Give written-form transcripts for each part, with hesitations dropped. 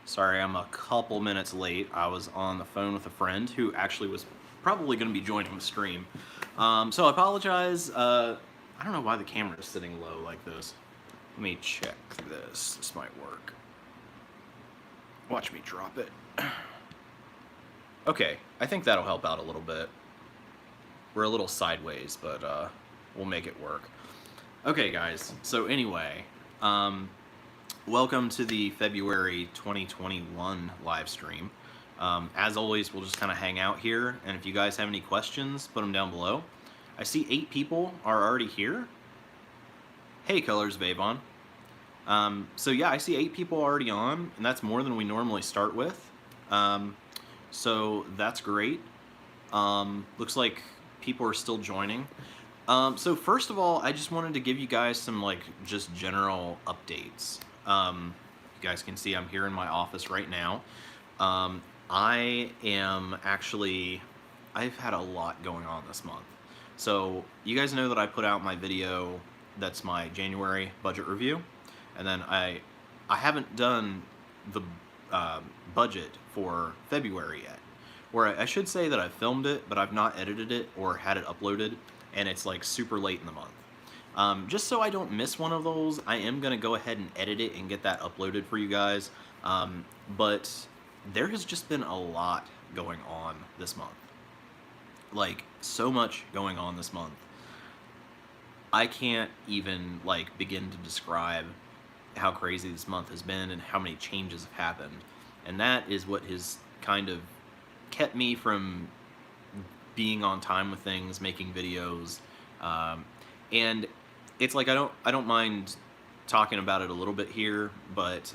Sorry, I'm a couple minutes late. I was on the phone with a friend who actually was probably going to be joining the stream. So I apologize. I don't know why the camera is sitting low like this. Let me check this. This might work. Watch me drop it. Okay, I think that'll help out a little bit. We're a little sideways, but we'll make it work. Okay, guys. So anyway, welcome to the February 2021 live stream. As always, we'll just kind of hang out here, and if you guys have any questions, put them down below. I see 8 people are already here. Hey, Colors of Avon. So yeah, I see 8 people already on, and that's more than we normally start with. So that's great. Looks like people are still joining. So first of all, I just wanted to give you guys some just general updates. You guys can see I'm here in my office right now. I've had a lot going on this month. So you guys know that I put out my video, that's my January budget review, and then I haven't done the budget for February yet. Or I should say that I filmed it, but I've not edited it or had it uploaded, and it's like super late in the month. Just so I don't miss one of those, I am going to go ahead and edit it and get that uploaded for you guys. But there has just been a lot going on this month. Like, so much going on this month. I can't even begin to describe how crazy this month has been and how many changes have happened. And that is what has kind of kept me from being on time with things, making videos, and it's like I don't mind talking about it a little bit here, but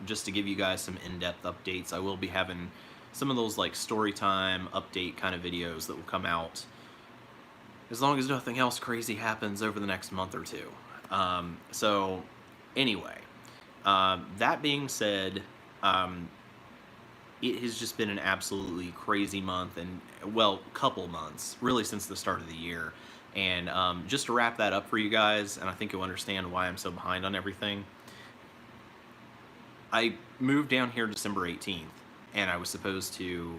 just to give you guys some in-depth updates, I will be having some of those story time update kind of videos that will come out as long as nothing else crazy happens over the next month or two. So anyway, that being said, it has just been an absolutely crazy month, and well, couple months, really, since the start of the year. And just to wrap that up for you guys, and I think you'll understand why I'm so behind on everything. I moved down here December 18th, and I was supposed to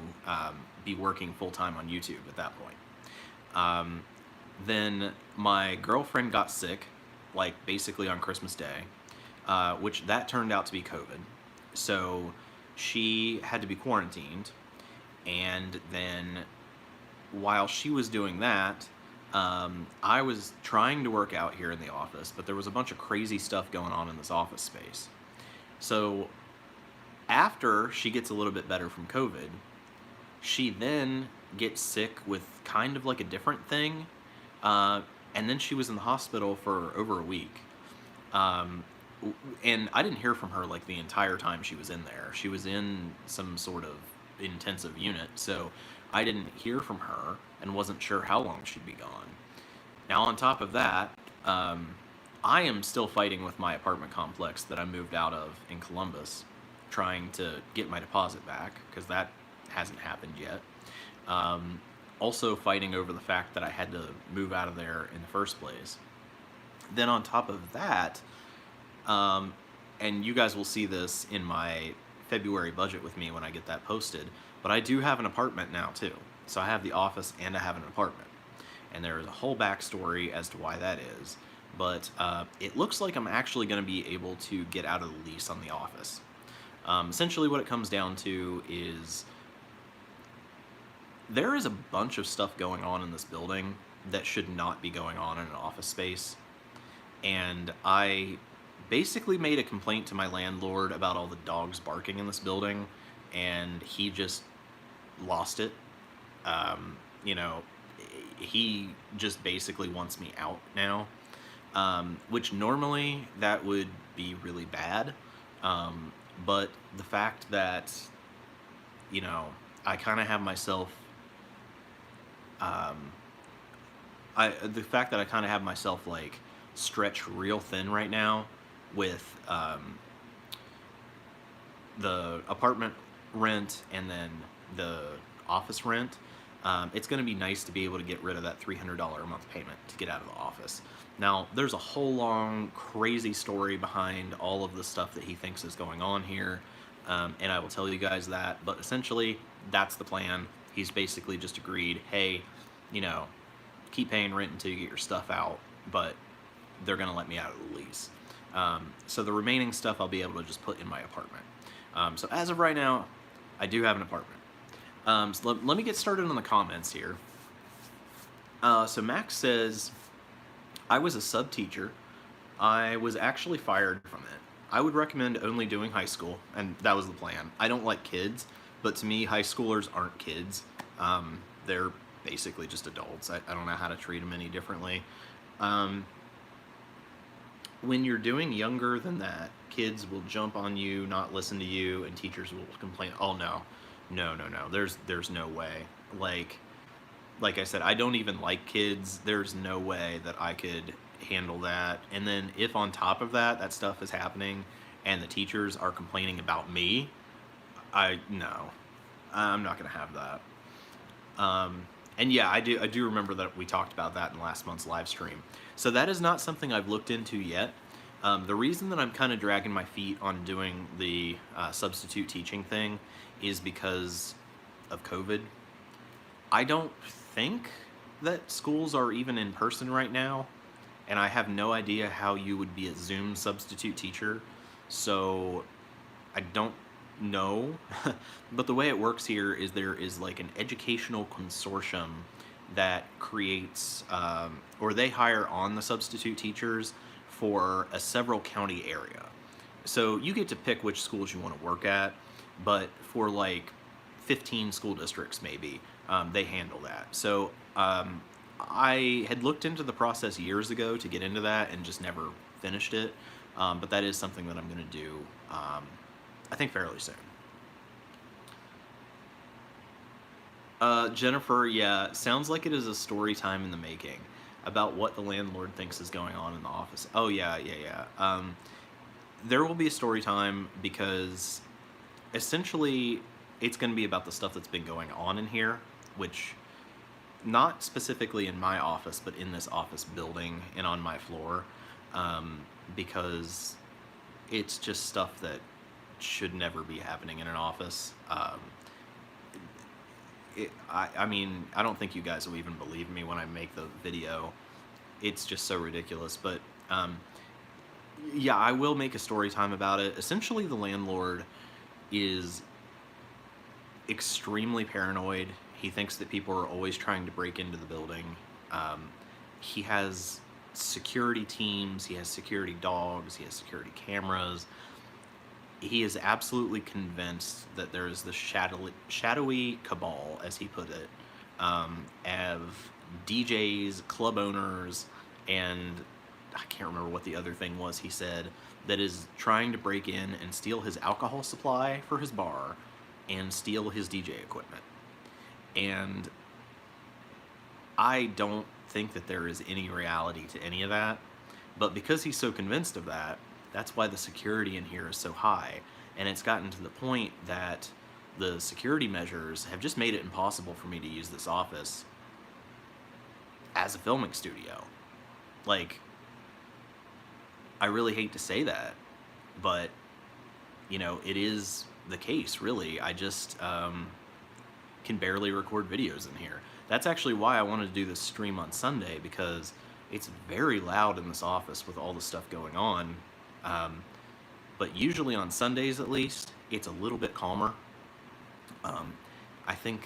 be working full-time on YouTube at that point. Then my girlfriend got sick, basically on Christmas Day, which that turned out to be COVID. So she had to be quarantined, and then while she was doing that, I was trying to work out here in the office, but there was a bunch of crazy stuff going on in this office space. So after she gets a little bit better from COVID, she then gets sick with kind of a different thing, and then she was in the hospital for over a week. And I didn't hear from her the entire time she was in there. She was in some sort of intensive unit, so I didn't hear from her and wasn't sure how long she'd be gone. Now on top of that, I am still fighting with my apartment complex that I moved out of in Columbus, trying to get my deposit back, because that hasn't happened yet. Also fighting over the fact that I had to move out of there in the first place. Then on top of that, and you guys will see this in my February budget with me when I get that posted, but I do have an apartment now too. So I have the office and I have an apartment. And there is a whole backstory as to why that is. But it looks like I'm actually going to be able to get out of the lease on the office. Essentially what it comes down to is there is a bunch of stuff going on in this building that should not be going on in an office space. And I basically made a complaint to my landlord about all the dogs barking in this building, and he just lost it. He just basically wants me out now, which normally that would be really bad. But the fact that, I kind of have myself, stretched real thin right now with the apartment rent and then the office rent. It's going to be nice to be able to get rid of that $300 a month payment to get out of the office. Now, there's a whole long, crazy story behind all of the stuff that he thinks is going on here. and I will tell you guys that. But essentially, that's the plan. He's basically just agreed, hey, you know, keep paying rent until you get your stuff out, but they're going to let me out of the lease. So the remaining stuff I'll be able to just put in my apartment. So as of right now, I do have an apartment. So let me get started on the comments here. So Max says, I was a sub teacher. I was actually fired from it. I would recommend only doing high school, and that was the plan. I don't like kids, but to me, high schoolers aren't kids. They're basically just adults. I don't know how to treat them any differently. When you're doing younger than that, kids will jump on you, not listen to you, and teachers will complain. Oh no, no, no, no. There's no way. Like I said, I don't even like kids. There's no way that I could handle that. And then if on top of that, that stuff is happening, and the teachers are complaining about me, no, I'm not gonna have that. And yeah, I do remember that we talked about that in last month's live stream. So that is not something I've looked into yet. The reason that I'm kind of dragging my feet on doing the substitute teaching thing is because of COVID. I don't think that schools are even in person right now, and I have no idea how you would be a Zoom substitute teacher. So I don't know, but the way it works here is there is like an educational consortium that creates, or they hire on the substitute teachers for a several county area. So you get to pick which schools you want to work at, but for like 15 school districts maybe, they handle that. So I had looked into the process years ago to get into that and just never finished it, but that is something that I'm going to do, I think fairly soon. Jennifer, yeah, sounds like it is a story time in the making about what the landlord thinks is going on in the office. Oh yeah. There will be a story time because essentially it's going to be about the stuff that's been going on in here, which not specifically in my office, but in this office building and on my floor, because it's just stuff that should never be happening in an office. I mean, I don't think you guys will even believe me when I make the video. It's just so ridiculous. But yeah, I will make a story time about it. Essentially, the landlord is extremely paranoid. He thinks that people are always trying to break into the building. He has security teams, he has security dogs, he has security cameras. He is absolutely convinced that there is this shadowy cabal, as he put it, of DJs, club owners, and I can't remember what the other thing was he said, that is trying to break in and steal his alcohol supply for his bar and steal his DJ equipment. And I don't think that there is any reality to any of that, but because he's so convinced of that, that's why the security in here is so high. And it's gotten to the point that the security measures have just made it impossible for me to use this office as a filming studio. Like, I really hate to say that, but, you know, it is the case, really. I just can barely record videos in here. That's actually why I wanted to do this stream on Sunday, because it's very loud in this office with all the stuff going on. But usually on Sundays, at least, it's a little bit calmer. I think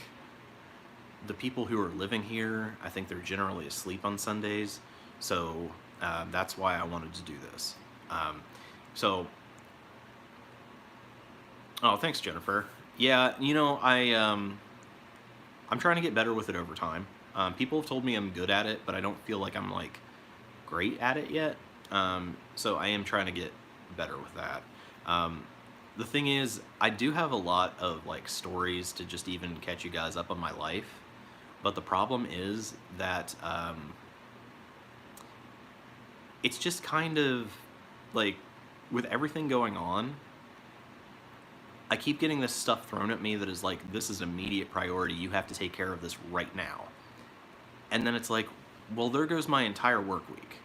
the people who are living here, I think they're generally asleep on Sundays. So that's why I wanted to do this. Oh, thanks, Jennifer. Yeah, you know, I'm trying to get better with it over time. People have told me I'm good at it, but I don't feel like I'm like great at it yet. So I am trying to get better with that. The thing is, I do have a lot of like stories to just even catch you guys up on my life, but the problem is that it's just kind of like, with everything going on, I keep getting this stuff thrown at me that is like, this is immediate priority, you have to take care of this right now. And then it's like, well, there goes my entire work week.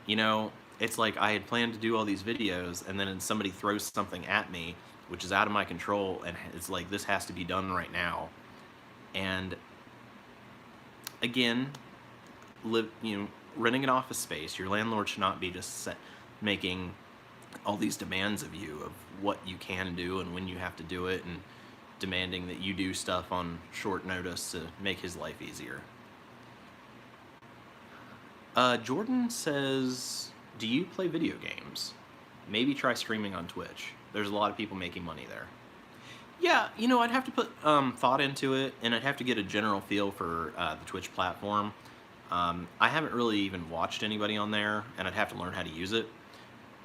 You know, it's like I had planned to do all these videos, and then somebody throws something at me, which is out of my control, and it's like, this has to be done right now. And again, renting an office space, your landlord should not be just making all these demands of you of what you can do and when you have to do it, and demanding that you do stuff on short notice to make his life easier. Jordan says, do you play video games? Maybe try streaming on Twitch. There's a lot of people making money there. Yeah, I'd have to put thought into it, and I'd have to get a general feel for the Twitch platform. I haven't really even watched anybody on there, and I'd have to learn how to use it.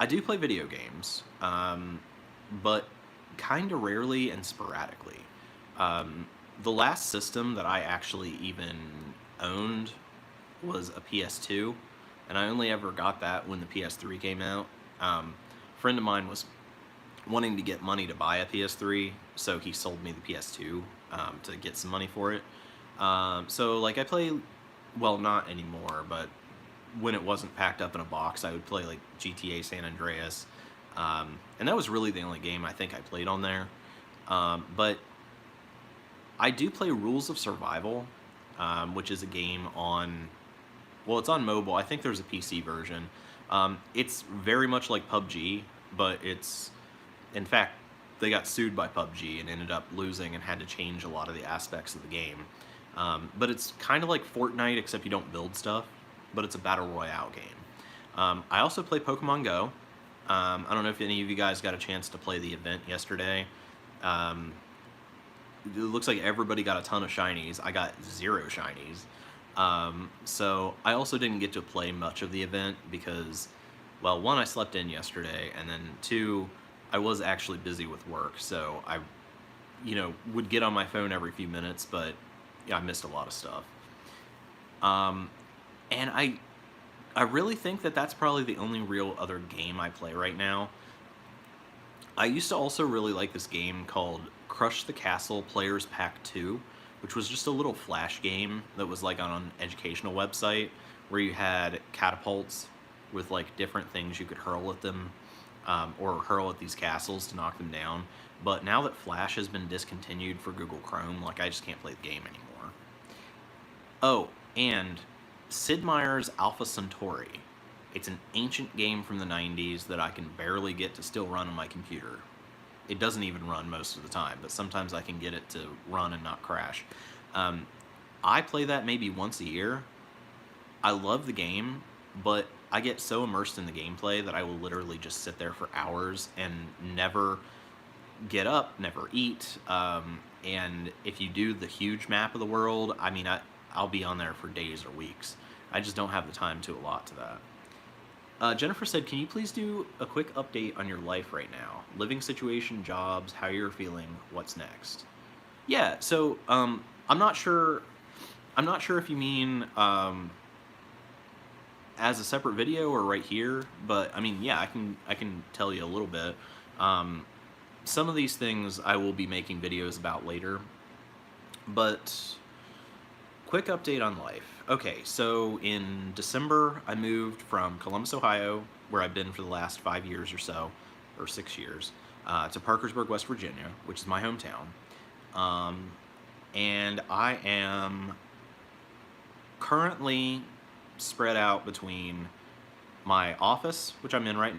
I do play video games, but kind of rarely and sporadically. The last system that I actually even owned was a PS2, and I only ever got that when the PS3 came out. A friend of mine was wanting to get money to buy a PS3, so he sold me the PS2 to get some money for it. So like I play, well, not anymore, but when it wasn't packed up in a box, I would play like GTA San Andreas, and that was really the only game I think I played on there. But I do play Rules of Survival, which is a game on, well, it's on mobile. I think there's a PC version. It's very much like PUBG, but it's, in fact, they got sued by PUBG and ended up losing and had to change a lot of the aspects of the game. But it's kind of like Fortnite, except you don't build stuff, but it's a battle royale game. I also play Pokemon Go. I don't know if any of you guys got a chance to play the event yesterday. It looks like everybody got a ton of shinies. I got 0 shinies. So I also didn't get to play much of the event because, well, 1, I slept in yesterday, and then 2, I was actually busy with work, so I, would get on my phone every few minutes, but yeah, I missed a lot of stuff. And I really think that that's probably the only real other game I play right now. I used to also really like this game called Crush the Castle Players Pack 2, which was just a little flash game that was like on an educational website where you had catapults with like different things you could hurl at them, or hurl at these castles to knock them down. But now that Flash has been discontinued for Google Chrome, like, I just can't play the game anymore. Oh, and Sid Meier's Alpha Centauri. It's an ancient game from the 90s that I can barely get to still run on my computer. It doesn't even run most of the time, but sometimes I can get it to run and not crash. I play that maybe once a year. I love the game, but I get so immersed in the gameplay that I will literally just sit there for hours and never get up, never eat. And if you do the huge map of the world, I mean, I'll be on there for days or weeks. I just don't have the time to allot to that. Jennifer said, can you please do a quick update on your life right now? Living situation, jobs, how you're feeling, what's next? Yeah, so I'm not sure if you mean as a separate video or right here, but I mean, yeah, I can tell you a little bit. Some of these things I will be making videos about later, but quick update on life. Okay, so in December, I moved from Columbus, Ohio, where I've been for the last 5 years or so, or 6 years, to Parkersburg, West Virginia, which is my hometown. And I am currently spread out between my office, which I'm in right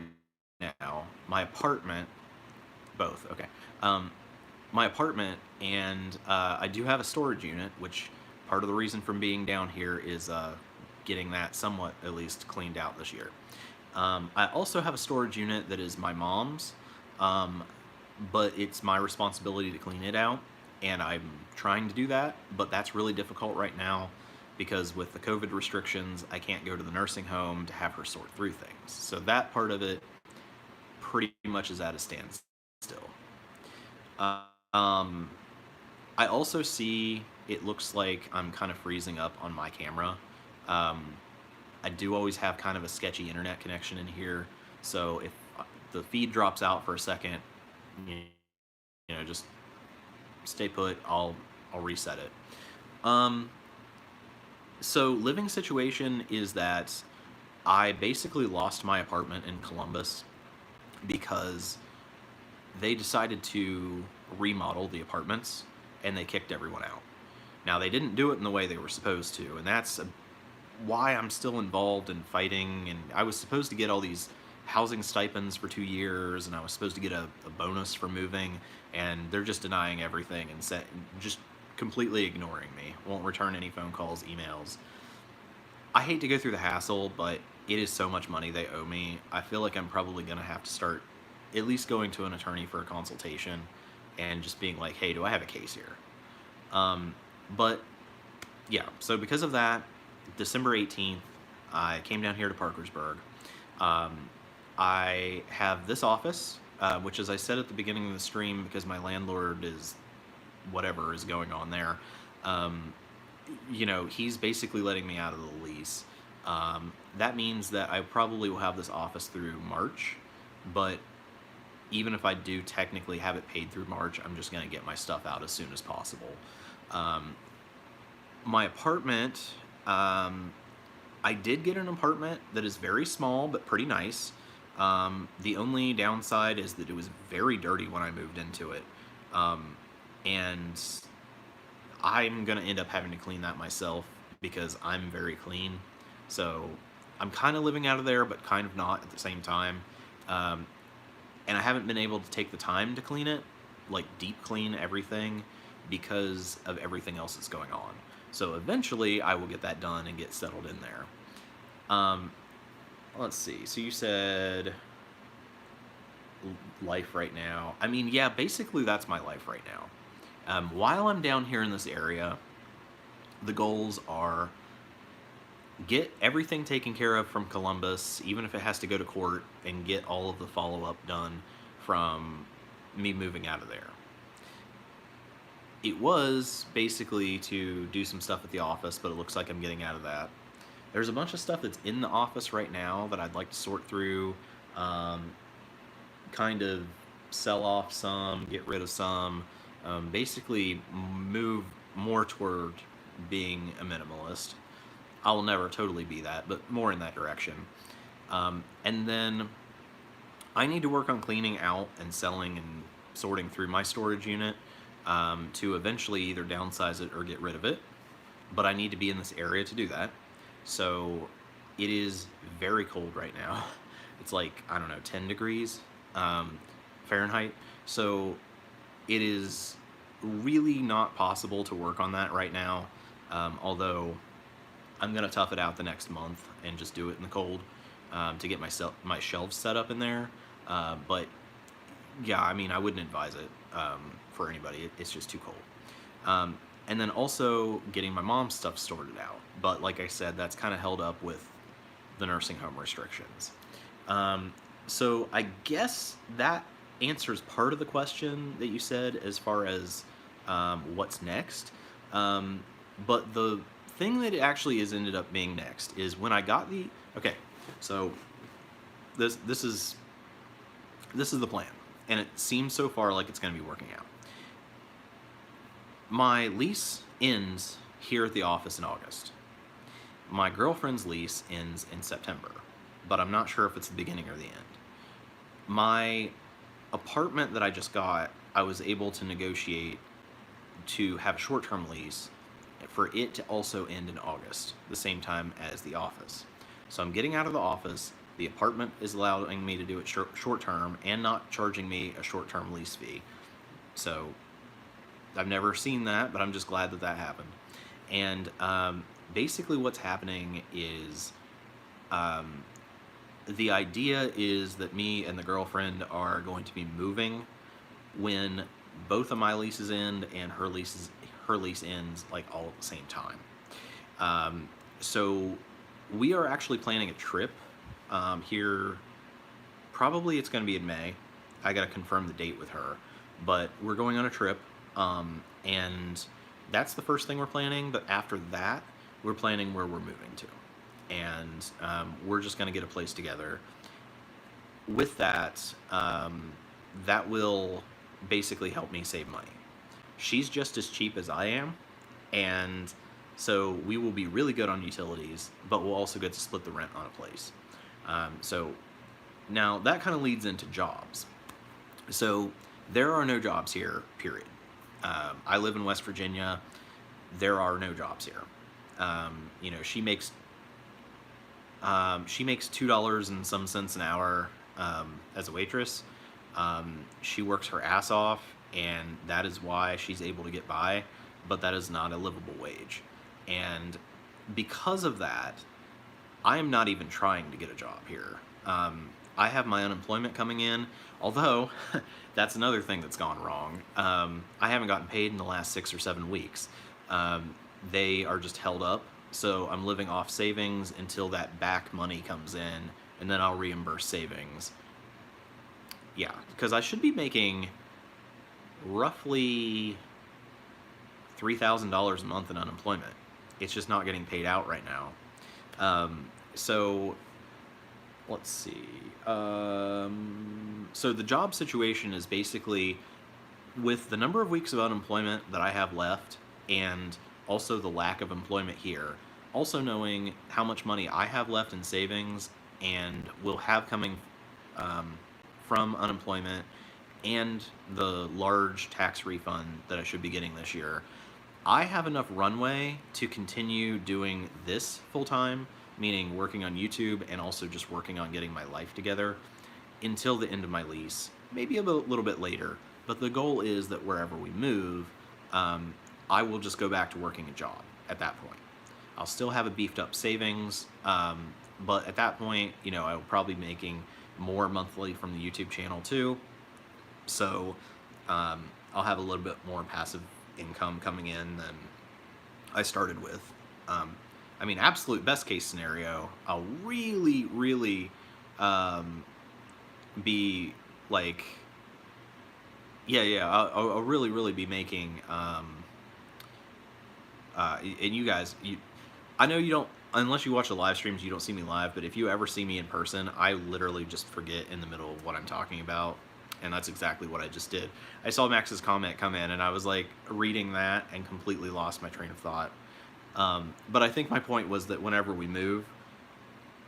now, my apartment, both, okay, my apartment, and I do have a storage unit, which part of the reason from being down here is getting that somewhat at least cleaned out this year. I also have a storage unit that is my mom's, but it's my responsibility to clean it out, and I'm trying to do that, but that's really difficult right now because with the COVID restrictions, I can't go to the nursing home to have her sort through things. So that part of it pretty much is at a standstill. I also see it looks like I'm kind of freezing up on my camera. I do always have kind of a sketchy internet connection in here, so if the feed drops out for a second, you know, just stay put. I'll reset it. So living situation is that I basically lost my apartment in Columbus because they decided to remodel the apartments and they kicked everyone out. Now, they didn't do it in the way they were supposed to, and that's why I'm still involved in fighting. And I was supposed to get all these housing stipends for 2 years, and I was supposed to get a bonus for moving, and they're just denying everything and just completely ignoring me. Won't return any phone calls, emails. I hate to go through the hassle, but it is so much money they owe me. I feel like I'm probably going to have to start at least going to an attorney for a consultation and just being like, hey, do I have a case here? But yeah, so because of that, December 18th, I came down here to Parkersburg. I have this office, which, as I said at the beginning of the stream, because my landlord is whatever is going on there, he's basically letting me out of the lease. That means that I probably will have this office through March, but even if I do technically have it paid through March, I'm just going to get my stuff out as soon as possible. My apartment, I did get an apartment that is very small but pretty nice. The only downside is that it was very dirty when I moved into it. And I'm going to end up having to clean that myself because I'm very clean. So I'm kind of living out of there, but kind of not at the same time. And I haven't been able to take the time to clean it, like deep clean everything, because of everything else that's going on. So eventually I will get that done and get settled in there. Let's see. So you said life right now. I mean, yeah, basically that's my life right now. While I'm down here in this area, the goals are get everything taken care of from Columbus, even if it has to go to court, and get all of the follow-up done from me moving out of there. It was basically to do some stuff at the office, but it looks like I'm getting out of that. There's a bunch of stuff that's in the office right now that I'd like to sort through, kind of sell off some, get rid of some, basically move more toward being a minimalist. I will never totally be that, but more in that direction. And then I need to work on cleaning out and selling and sorting through my storage unit to eventually either downsize it or get rid of it. But I need to be in this area to do that. So it is very cold right now. It's like, I don't know, 10 degrees Fahrenheit. So it is really not possible to work on that right now, although I'm going to tough it out the next month and just do it in the cold to get my shelves set up in there. But yeah, I mean, I wouldn't advise it for anybody. It's just too cold. And then also getting my mom's stuff sorted out. But like I said, that's kind of held up with the nursing home restrictions. So I guess that answers part of the question that you said as far as what's next. But the thing that actually has ended up being next is when I got okay, so this is the plan, and it seems so far like it's going to be working out. My lease ends here at the office in August. My girlfriend's lease ends in September, but I'm not sure if it's the beginning or the end. My apartment that I just got, I was able to negotiate to have a short-term lease for it to also end in August, the same time as the office. So I'm getting out of the office. The apartment is allowing me to do it short-term and not charging me a short-term lease fee. So I've never seen that, but I'm just glad that that happened. And basically what's happening is the idea is that me and the girlfriend are going to be moving when both of my leases end and her lease ends like all at the same time. So we are actually planning a trip here. Probably it's going to be in May. I got to confirm the date with her, but we're going on a trip. And that's the first thing we're planning. But after that, we're planning where we're moving to. And we're just going to get a place together. With that, that will basically help me save money. She's just as cheap as I am, and So we will be really good on utilities, but we'll also get to split the rent on a place. So now that kind of leads into jobs. So there are no jobs here, period. I live in West Virginia. There are no jobs here. You know, she makes $2 and some cents an hour as a waitress. She works her ass off, and that is why she's able to get by, but that is not a livable wage. And because of that, I am not even trying to get a job here. I have my unemployment coming in, although that's another thing that's gone wrong. I haven't gotten paid in the last 6 or 7 weeks. They are just held up, so I'm living off savings until that back money comes in, and then I'll reimburse savings. Yeah, because I should be making roughly $3,000 a month in unemployment. It's just not getting paid out right now. So let's see. So the job situation is basically, with the number of weeks of unemployment that I have left, and also the lack of employment here, also knowing how much money I have left in savings and will have coming from unemployment, and the large tax refund that I should be getting this year, I have enough runway to continue doing this full-time, meaning working on YouTube and also just working on getting my life together until the end of my lease, maybe a little bit later. But the goal is that wherever we move, I will just go back to working a job at that point. I'll still have a beefed up savings, but at that point, you know, I will probably be making more monthly from the YouTube channel too. So I'll have a little bit more passive income coming in than I started with. I mean, absolute best case scenario, I'll really be like, I'll really be making, and you guys, I know you don't, unless you watch the live streams, you don't see me live, but if you ever see me in person, I literally just forget in the middle of what I'm talking about, and that's exactly what I just did. I saw Max's comment come in, and I was like reading that and completely lost my train of thought. But I think my point was that whenever we move,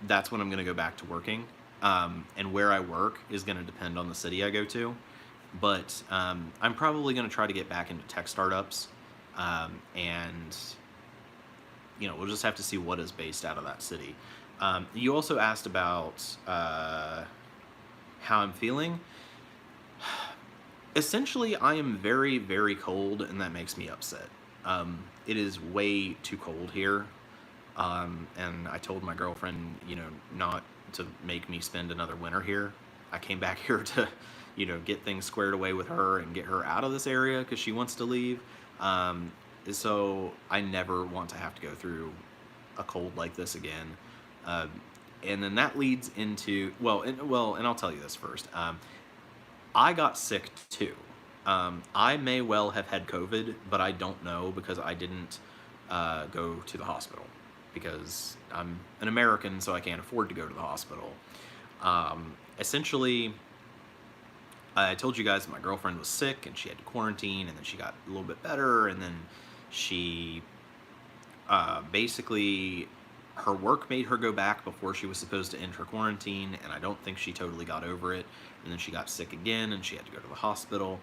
that's when I'm going to go back to working, and where I work is going to depend on the city I go to. But I'm probably going to try to get back into tech startups, and you know, we'll just have to see what is based out of that city. You also asked about how I'm feeling. Essentially, I am very cold, and that makes me upset. It is way too cold here, and I told my girlfriend, you know, not to make me spend another winter here. I came back here to, you know, get things squared away with her and get her out of this area because she wants to leave. So I never want to have to go through a cold like this again. And then that leads into, and I'll tell you this first. I got sick too. I may well have had COVID, but I don't know because I didn't go to the hospital because I'm an American, so I can't afford to go to the hospital. Essentially, I told you guys my girlfriend was sick and she had to quarantine, and then she got a little bit better, and then she basically, her work made her go back before she was supposed to end her quarantine, and I don't think she totally got over it, and then she got sick again and she had to go to the hospital.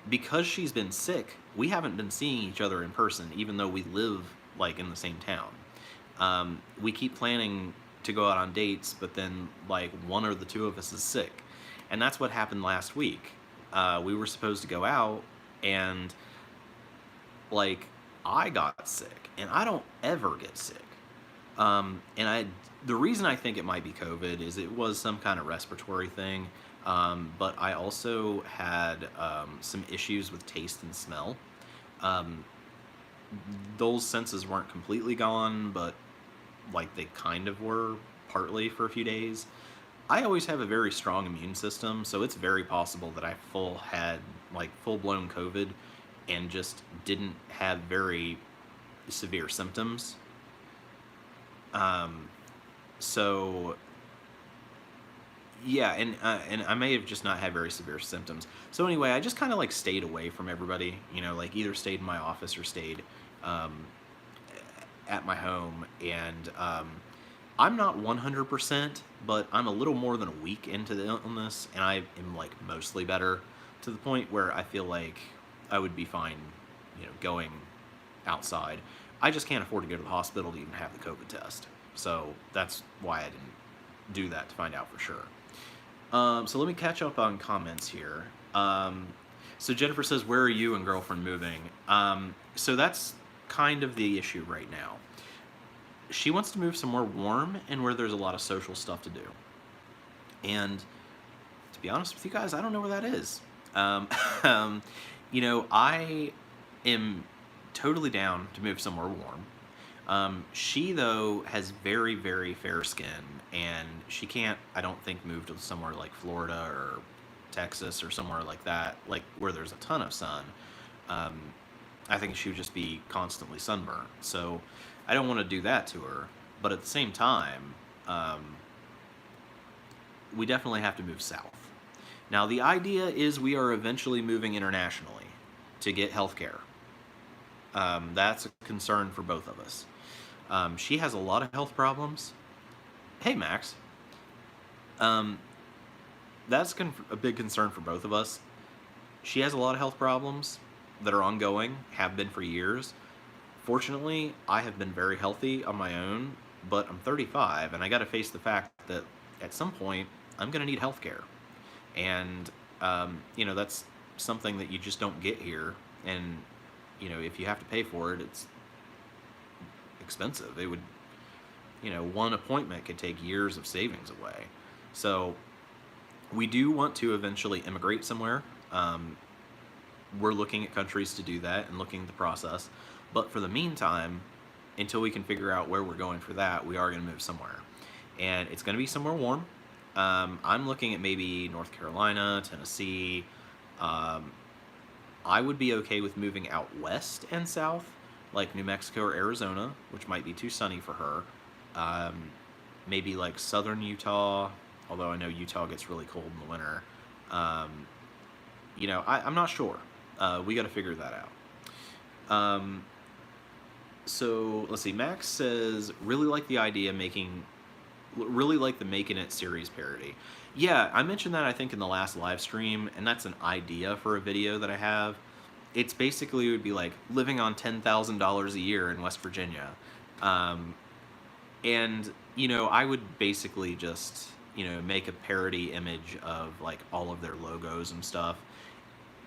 Because she's been sick, we haven't been seeing each other in person, even though we live like in the same town. We keep planning to go out on dates, but then like one or the two of us is sick. And that's what happened last week. We were supposed to go out, and like I got sick, and I don't ever get sick. The reason I think it might be COVID is it was some kind of respiratory thing, but I also had some issues with taste and smell. Those senses weren't completely gone, but like they kind of were partly for a few days. I always have a very strong immune system, so it's very possible that I had full-blown COVID and just didn't have very severe symptoms. So yeah, and I may have just not had very severe symptoms. So anyway, I just kind of like stayed away from everybody, you know, like either stayed in my office or stayed um, at my home, and I'm not 100%, but I'm a little more than a week into the illness, and I am like mostly better, to the point where I feel like I would be fine, going outside. I just can't afford to go to the hospital to even have the COVID test. So that's why I didn't do that, to find out for sure. So let me catch up on comments here. So Jennifer says, "Where are you and girlfriend moving?" So that's kind of the issue right now. She wants to move somewhere warm and where there's a lot of social stuff to do. And to be honest with you guys, I don't know where that is. I am totally down to move somewhere warm. She, though, has very, very fair skin, and she can't, I don't think, move to somewhere like Florida or Texas or somewhere like that, like where there's a ton of sun. I think she would just be constantly sunburned. So I don't want to do that to her. But at the same time, we definitely have to move south. Now, the idea is we are eventually moving internationally to get health care. That's a concern for both of us. She has a lot of health problems. Hey, Max. That's a big concern for both of us. She has a lot of health problems that are ongoing, have been for years. Fortunately, I have been very healthy on my own, but I'm 35, and I got to face the fact that at some point, I'm going to need health care. And, that's something that you just don't get here. And, if you have to pay for it, it's expensive. It would, one appointment could take years of savings away. So we do want to eventually immigrate somewhere. We're looking at countries to do that and looking at the process. But for the meantime, until we can figure out where we're going for that, we are going to move somewhere. And it's going to be somewhere warm. I'm looking at maybe North Carolina, Tennessee. I would be okay with moving out west and south, like New Mexico or Arizona, which might be too sunny for her. Maybe like southern Utah, although I know Utah gets really cold in the winter. I'm not sure. We got to figure that out. So let's see. Max says, really like the idea really like the Making It series parody. Yeah, I mentioned that, I think, in the last live stream, and that's an idea for a video that I have. It's basically, it would be like living on $10,000 a year in West Virginia. And, I would basically just, make a parody image of like all of their logos and stuff.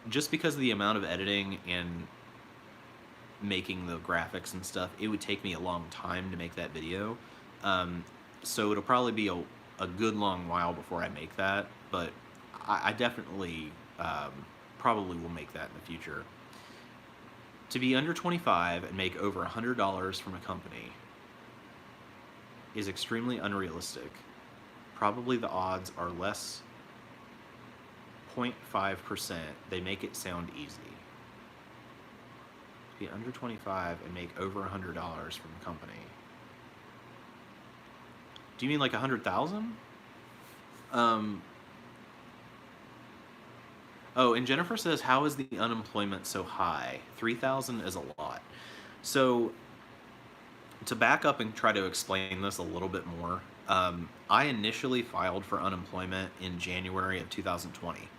Just because of the amount of editing and making the graphics and stuff, it would take me a long time to make that video. So it'll probably be a good long while before I make that, but I definitely probably will make that in the future. To be under 25 and make over $100 from a company is extremely unrealistic. Probably the odds are less 0.5%. They make it sound easy. To be under 25 and make over $100 from a company. Do you mean like 100,000? Oh, and Jennifer says, how is the unemployment so high? 3,000 is a lot. So to back up and try to explain this a little bit more, I initially filed for unemployment in January of 2020.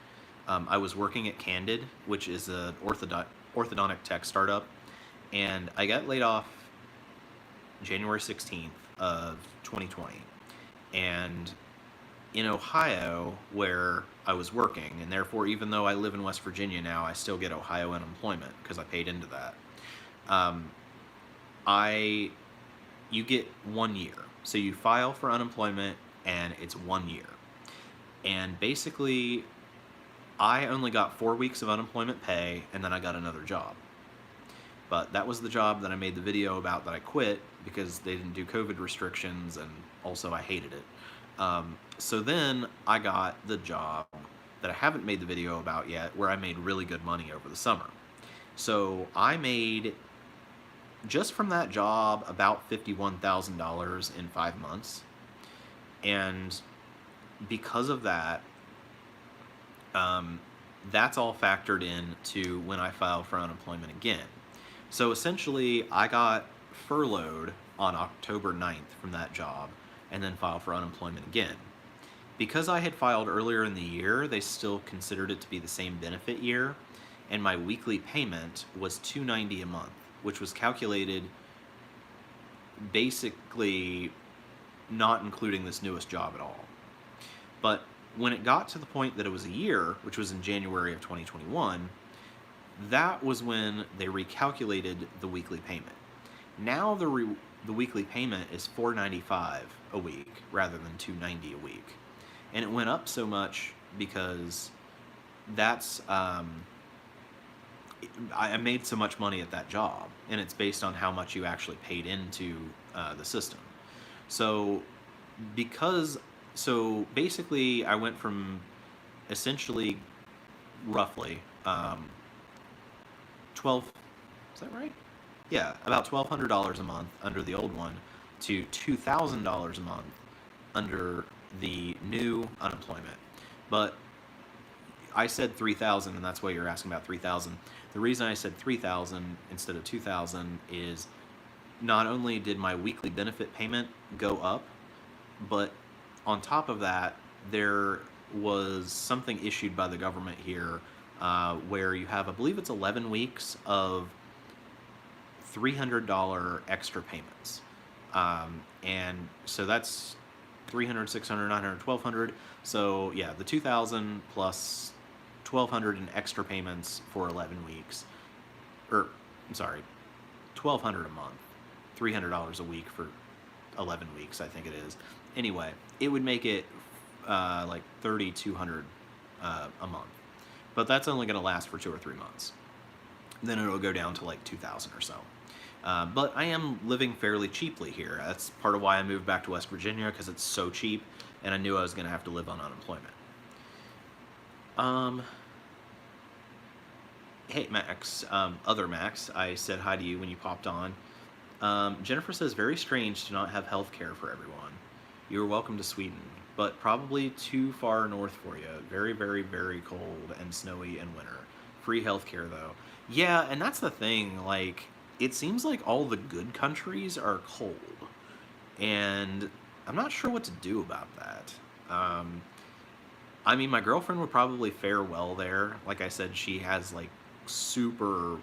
I was working at Candid, which is an orthodontic tech startup, and I got laid off January 16th of 2020. And in Ohio, where I was working, and therefore, even though I live in West Virginia now, I still get Ohio unemployment because I paid into that. You get 1 year. So you file for unemployment, and it's 1 year. And basically, I only got 4 weeks of unemployment pay, and then I got another job. But that was the job that I made the video about that I quit because they didn't do COVID restrictions, and also I hated it. So then I got the job that I haven't made the video about yet, where I made really good money over the summer. So I made, just from that job, about $51,000 in 5 months. And because of that, that's all factored in to when I file for unemployment again. So essentially, I got furloughed on October 9th from that job and then filed for unemployment again. Because I had filed earlier in the year, they still considered it to be the same benefit year, and my weekly payment was $290 a month, which was calculated basically not including this newest job at all. But when it got to the point that it was a year, which was in January of 2021, that was when they recalculated the weekly payment. Now the weekly payment is $495 a week rather than $290 a week, and it went up so much because that's I made so much money at that job, and it's based on how much you actually paid into the system. So so basically, I went from essentially roughly 12. Is that right? Yeah, about $1,200 a month under the old one to $2,000 a month under the new unemployment. But I said 3,000, and that's why you're asking about 3,000. The reason I said 3,000 instead of 2,000 is not only did my weekly benefit payment go up, but on top of that, there was something issued by the government here where you have, I believe it's 11 weeks of $300 extra payments. And so that's 300, 600, 900, 1,200. So yeah, the 2,000 plus 1,200 in extra payments for 11 weeks. Or, I'm sorry, 1,200 a month. $300 a week for 11 weeks, I think it is. Anyway, it would make it like 3,200 a month. But that's only going to last for 2 or 3 months. Then it'll go down to like 2,000 or so. But I am living fairly cheaply here. That's part of why I moved back to West Virginia, because it's so cheap, and I knew I was going to have to live on unemployment. Hey, Max, other Max, I said hi to you when you popped on. Jennifer says, very strange to not have health care for everyone. You are welcome to Sweden, but probably too far north for you. Very, very, very cold and snowy in winter. Free health care, though. Yeah, and that's the thing, like, it seems like all the good countries are cold, and I'm not sure what to do about that. I mean, my girlfriend would probably fare well there. Like I said, she has, like, super,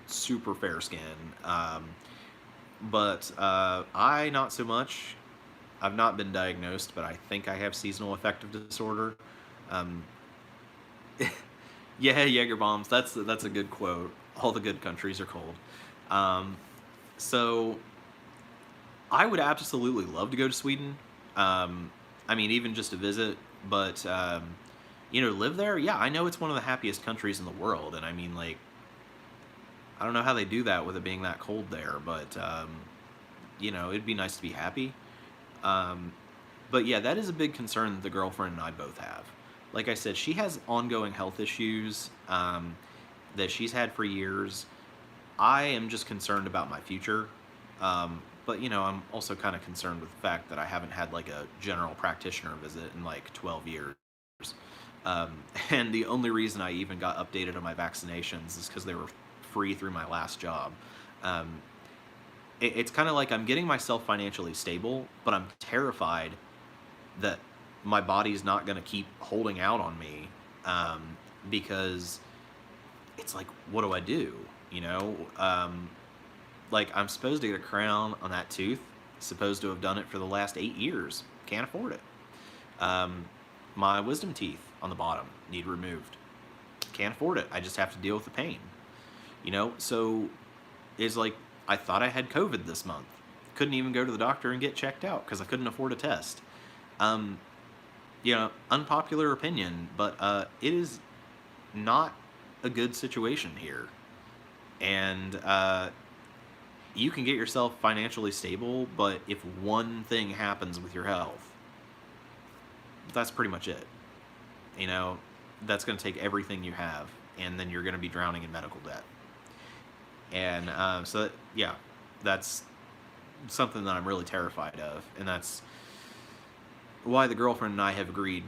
super fair skin. But I, not so much. I've not been diagnosed, but I think I have seasonal affective disorder. Yeah, Jaeger bombs. That's a good quote. All the good countries are cold. So I would absolutely love to go to Sweden. I mean, even just to visit, but live there. Yeah, I know it's one of the happiest countries in the world, and I mean, like, I don't know how they do that with it being that cold there, but it'd be nice to be happy. But yeah, that is a big concern that the girlfriend and I both have. Like I said, she has ongoing health issues that she's had for years. I am just concerned about my future. But I'm also kind of concerned with the fact that I haven't had like a general practitioner visit in like 12 years. And the only reason I even got updated on my vaccinations is because they were free through my last job. It's kind of like I'm getting myself financially stable, but I'm terrified that my body's not going to keep holding out on me, because it's like, what do I do? Like, I'm supposed to get a crown on that tooth, supposed to have done it for the last 8 years, can't afford it. My wisdom teeth on the bottom need removed, can't afford it, I just have to deal with the pain. So it's like, I thought I had COVID this month, couldn't even go to the doctor and get checked out because I couldn't afford a test. Unpopular opinion, but it is not a good situation here. And you can get yourself financially stable, but if one thing happens with your health, that's pretty much it. That's going to take everything you have, and then you're going to be drowning in medical debt. And that's something that I'm really terrified of, and that's why the girlfriend and I have agreed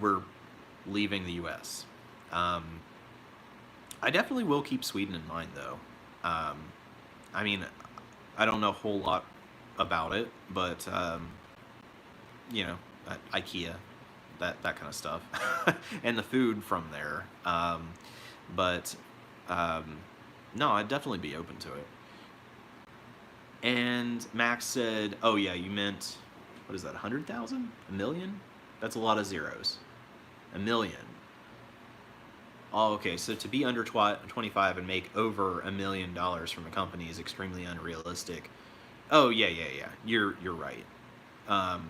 we're leaving the U.S. I definitely will keep Sweden in mind, though. Um, I mean, I don't know a whole lot about it, but you know, IKEA, that kind of stuff, and the food from there. But um, no, I'd definitely be open to it. And Max said, "Oh yeah, you meant what is that? 100,000? A million? That's a lot of zeros. A million. Oh, okay. So to be under 25 and make over $1 million from a company is extremely unrealistic. Oh yeah, yeah, yeah. You're right. Um,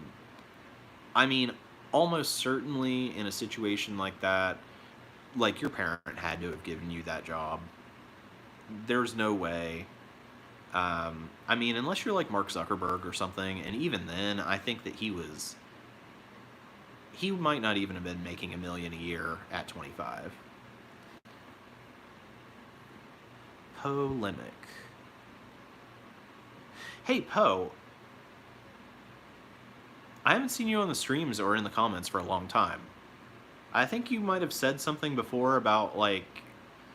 I mean, almost certainly in a situation like that, like your parent had to have given you that job. There's no way. I mean, unless you're like Mark Zuckerberg or something, and even then, I think that he might not even have been making $1 million a year at 25. Polemic. Hey Poe, I haven't seen you on the streams or in the comments for a long time. I think you might have said something before about like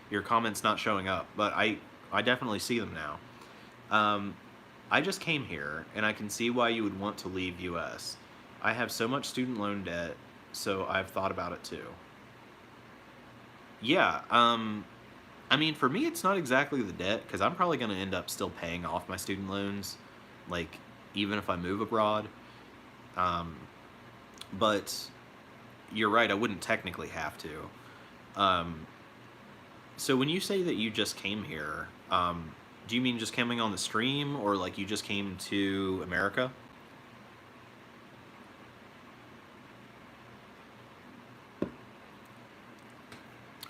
your comments not showing up, but I definitely see them now. Um, I just came here and I can see why you would want to leave US. I have so much student loan debt, so I've thought about it too. Yeah, I mean, for me, it's not exactly the debt because I'm probably going to end up still paying off my student loans, like even if I move abroad. Um, but you're right, I wouldn't technically have to. Um, so when you say that you just came here, do you mean just coming on the stream or like you just came to America?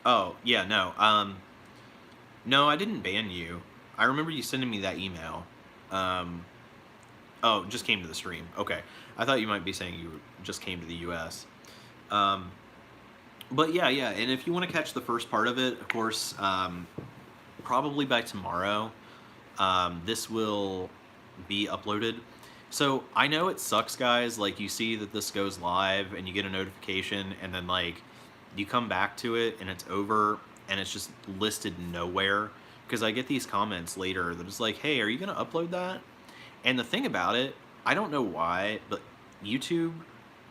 Oh, yeah, no. No, I didn't ban you. I remember you sending me that email. Um, oh, just came to the stream. Okay. I thought you might be saying you just came to the US. Um, but yeah, yeah. And if you want to catch the first part of it, of course, probably by tomorrow, this will be uploaded. So I know it sucks, guys. Like you see that this goes live and you get a notification, and then like you come back to it and it's over and it's just listed nowhere. Because I get these comments later that it's like, hey, are you going to upload that? And the thing about it, I don't know why, but YouTube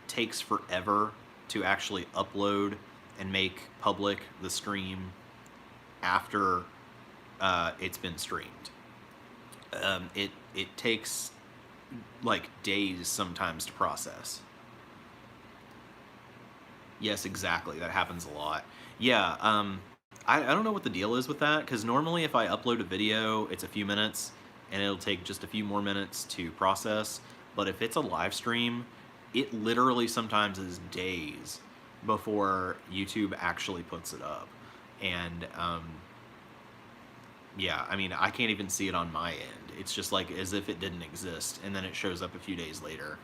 takes forever to actually upload and make public the stream after it's been streamed. It takes like days sometimes to process. Yes, exactly. That happens a lot. Yeah, I don't know what the deal is with that because normally if I upload a video, it's a few minutes and it'll take just a few more minutes to process. But if it's a live stream, it literally sometimes is days before YouTube actually puts it up. And yeah, I mean, I can't even see it on my end. It's just like as if it didn't exist, and then it shows up a few days later.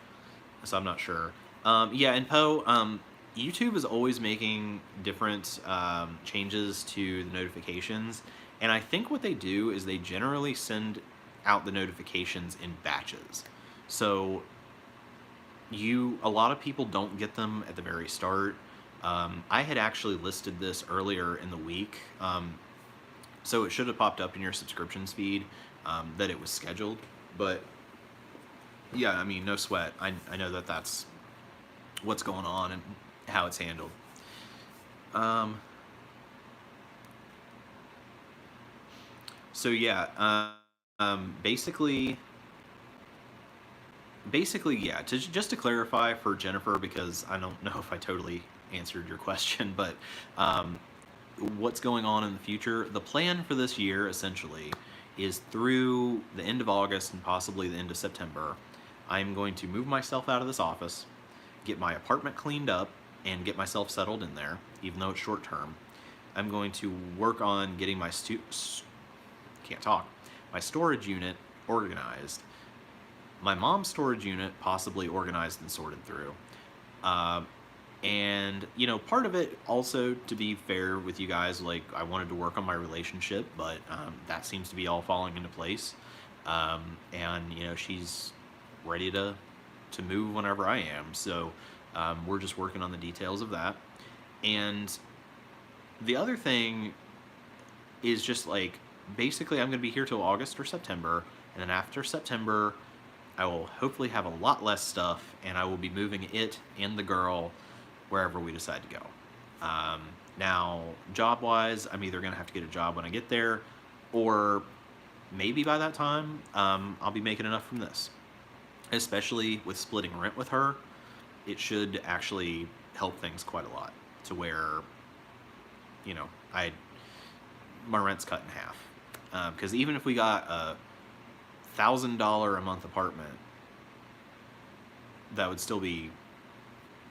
So I'm not sure. Yeah, and Poe, YouTube is always making different changes to the notifications, and I think what they do is they generally send out the notifications in batches. So a lot of people don't get them at the very start. I had actually listed this earlier in the week, so it should have popped up in your subscriptions feed that it was scheduled. But yeah, I mean, no sweat. I know that that's what's going on and how it's handled. So yeah, basically, yeah. Just to clarify for Jennifer, because I don't know if I totally answered your question, but what's going on in the future? The plan for this year, essentially, is through the end of August and possibly the end of September, I'm going to move myself out of this office, get my apartment cleaned up, and get myself settled in there, even though it's short term. I'm going to work on getting my my storage unit organized, my mom's storage unit possibly organized and sorted through. And you know, part of it also, to be fair with you guys, like I wanted to work on my relationship, but that seems to be all falling into place. And you know, she's ready to move whenever I am, so we're just working on the details of that. And the other thing is just like basically I'm going to be here till August or September, and then after September, I will hopefully have a lot less stuff, and I will be moving it and the girl wherever we decide to go. Now, job-wise, I'm either going to have to get a job when I get there, or maybe by that time, I'll be making enough from this. Especially with splitting rent with her, it should actually help things quite a lot, to where, you know, my rent's cut in half. Because even if we got a $1,000 a month apartment, that would still be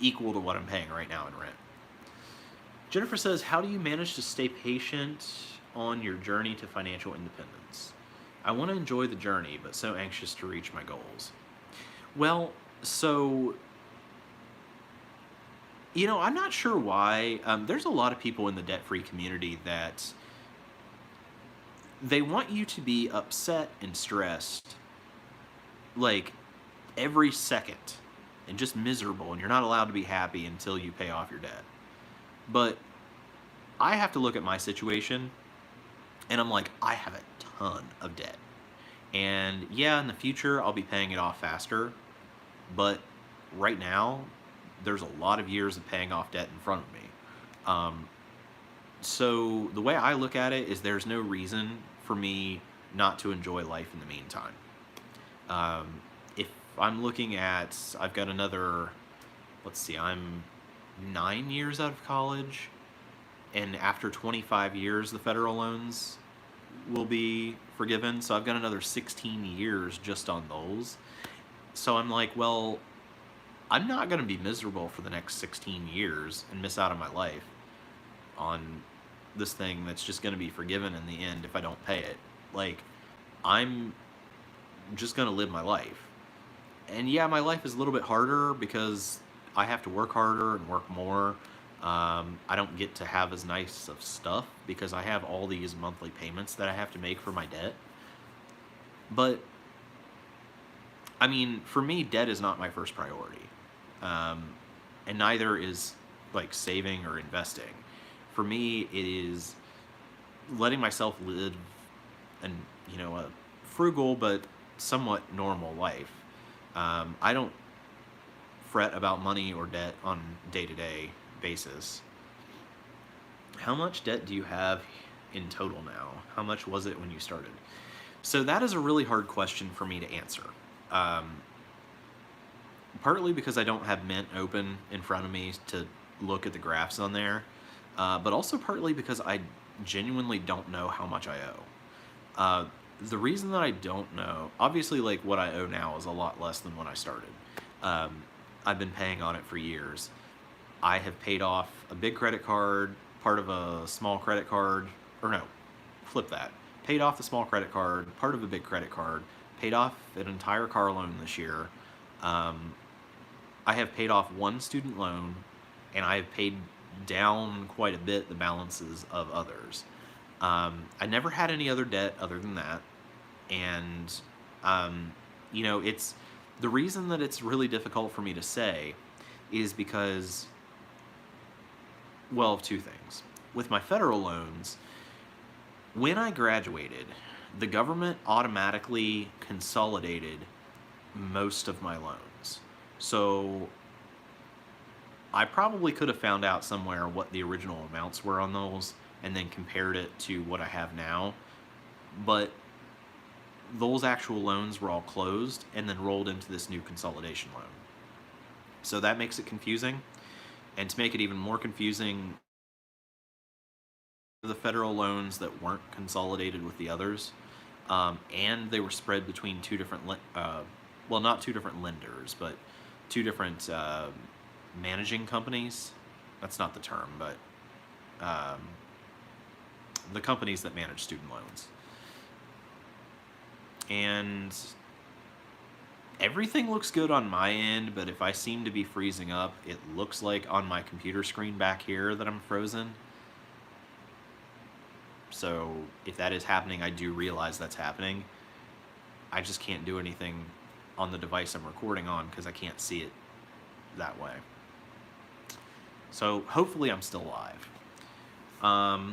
equal to what I'm paying right now in rent. Jennifer says, how do you manage to stay patient on your journey to financial independence? I want to enjoy the journey, but so anxious to reach my goals. Well, so, you know, I'm not sure why. There's a lot of people in the debt-free community that they want you to be upset and stressed like every second and just miserable, and you're not allowed to be happy until you pay off your debt. But I have to look at my situation, and I'm like, I have a ton of debt. And yeah, in the future, I'll be paying it off faster. But right now, there's a lot of years of paying off debt in front of me. So the way I look at it is there's no reason for me not to enjoy life in the meantime. If I'm looking at, I've got another, let's see, I'm 9 years out of college, and after 25 years, the federal loans will be forgiven. So I've got another 16 years just on those. So I'm like, well, I'm not going to be miserable for the next 16 years and miss out on my life on this thing that's just going to be forgiven in the end if I don't pay it. Like, I'm just going to live my life. And yeah, my life is a little bit harder because I have to work harder and work more. I don't get to have as nice of stuff because I have all these monthly payments that I have to make for my debt. But, I mean, for me, debt is not my first priority. And neither is, like, saving or investing. For me, it is letting myself live an, you know, a frugal but somewhat normal life. I don't fret about money or debt on day-to-day basis. How much debt do you have in total now? How much was it when you started? So that is a really hard question for me to answer. Partly because I don't have Mint open in front of me to look at the graphs on there, but also partly because I genuinely don't know how much I owe. The reason that I don't know, obviously, like, what I owe now is a lot less than when I started. I've been paying on it for years. I have paid off a big credit card, part of a small credit card, or no, flip that. Paid off the small credit card, part of a big credit card, paid off an entire car loan this year. I have paid off one student loan, and I have paid down quite a bit the balances of others. I never had any other debt other than that. And, you know, it's the reason that it's really difficult for me to say is because, well, of two things. With my federal loans, when I graduated, the government automatically consolidated most of my loans. So I probably could have found out somewhere what the original amounts were on those and then compared it to what I have now. But those actual loans were all closed and then rolled into this new consolidation loan. So that makes it confusing. And to make it even more confusing, the federal loans that weren't consolidated with the others, and they were spread between two different, well, not two different lenders, but two different managing companies. That's not the term, but the companies that manage student loans. And everything looks good on my end, but if I seem to be freezing up, it looks like on my computer screen back here that I'm frozen. So if that is happening, I do realize that's happening. I just can't do anything on the device I'm recording on because I can't see it that way. So hopefully I'm still live.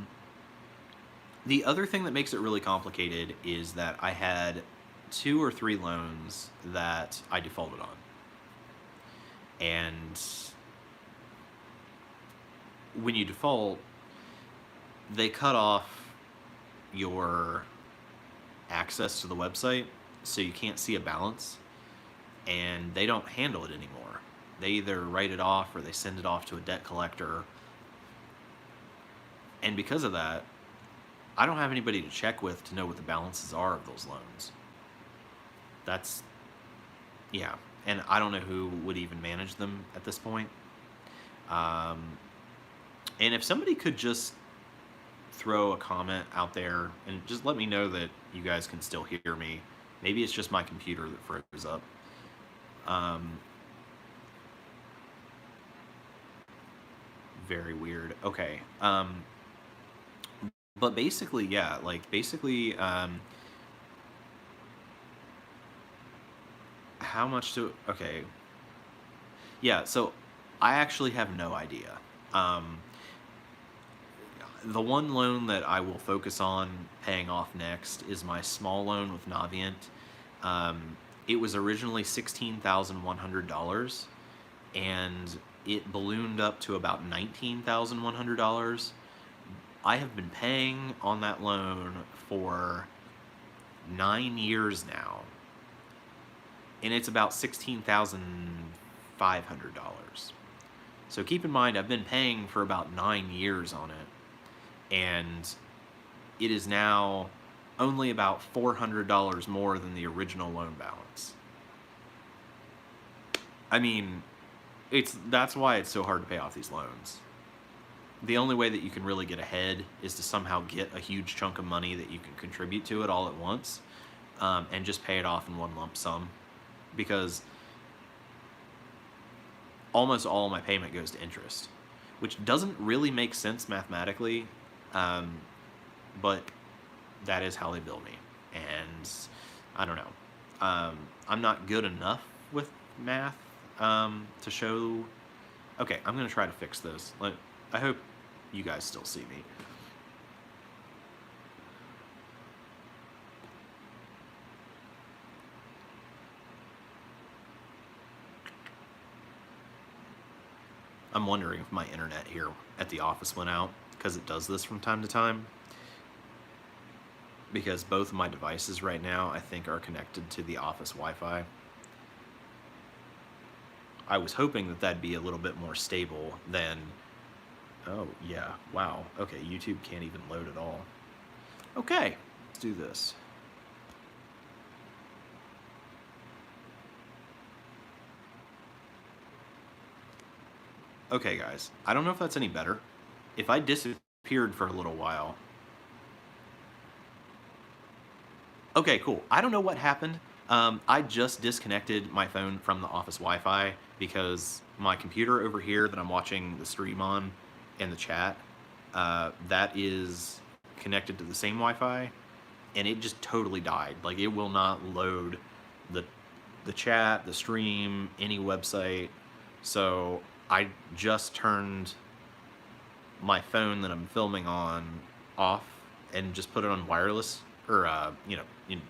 The other thing that makes it really complicated is that I had 2 or 3 loans that I defaulted on. And when you default, they cut off your access to the website, so you can't see a balance, and they don't handle it anymore. They either write it off or they send it off to a debt collector. And because of that, I don't have anybody to check with to know what the balances are of those loans. That's, yeah. And I don't know who would even manage them at this point. And if somebody could just throw a comment out there and just let me know that you guys can still hear me. Maybe it's just my computer that froze up. Very weird. Okay. But basically, yeah, like basically, how much to, okay. Yeah, so I actually have no idea. The one loan that I will focus on paying off next is my small loan with Navient. It was originally $16,100, and it ballooned up to about $19,100. I have been paying on that loan for 9 years now, and it's about $16,500. So keep in mind, I've been paying for about 9 years on it, and it is now only about $400 more than the original loan balance. I mean, that's why it's so hard to pay off these loans. The only way that you can really get ahead is to somehow get a huge chunk of money that you can contribute to it all at once, and just pay it off in one lump sum, because almost all my payment goes to interest, which doesn't really make sense mathematically, but that is how they bill me. And I don't know. I'm not good enough with math to show. Okay, I'm going to try to fix this. I hope you guys still see me. I'm wondering if my internet here at the office went out, because it does this from time to time. Because both of my devices right now, I think, are connected to the office Wi-Fi. I was hoping that that'd be a little bit more stable than... Oh, yeah. Wow. Okay, YouTube can't even load at all. Okay, let's do this. Okay, guys. I don't know if that's any better. If I disappeared for a little while... Okay, cool. I don't know what happened. I just disconnected my phone from the office Wi-Fi because my computer over here that I'm watching the stream on and the chat, that is connected to the same Wi-Fi, and it just totally died. Like, it will not load the chat, the stream, any website. So I just turned my phone that I'm filming on off and just put it on wireless, or in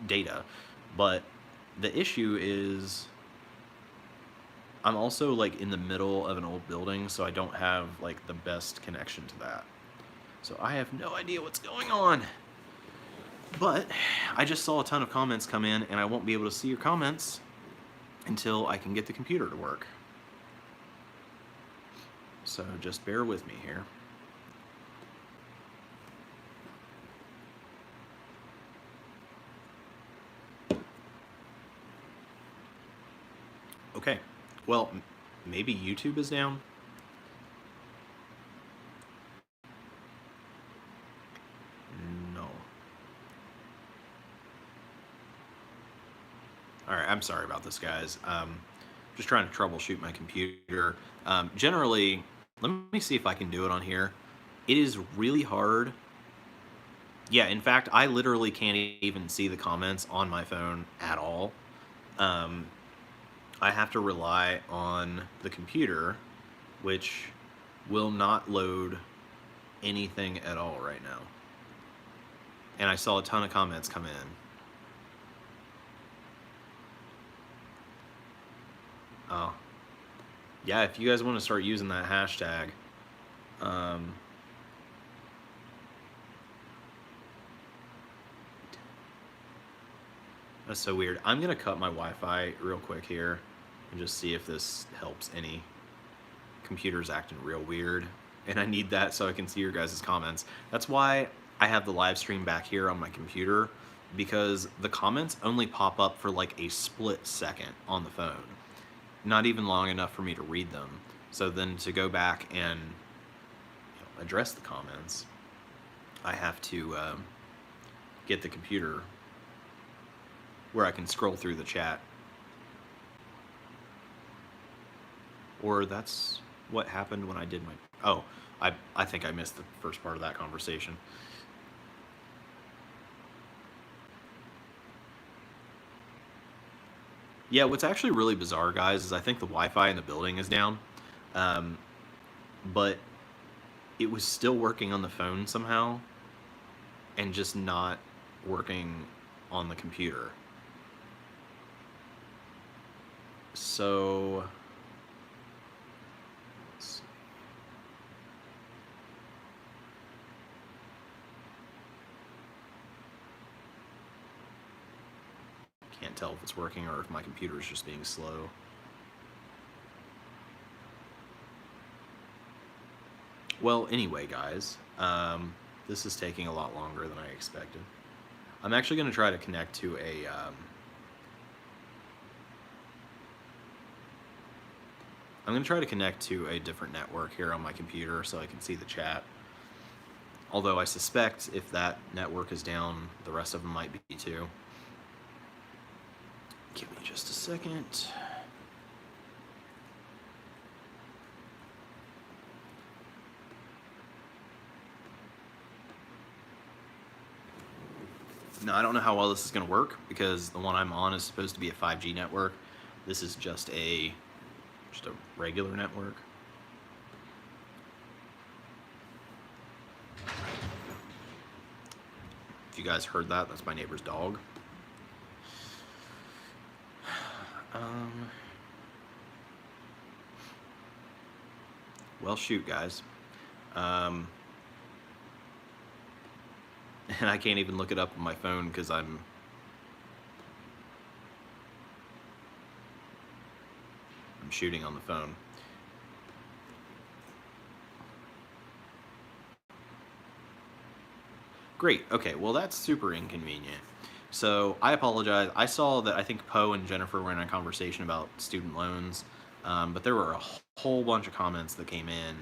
data. But the issue is I'm also like in the middle of an old building, so I don't have like the best connection to that. So I have no idea what's going on. But I just saw a ton of comments come in, and I won't be able to see your comments until I can get the computer to work. So just bear with me here. Okay, well, maybe YouTube is down? No. Alright, I'm sorry about this, guys. Just trying to troubleshoot my computer. Generally, let me see if I can do it on here. It is really hard. Yeah, in fact, I literally can't even see the comments on my phone at all. I have to rely on the computer, which will not load anything at all right now. and I saw a ton of comments come in. Oh, yeah, if you guys want to start using that hashtag, that's so weird. I'm gonna cut my Wi-Fi real quick here and just see if this helps any. Computer's acting real weird, and I need that so I can see your guys' comments. That's why I have the live stream back here on my computer, because the comments only pop up for like a split second on the phone. Not even long enough for me to read them. So then to go back and address the comments, I have to get the computer where I can scroll through the chat. Or that's what happened when I did my... Oh, I think I missed the first part of that conversation. Yeah, what's actually really bizarre, guys, is I think the Wi-Fi in the building is down. But it was still working on the phone somehow and just not working on the computer. So... Can't tell if it's working or if my computer is just being slow. Well, anyway, guys, this is taking a lot longer than I expected. I'm actually going to try to connect to a... I'm going to try to connect to a different network here on my computer so I can see the chat. Although I suspect if that network is down, the rest of them might be too. Give me just a second. Now, I don't know how well this is going to work because the one I'm on is supposed to be a 5G network. This is just a regular network. If you guys heard that, that's my neighbor's dog. Well, shoot, guys. And I can't even look it up on my phone because I'm shooting on the phone. Great. Okay, well, that's super inconvenient. So I apologize. I saw that I think Poe and Jennifer were in a conversation about student loans, but there were a whole bunch of comments that came in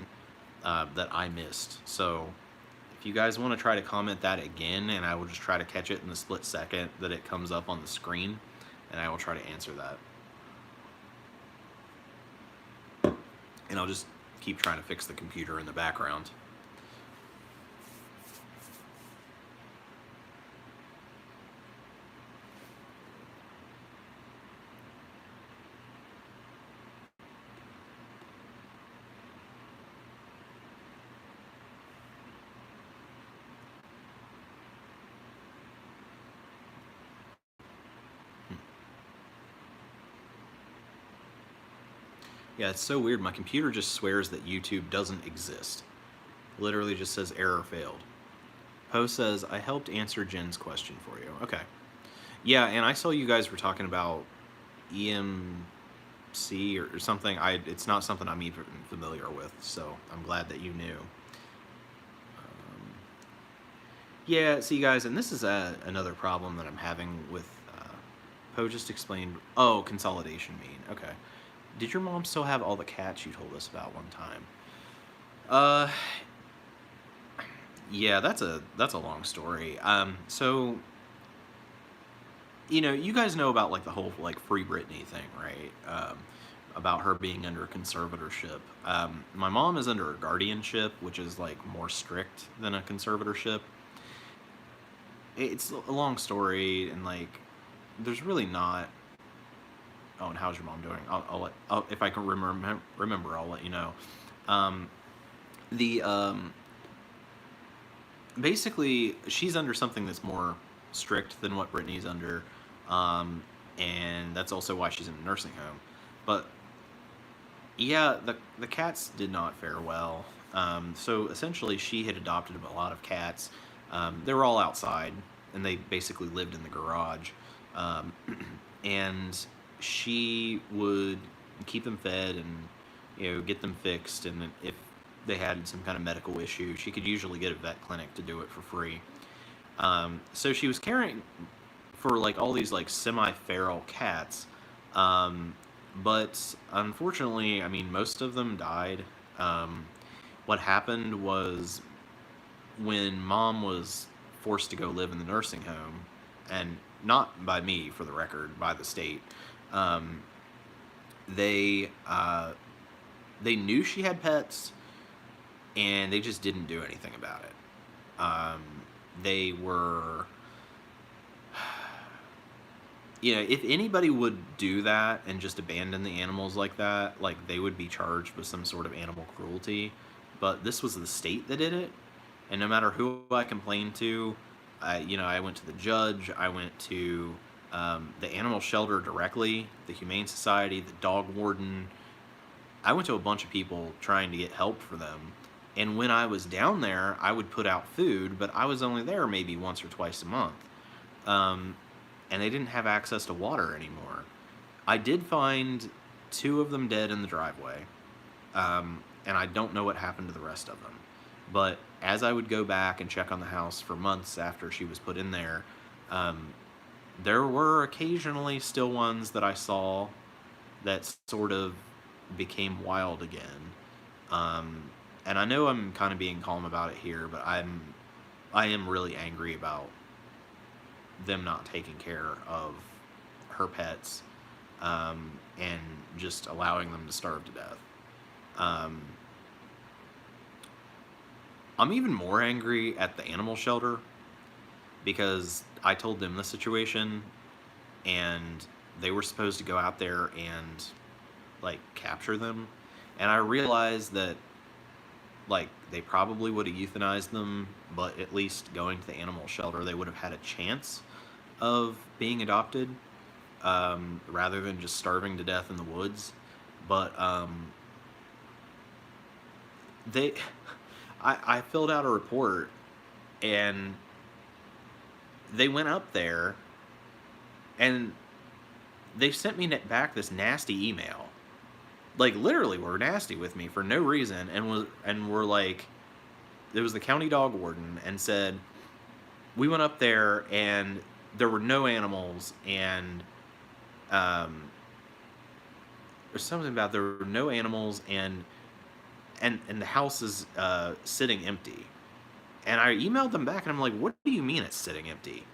that I missed. So if you guys want to try to comment that again, and I will just try to catch it in the split second that it comes up on the screen, and I will try to answer that. And I'll just keep trying to fix the computer in the background. Yeah, it's so weird. My computer just swears that YouTube doesn't exist. Literally just says error failed. Poe says, I helped answer Jen's question for you. Okay. Yeah, and I saw you guys were talking about EMC or something. It's not something I'm even familiar with, so I'm glad that you knew. Yeah, see, guys, and this is another problem that I'm having with... Poe just explained... Oh, consolidation mean. Okay. Did your mom still have all the cats you told us about one time? Yeah, that's a long story. So, you know, you guys know about like the whole like Free Britney thing, right? About her being under conservatorship. My mom is under a guardianship, which is like more strict than a conservatorship. It's a long story, and like, there's really not... Oh, and how's your mom doing? If I can remember, I'll let you know. basically, she's under something that's more strict than what Brittany's under, um, and that's also why she's in a nursing home. But yeah, the cats did not fare well. So essentially, she had adopted a lot of cats. They were all outside, and they basically lived in the garage. Um, and she would keep them fed and get them fixed. And if they had some kind of medical issue, she could usually get a vet clinic to do it for free. So she was caring for like all these like semi-feral cats. Um, but unfortunately, I mean, most of them died. Um, what happened was when mom was forced to go live in the nursing home, and not by me, for the record, by the state, um, they they knew she had pets, and they just didn't do anything about it. They were if anybody would do that and just abandon the animals like that, like they would be charged with some sort of animal cruelty. But this was the state that did it, and no matter who I complained to, I went to the judge, I went to the animal shelter directly, the Humane Society, the dog warden. I went to a bunch of people trying to get help for them. And when I was down there, I would put out food, but I was only there maybe once or twice a month. Um, and they didn't have access to water anymore. I did find two of them dead in the driveway, and I don't know what happened to the rest of them. But as I would go back and check on the house for months after she was put in there, um, there were occasionally still ones that I saw that sort of became wild again. Um, and I know I'm kind of being calm about it here, but I am really angry about them not taking care of her pets, and just allowing them to starve to death. Um, I'm even more angry at the animal shelter because I told them the situation, and they were supposed to go out there and like capture them, and I realized that like they probably would have euthanized them, but at least going to the animal shelter, they would have had a chance of being adopted, rather than just starving to death in the woods. But they, I filled out a report, and they went up there, and they sent me back this nasty email. Like literally, were nasty with me for no reason, and were like, it was the county dog warden, and said we went up there and there were no animals, and there's something about there were no animals, and the house is sitting empty. And I emailed them back, and I'm like, what do you mean it's sitting empty?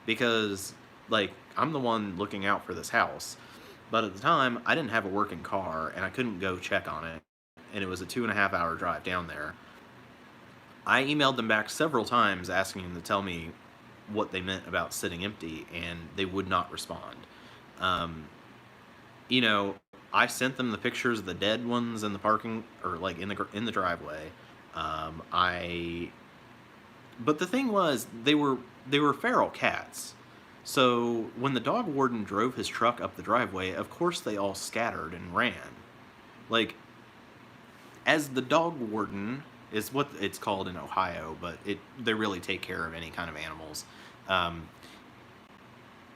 Because like I'm the one looking out for this house, but at the time I didn't have a working car and I couldn't go check on it, and it was a 2.5 hour drive down there. I emailed them back several times asking them to tell me what they meant about sitting empty, and they would not respond. Um, you know, I sent them the pictures of the dead ones in the parking, or like in the driveway. I But the thing was, they were feral cats. So when the dog warden drove his truck up the driveway, of course they all scattered and ran. Like, as the dog warden is what it's called in Ohio, but they really take care of any kind of animals. Um,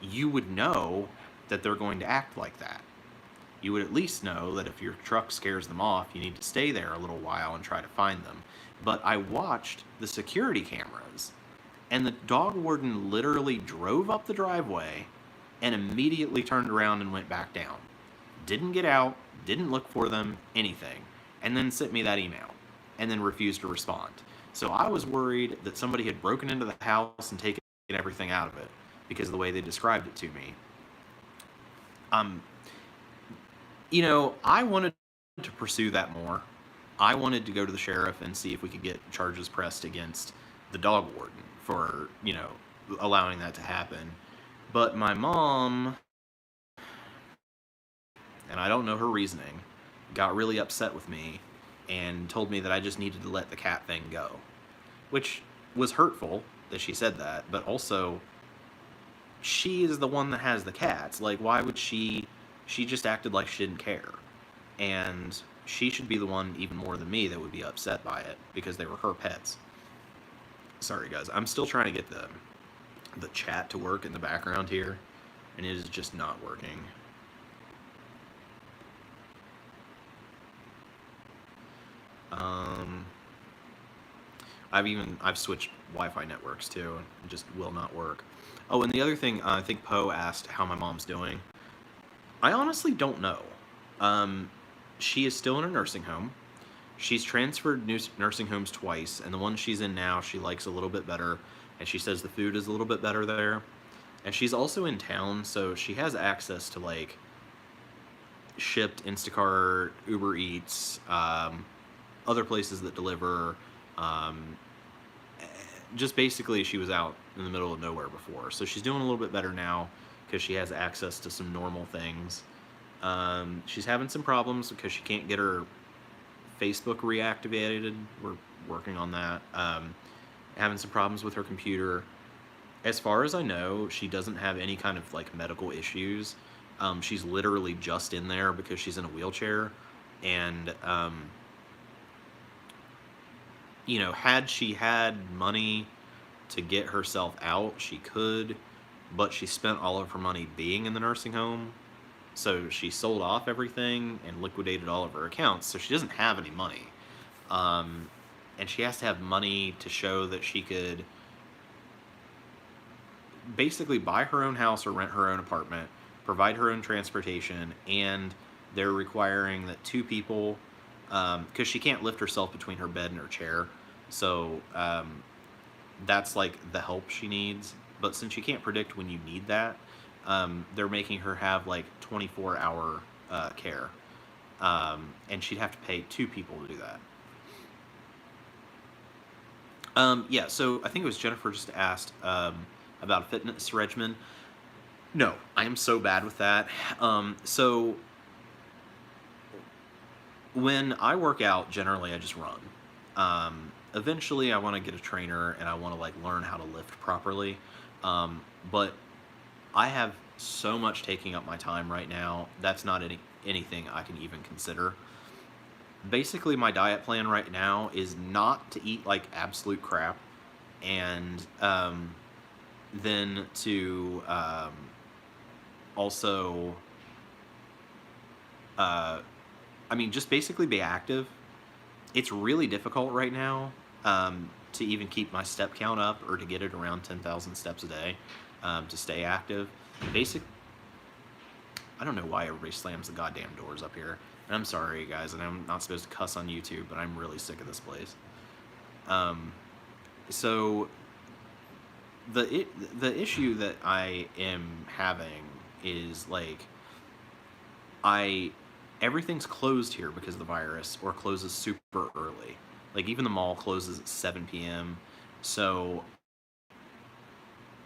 you would know that they're going to act like that. You would at least know that if your truck scares them off, you need to stay there a little while and try to find them. But I watched the security cameras, and the dog warden literally drove up the driveway and immediately turned around and went back down. Didn't get out, didn't look for them, anything, and then sent me that email, and then refused to respond. So I was worried that somebody had broken into the house and taken everything out of it because of the way they described it to me. Um, I wanted to pursue that more. I wanted to go to the sheriff and see if we could get charges pressed against the dog warden for, allowing that to happen. But my mom, and I don't know her reasoning, got really upset with me and told me that I just needed to let the cat thing go. Which, was hurtful that she said that, but also she is the one that has the cats. Like, why would she just acted like she didn't care. And she should be the one even more than me that would be upset by it because they were her pets. Sorry guys, I'm still trying to get the chat to work in the background here, and it is just not working. I've switched Wi-Fi networks too, and it just will not work. Oh, and the other thing, I think Poe asked how my mom's doing. I honestly don't know. She is still in a nursing home. She's transferred nursing homes twice, and the one she's in now she likes a little bit better, and she says the food is a little bit better there. And she's also in town, so she has access to like Shipt, Instacart, Uber Eats, other places that deliver. Just basically, she was out in the middle of nowhere before, so she's doing a little bit better now because she has access to some normal things. She's having some problems because she can't get her Facebook reactivated. We're working on that. Having some problems with her computer. As far as I know, she doesn't have any kind of like medical issues. She's literally just in there because she's in a wheelchair, and you know, had she had money to get herself out, she could, but she spent all of her money being in the nursing home. So she sold off everything and liquidated all of her accounts, so she doesn't have any money. And she has to have money to show that she could basically buy her own house or rent her own apartment, provide her own transportation, and they're requiring that two people, because she can't lift herself between her bed and her chair, so that's like the help she needs. But since you can't predict when you need that, they're making her have like 24-hour care, and she'd have to pay two people to do that. Yeah, so I think it was Jennifer just asked about a fitness regimen. No, I am so bad with that. So when I work out, generally I just run. Eventually I want to get a trainer and I want to like learn how to lift properly. But I have so much taking up my time right now, that's not anything I can even consider. Basically, my diet plan right now is not to eat like absolute crap, and then to also, I mean, just basically be active. It's really difficult right now to even keep my step count up or to get it around 10,000 steps a day to stay active. I don't know why everybody slams the goddamn doors up here. And I'm sorry, guys, and I'm not supposed to cuss on YouTube, but I'm really sick of this place. So the issue that I am having is like everything's closed here because of the virus, or closes super early. Like even the mall closes at 7 p.m. So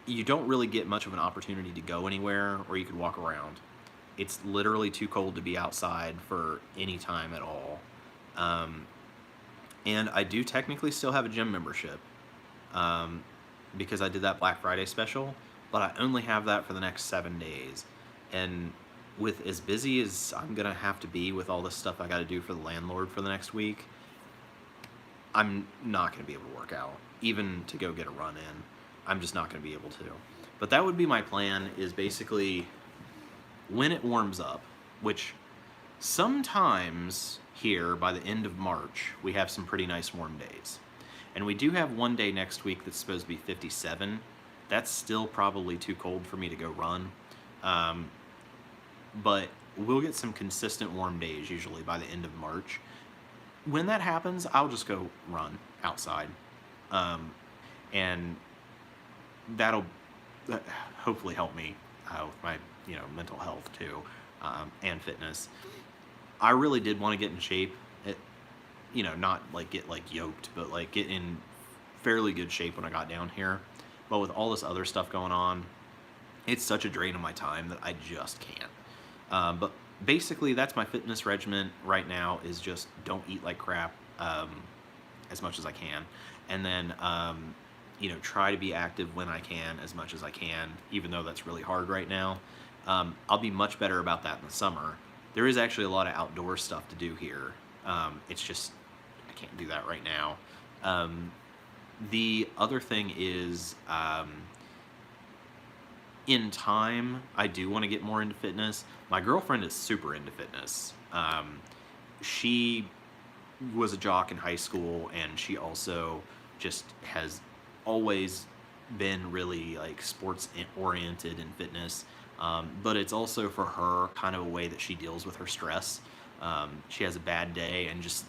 you don't really get much of an opportunity to go anywhere, or you could walk around. It's literally too cold to be outside for any time at all. And I do technically still have a gym membership because I did that Black Friday special, but I only have that for the next 7 days. And with as busy as I'm gonna have to be with all this stuff I gotta do for the landlord for the next week, I'm not gonna be able to work out, even to go get a run in. I'm just not gonna be able to. But that would be my plan, is basically when it warms up, which sometimes here by the end of March, we have some pretty nice warm days. And we do have one day next week that's supposed to be 57. That's still probably too cold for me to go run. But we'll get some consistent warm days usually by the end of March. When that happens, I'll just go run outside. And that'll hopefully help me with my mental health too, and fitness. I really did want to get in shape. Not like get like yoked, but like get in fairly good shape when I got down here. But with all this other stuff going on, it's such a drain on my time that I just can't. But basically, that's my fitness regimen right now, is just don't eat like crap as much as I can. And then try to be active when I can, as much as I can, even though that's really hard right now. I'll be much better about that in the summer. There is actually a lot of outdoor stuff to do here. It's just, I can't do that right now. The other thing is, in time, I do want to get more into fitness. My girlfriend is super into fitness. She was a jock in high school, and she also just has always been really like sports oriented in fitness. But it's also for her kind of a way that she deals with her stress. She has a bad day and just,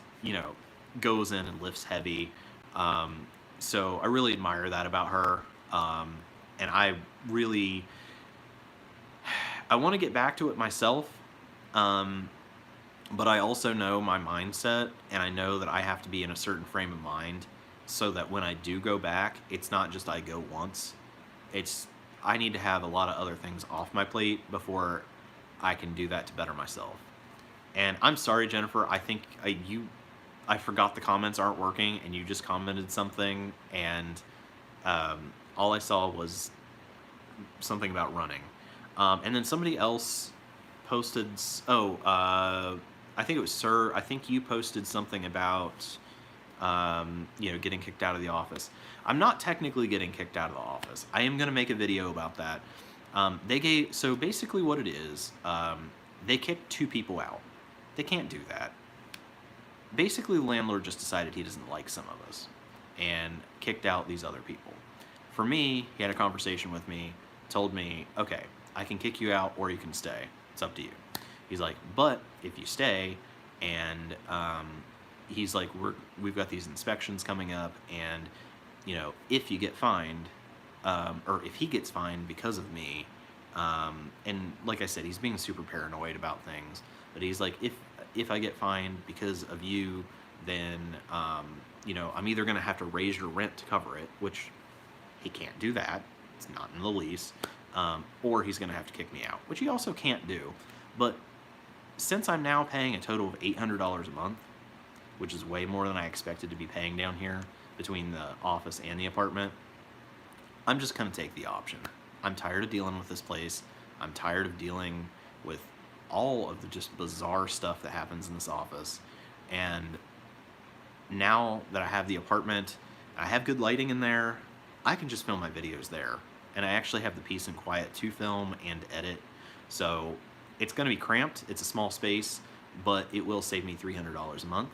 goes in and lifts heavy. So I really admire that about her. And I want to get back to it myself. But I also know my mindset, and I know that I have to be in a certain frame of mind so that when I do go back, it's not just I go once. I need to have a lot of other things off my plate before I can do that to better myself. And I'm sorry, Jennifer, I think I forgot the comments aren't working, and you just commented something, and all I saw was something about running. And then somebody else posted, I think it was Sir, I think you posted something about, getting kicked out of the office. I'm not technically getting kicked out of the office. I am going to make a video about that. So basically what it is, they kicked 2 people out. They can't do that. Basically, the landlord just decided he doesn't like some of us and kicked out these other people. For me, he had a conversation with me, told me, okay, I can kick you out or you can stay. It's up to you. He's like, but if you stay, and he's like, we've got these inspections coming up, and if you get fined, or if he gets fined because of me, and like I said, he's being super paranoid about things, but he's like, if I get fined because of you, then I'm either gonna have to raise your rent to cover it, which he can't do that. It's not in the lease. Or he's gonna have to kick me out, which he also can't do. But since I'm now paying a total of $800 a month, which is way more than I expected to be paying down here between the office and the apartment, I'm just gonna take the option. I'm tired of dealing with this place. I'm tired of dealing with all of the just bizarre stuff that happens in this office. And now that I have the apartment, I have good lighting in there, I can just film my videos there. And I actually have the peace and quiet to film and edit. So it's going to be cramped. It's a small space, but it will save me $300 a month.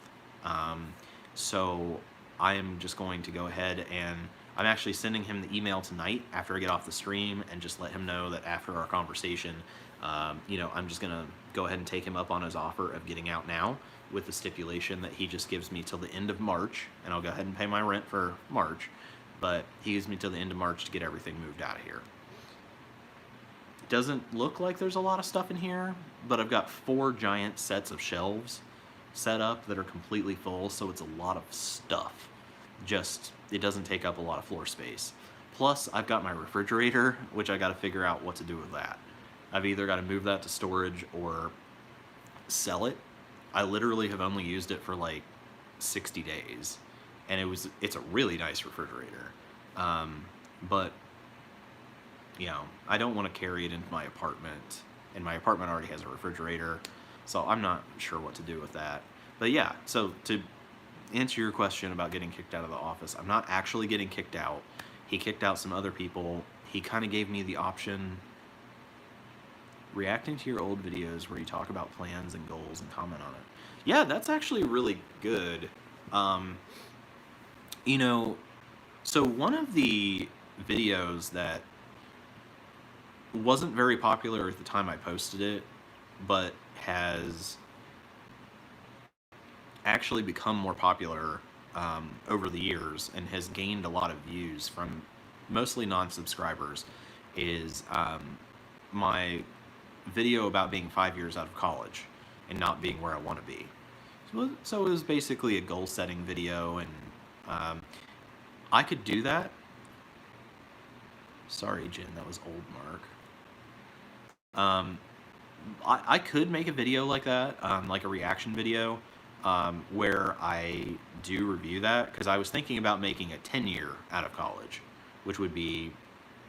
So I am just going to go ahead, and I'm actually sending him the email tonight after I get off the stream, and just let him know that after our conversation, I'm just going to go ahead and take him up on his offer of getting out now, with the stipulation that he just gives me till the end of March, and I'll go ahead and pay my rent for March, but he gives me till the end of March to get everything moved out of here. It doesn't look like there's a lot of stuff in here, but I've got 4 giant sets of shelves set up that are completely full, so it's a lot of stuff. Just, it doesn't take up a lot of floor space. Plus, I've got my refrigerator, which I got to figure out what to do with that. I've either got to move that to storage or sell it. I literally have only used it for like 60 days, and it's a really nice refrigerator. But I don't want to carry it into my apartment, and my apartment already has a refrigerator, so I'm not sure what to do with that. But yeah, so to answer your question about getting kicked out of the office, I'm not actually getting kicked out. He kicked out some other people. He kind of gave me the option, reacting to your old videos where you talk about plans and goals and comment on it. Yeah, that's actually really good. So one of the videos that wasn't very popular at the time I posted it, but has actually become more popular over the years and has gained a lot of views from mostly non-subscribers, is my video about being 5 years out of college and not being where I want to be. So it was basically a goal-setting video, and I could do that. Sorry, Jen, that was old Mark. I could make a video like that, like a reaction video, where I do review that, because I was thinking about making a 10-year out of college, which would be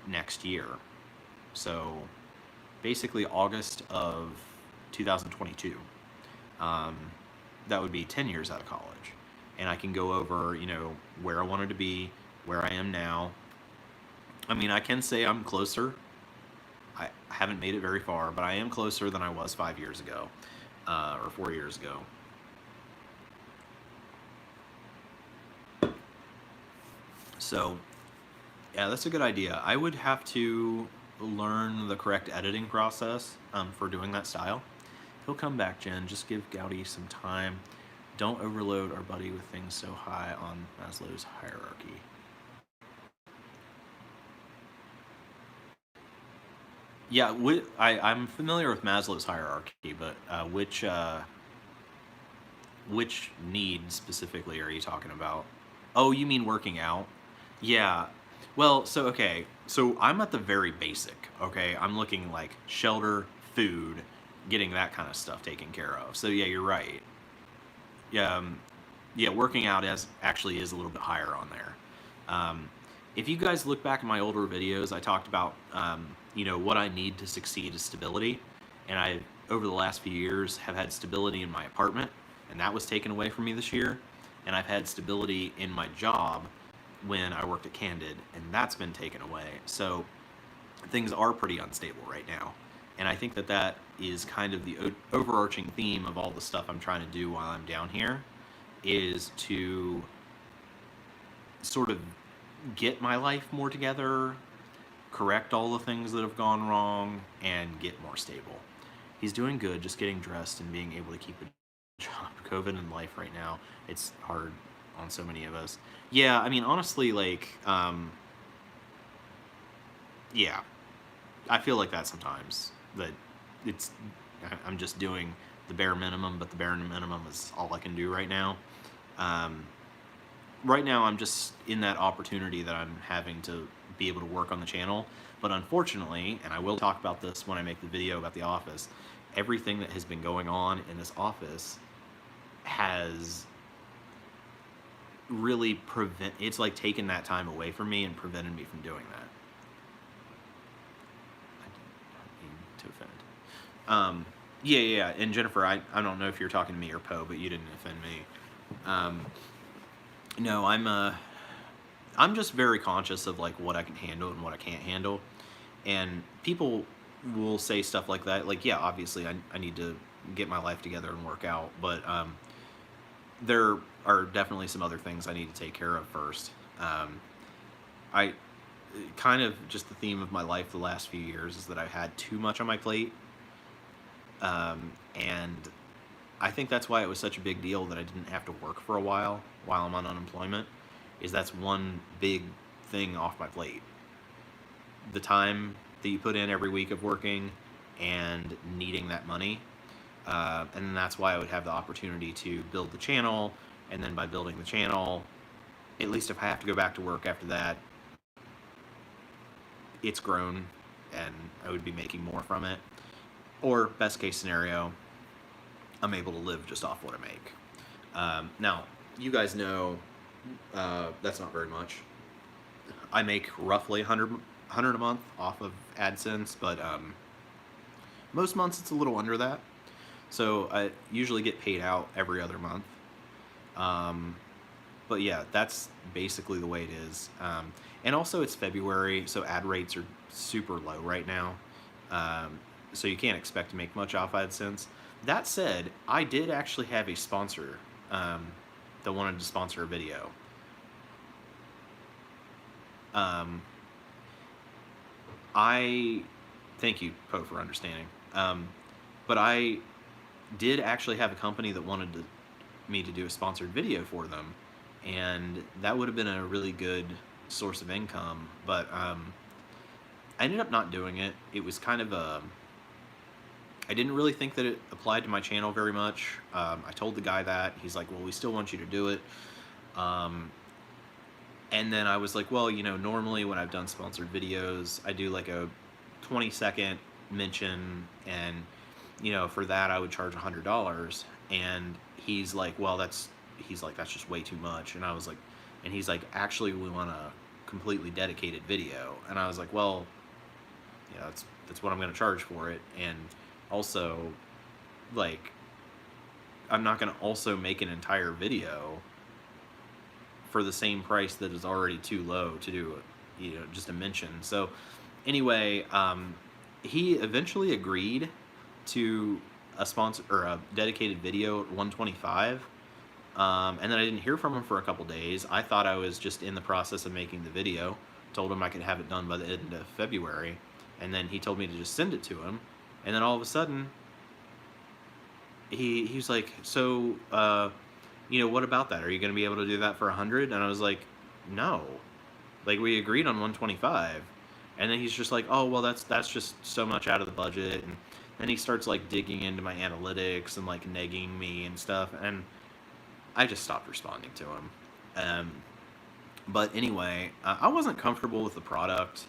next year. So basically August of 2022. That would be 10 years out of college. And I can go over, you know, where I wanted to be, where I am now. I mean, I can say I'm closer. I haven't made it very far, but I am closer than I was 5 years ago, or 4 years ago. So, yeah, that's a good idea. I would have to learn the correct editing process for doing that style. He'll come back, Jen. Just give Goudy some time. Don't overload our buddy with things so high on Maslow's hierarchy. Yeah, I'm familiar with Maslow's hierarchy, but which need specifically are you talking about? Oh, you mean working out? Yeah. Well, so okay. So I'm at the very basic, okay? I'm looking like shelter, food, getting that kind of stuff taken care of. So yeah, you're right. Yeah, yeah, working out actually is a little bit higher on there. If you guys look back at my older videos, I talked about you know, what I need to succeed is stability, and I over the last few years have had stability in my apartment, and that was taken away from me this year, and I've had stability in my job when I worked at Candid, and that's been taken away. So things are pretty unstable right now, and I think that that is kind of the overarching theme of all the stuff I'm trying to do while I'm down here, is to sort of get my life more together, correct all the things that have gone wrong, and get more stable. He's doing good, just getting dressed and being able to keep a job. COVID in life right now, it's hard on so many of us. Yeah, I mean, honestly, like, yeah, I feel like that sometimes, that I'm just doing the bare minimum, but the bare minimum is all I can do right now. Right now I'm just in that opportunity that I'm having to be able to work on the channel, but unfortunately, and I will talk about this when I make the video about the office, everything that has been going on in this office has really it's like taken that time away from me and prevented me from doing that. I didn't mean to offend. Yeah, and Jennifer, I don't know if you're talking to me or Poe, but you didn't offend me. No, I'm just very conscious of like what I can handle and what I can't handle, and people will say stuff like that. Like, yeah, obviously I need to get my life together and work out, but there are definitely some other things I need to take care of first. I kind of just the theme of my life the last few years is that I've had too much on my plate, and I think that's why it was such a big deal that I didn't have to work for a while I'm on unemployment, is that's one big thing off my plate. The time that you put in every week of working and needing that money, and that's why I would have the opportunity to build the channel, and then by building the channel, at least if I have to go back to work after that, it's grown and I would be making more from it. Or best case scenario, I'm able to live just off what I make. Now, you guys know that's not very much. I make roughly 100 a month off of AdSense, but most months it's a little under that. So I usually get paid out every other month. But yeah, that's basically the way it is. And also it's February, so ad rates are super low right now. So you can't expect to make much off AdSense. That said, I did actually have a sponsor that wanted to sponsor a video. I thank you, Poe, for understanding. But I did actually have a company that wanted me to do a sponsored video for them, and that would have been a really good source of income. But I ended up not doing it. It was kind of I didn't really think that it applied to my channel very much. I told the guy that. He's like, well, we still want you to do it. And then I was like, well, you know, normally when I've done sponsored videos, I do like a 20-second mention, and, you know, for that I would charge $100. And he's like, well, that's just way too much. And I was like, and he's like, actually, we want a completely dedicated video. And I was like, well, yeah, that's what I'm going to charge for it. And also, like, I'm not going to also make an entire video for the same price that is already too low to do, just a mention. So anyway, he eventually agreed to a sponsor or a dedicated video at 125. And then I didn't hear from him for a couple days. I thought I was just in the process of making the video. Told him I could have it done by the end of February. And then he told me to just send it to him. And then all of a sudden, he was like, so, what about that? Are you going to be able to do that for 100? And I was like, no. Like, we agreed on 125. And then he's just like, oh, well, that's just so much out of the budget. And then he starts, like, digging into my analytics and, like, negging me and stuff. And I just stopped responding to him. But anyway, I wasn't comfortable with the product.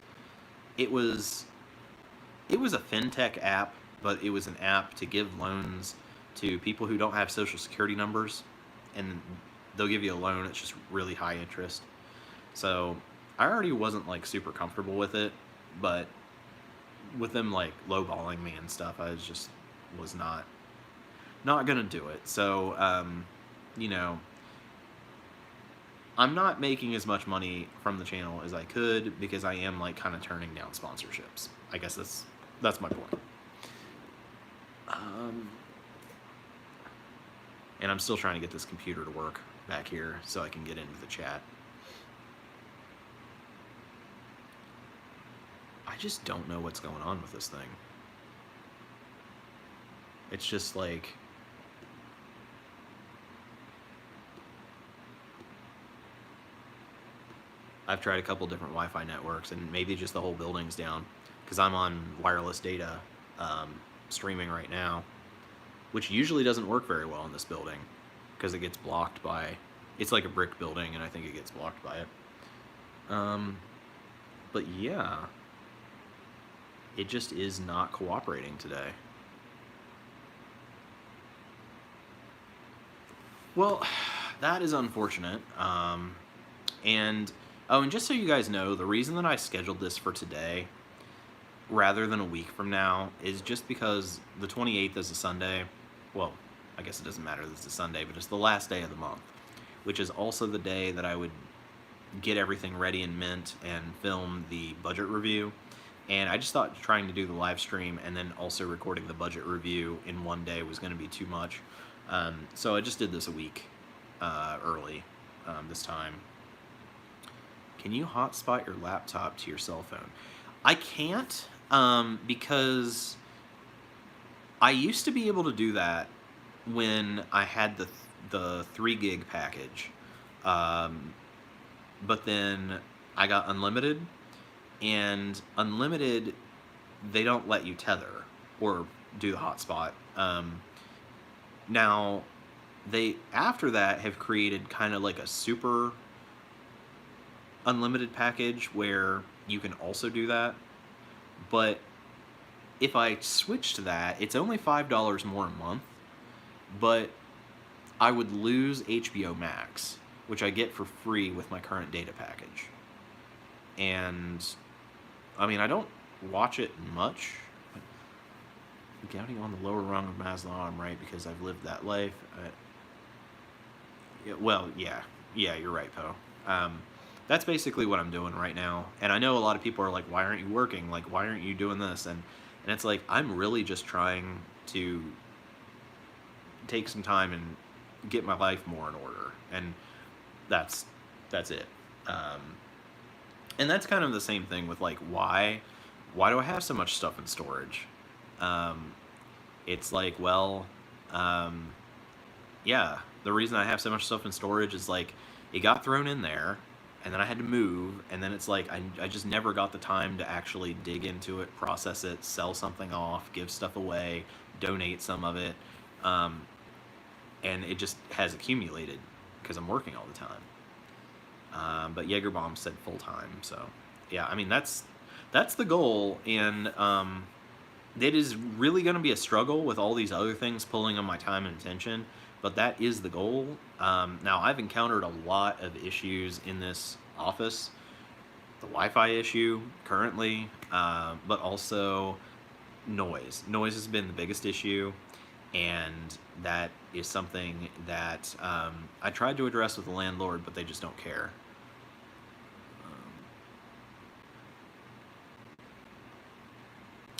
It was a fintech app, but it was an app to give loans to people who don't have social security numbers, and they'll give you a loan. It's just really high interest. So I already wasn't like super comfortable with it, but with them like lowballing me and stuff, I was not gonna do it. So I'm not making as much money from the channel as I could because I am like kind of turning down sponsorships. I guess that's my point. And I'm still trying to get this computer to work back here so I can get into the chat. I just don't know what's going on with this thing. It's just like, I've tried a couple different Wi-Fi networks, and maybe just the whole building's down because I'm on wireless data streaming right now, which usually doesn't work very well in this building because it gets blocked by, it's like a brick building, and I think it gets blocked by it. But yeah, it just is not cooperating today. Well, that is unfortunate. And just so you guys know, the reason that I scheduled this for today rather than a week from now is just because the 28th is a Sunday. Well, I guess it doesn't matter that it's a Sunday, but it's the last day of the month, which is also the day that I would get everything ready in Mint and film the budget review. And I just thought trying to do the live stream and then also recording the budget review in one day was going to be too much. So I just did this a week early this time. Can you hotspot your laptop to your cell phone? I can't because I used to be able to do that when I had the 3 gig package. But then I got unlimited, and unlimited, they don't let you tether or do the hotspot. Now, they, after that, have created kind of like a super unlimited package where you can also do that. But if I switch to that, it's only $5 more a month, but I would lose HBO Max, which I get for free with my current data package. And I mean, I don't watch it much. Counting on the lower rung of Maslow, I'm right because I've lived that life. Yeah, you're right, Poe. That's basically what I'm doing right now. And I know a lot of people are like, why aren't you working? Like, why aren't you doing this? And it's like, I'm really just trying to take some time and get my life more in order. And that's it. And that's kind of the same thing with like, why do I have so much stuff in storage? It's like, well, yeah, the reason I have so much stuff in storage is like, it got thrown in there, and then I had to move, and then it's like, I just never got the time to actually dig into it, process it, sell something off, give stuff away, donate some of it, and it just has accumulated because I'm working all the time. But Jaegerbaum said full time, so yeah, I mean, that's the goal. And it is really going to be a struggle with all these other things pulling on my time and attention, but that is the goal. Now, I've encountered a lot of issues in this office. The Wi-Fi issue currently, but also noise. Noise has been the biggest issue, and that is something that I tried to address with the landlord, but they just don't care.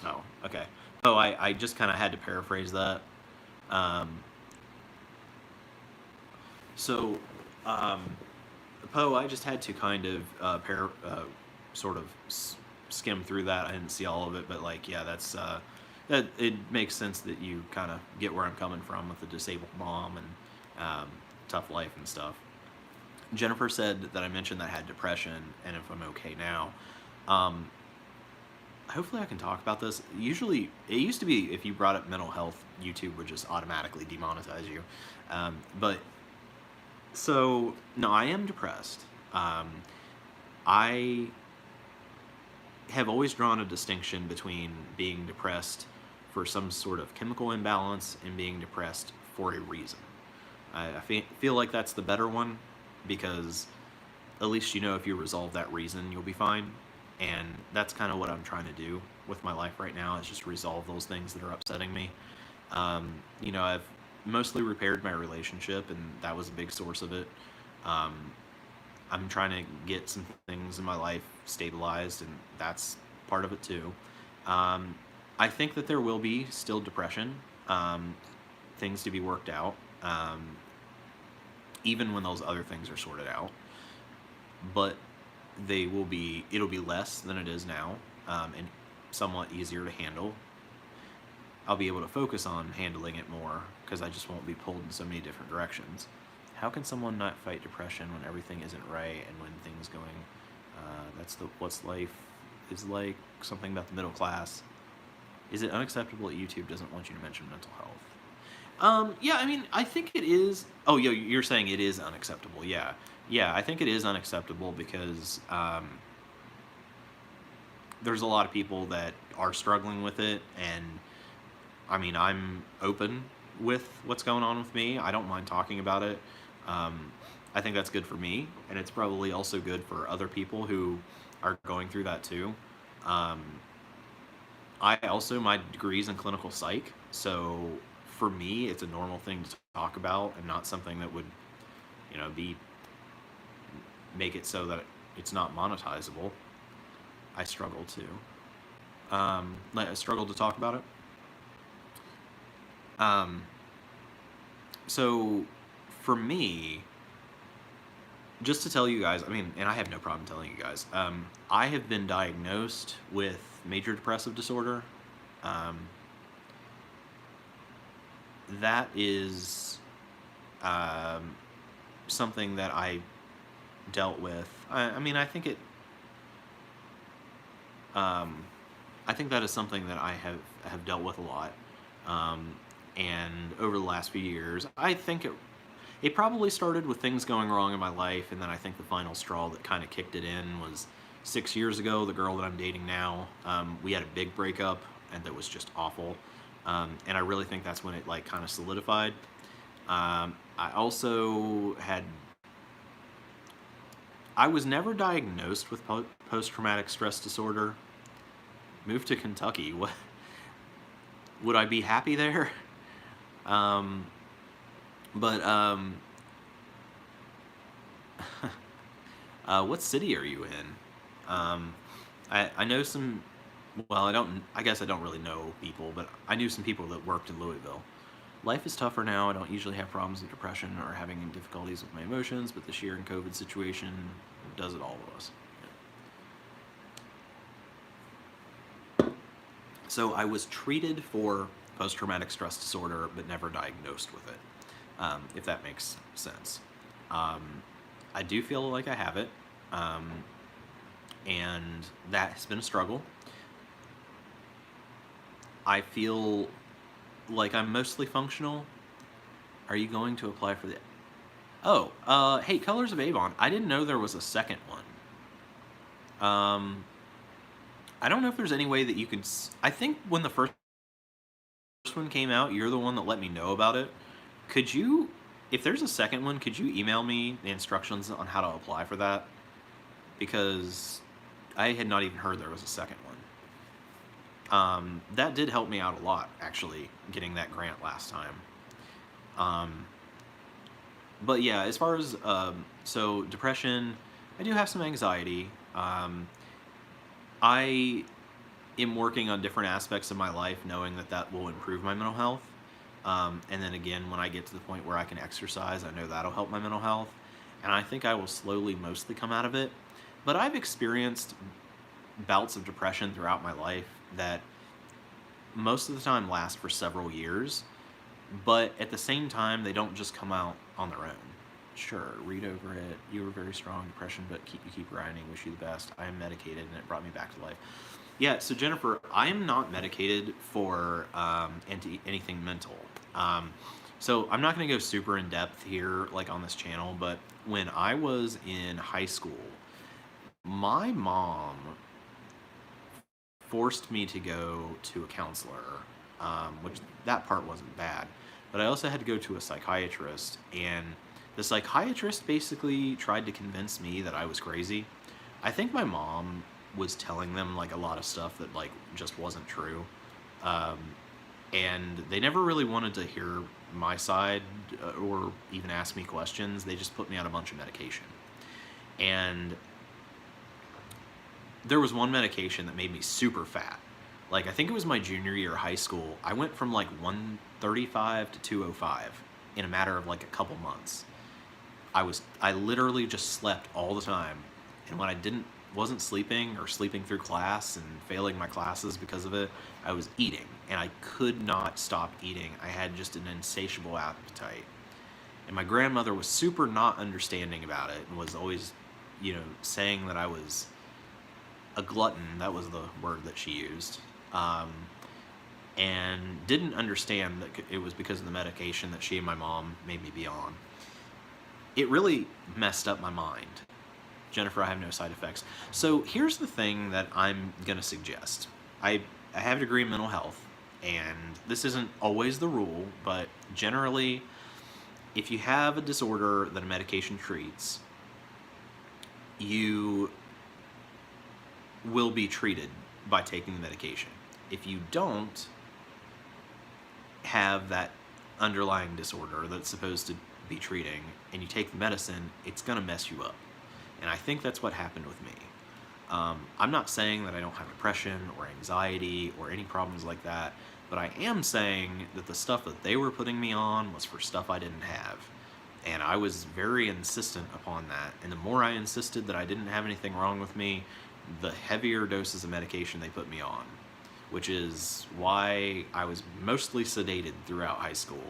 Oh, okay. Oh, I just kind of had to paraphrase that. Um, so, um, Poe, I just had to kind of sort of skim through that. I didn't see all of it, but like, yeah, that's that. It makes sense that you kind of get where I'm coming from with the disabled mom and tough life and stuff. Jennifer said that I mentioned that I had depression, and if I'm okay now. Um, Hopefully I can talk about this. Usually, it used to be if you brought up mental health, YouTube would just automatically demonetize you. But so no, I am depressed. I have always drawn a distinction between being depressed for some sort of chemical imbalance and being depressed for a reason. I feel like that's the better one, because at least you know if you resolve that reason, you'll be fine. And that's kind of what I'm trying to do with my life right now, is just resolve those things that are upsetting me. I've mostly repaired my relationship, and that was a big source of it. Um, I'm trying to get some things in my life stabilized, and that's part of it too. Um, I think that there will be still depression, um, things to be worked out, even when those other things are sorted out. But it'll be less than it is now, and somewhat easier to handle. I'll be able to focus on handling it more, because I just won't be pulled in so many different directions. How can someone not fight depression when everything isn't right and when things going? That's the what's life is like. Something about the middle class. Is it unacceptable that YouTube doesn't want you to mention mental health? Yeah, I mean, I think it is. Oh, yeah, you're saying it is unacceptable. Yeah, yeah, I think it is unacceptable because there's a lot of people that are struggling with it, and I mean, I'm open with what's going on with me. I don't mind talking about it. I think that's good for me, and it's probably also good for other people who are going through that too. Um, my degree's in clinical psych, so for me, it's a normal thing to talk about, and not something that would, be make it so that it's not monetizable. I struggle too. I struggle to talk about it. Um, so for me, just to tell you guys, I mean, and I have no problem telling you guys, I have been diagnosed with major depressive disorder. Um, that is something that I dealt with. I mean, I think that is something that I have dealt with a lot. And over the last few years, I think it probably started with things going wrong in my life, and then I think the final straw that kind of kicked it in was 6 years ago. The girl that I'm dating now, we had a big breakup, and that was just awful. And I really think that's when it like kind of solidified. I also had. I was never diagnosed with post-traumatic stress disorder. Moved to Kentucky. What would I be happy there? Um, but what city are you in? I know some. Well, I don't. I guess I don't really know people, but I knew some people that worked in Louisville. Life is tougher now. I don't usually have problems with depression or having difficulties with my emotions, but this year and COVID situation does it all to us. So I was treated for post-traumatic stress disorder, but never diagnosed with it, if that makes sense. I do feel like I have it, and that has been a struggle. I feel like I'm mostly functional. Are you going to apply for the... Oh, hey, Colors of Avon. I didn't know there was a second one. I don't know if there's any way that you could... I think when the first first one came out, you're the one that let me know about it. Could you, if there's a second one, could you email me the instructions on how to apply for that? Because I had not even heard there was a second one. That did help me out a lot, actually, getting that grant last time. But yeah, as far as, so depression, I do have some anxiety. I am working on different aspects of my life, knowing that that will improve my mental health. And then again, when I get to the point where I can exercise, I know that'll help my mental health. And I think I will slowly mostly come out of it. But I've experienced bouts of depression throughout my life that most of the time last for several years. But at the same time, they don't just come out on their own. Sure, read over it. You were very strong, depression, but you keep grinding. Wish you the best. I am medicated, and it brought me back to life. Yeah, so Jennifer, I am not medicated for anything mental. So I'm not going to go super in depth here, like on this channel, but when I was in high school, my mom forced me to go to a counselor, which that part wasn't bad. But I also had to go to a psychiatrist, and the psychiatrist basically tried to convince me that I was crazy. I think my mom was telling them like a lot of stuff that like just wasn't true. And they never really wanted to hear my side or even ask me questions. They just put me on a bunch of medication. And there was one medication that made me super fat. Like, I think it was my junior year of high school. I went from like 135 to 205 in a matter of like a couple months. I literally just slept all the time. And when I wasn't sleeping or sleeping through class and failing my classes because of it, I was eating, and I could not stop eating. I had just an insatiable appetite. And my grandmother was super not understanding about it and was always, saying that I was a glutton. That was the word that she used. And didn't understand that it was because of the medication that she and my mom made me be on. It really messed up my mind. Jennifer, I have no side effects. So here's the thing that I'm going to suggest. I have a degree in mental health, and this isn't always the rule, but generally, if you have a disorder that a medication treats, you will be treated by taking the medication. If you don't have that underlying disorder that's supposed to be treating, and you take the medicine, it's going to mess you up. And I think that's what happened with me. I'm not saying that I don't have depression or anxiety or any problems like that, but I am saying that the stuff that they were putting me on was for stuff I didn't have. And I was very insistent upon that. And the more I insisted that I didn't have anything wrong with me, the heavier doses of medication they put me on, which is why I was mostly sedated throughout high school,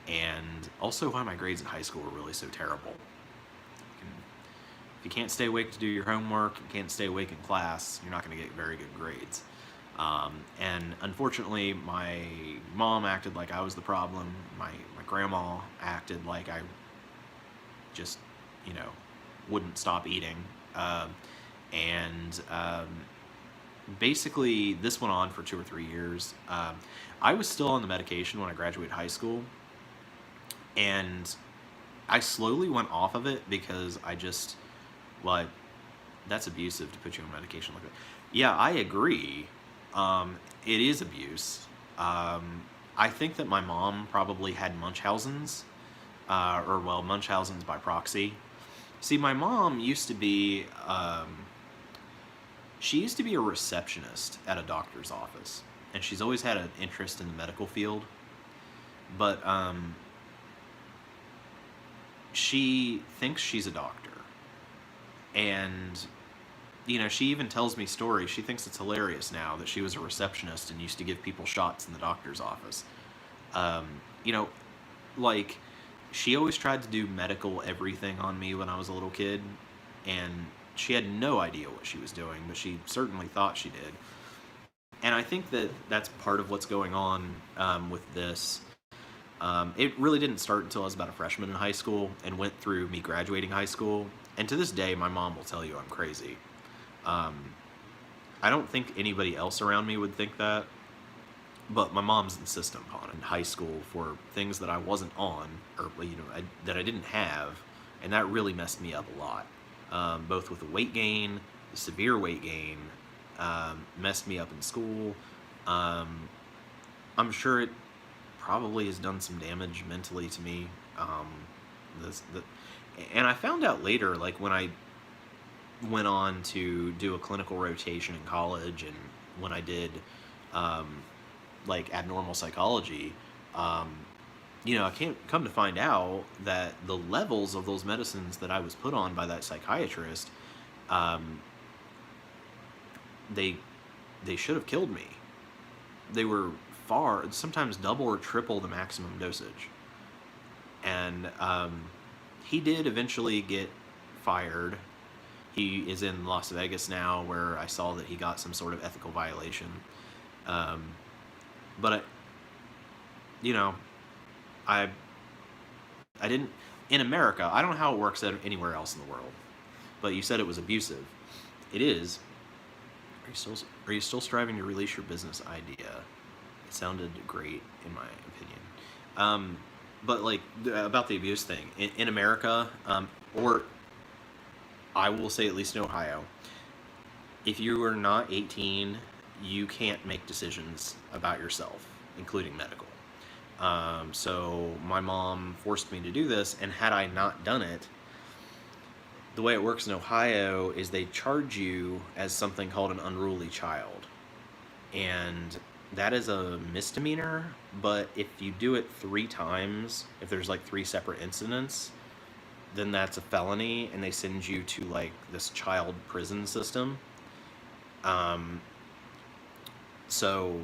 and also why my grades in high school were really so terrible. If you can't stay awake to do your homework, you can't stay awake in class, you're not going to get very good grades. And unfortunately, my mom acted like I was the problem. My grandma acted like I just, wouldn't stop eating. Basically, this went on for 2 or 3 years. I was still on the medication when I graduated high school, and I slowly went off of it because that's abusive to put you on medication like that. Yeah, I agree. It is abuse. I think that my mom probably had Munchausen's, Munchausen's by proxy. See, my mom used to be, she used to be a receptionist at a doctor's office, and she's always had an interest in the medical field, but she thinks she's a doctor, and she even tells me stories. She thinks it's hilarious now that she was a receptionist and used to give people shots in the doctor's office. She always tried to do medical everything on me when I was a little kid, and she had no idea what she was doing, but she certainly thought she did. And I think that that's part of what's going on with this. It really didn't start until I was about a freshman in high school and went through me graduating high school. And to this day, my mom will tell you I'm crazy. I don't think anybody else around me would think that. but my mom's insistent upon it. In high school for things that I wasn't on, or that I didn't have, and that really messed me up a lot. Both with the weight gain, the severe weight gain, messed me up in school. I'm sure it probably has done some damage mentally to me. And I found out later, like when I went on to do a clinical rotation in college, and when I did like abnormal psychology, I can't come to find out that the levels of those medicines that I was put on by that psychiatrist, they should have killed me. They were sometimes double or triple the maximum dosage. And he did eventually get fired. He is in Las Vegas now, where I saw that he got some sort of ethical violation. But I didn't, in America, I don't know how it works anywhere else in the world, but you said it was abusive. It is. Are you still striving to release your business idea? It sounded great, in my opinion. But like about the abuse thing in America, or I will say at least in Ohio, if you are not 18, you can't make decisions about yourself, including medical. So my mom forced me to do this, and had I not done it, the way it works in Ohio is they charge you as something called an unruly child. And that is a misdemeanor, but if you do it 3 times, if there's like 3 separate incidents, then that's a felony, and they send you to like this child prison system. So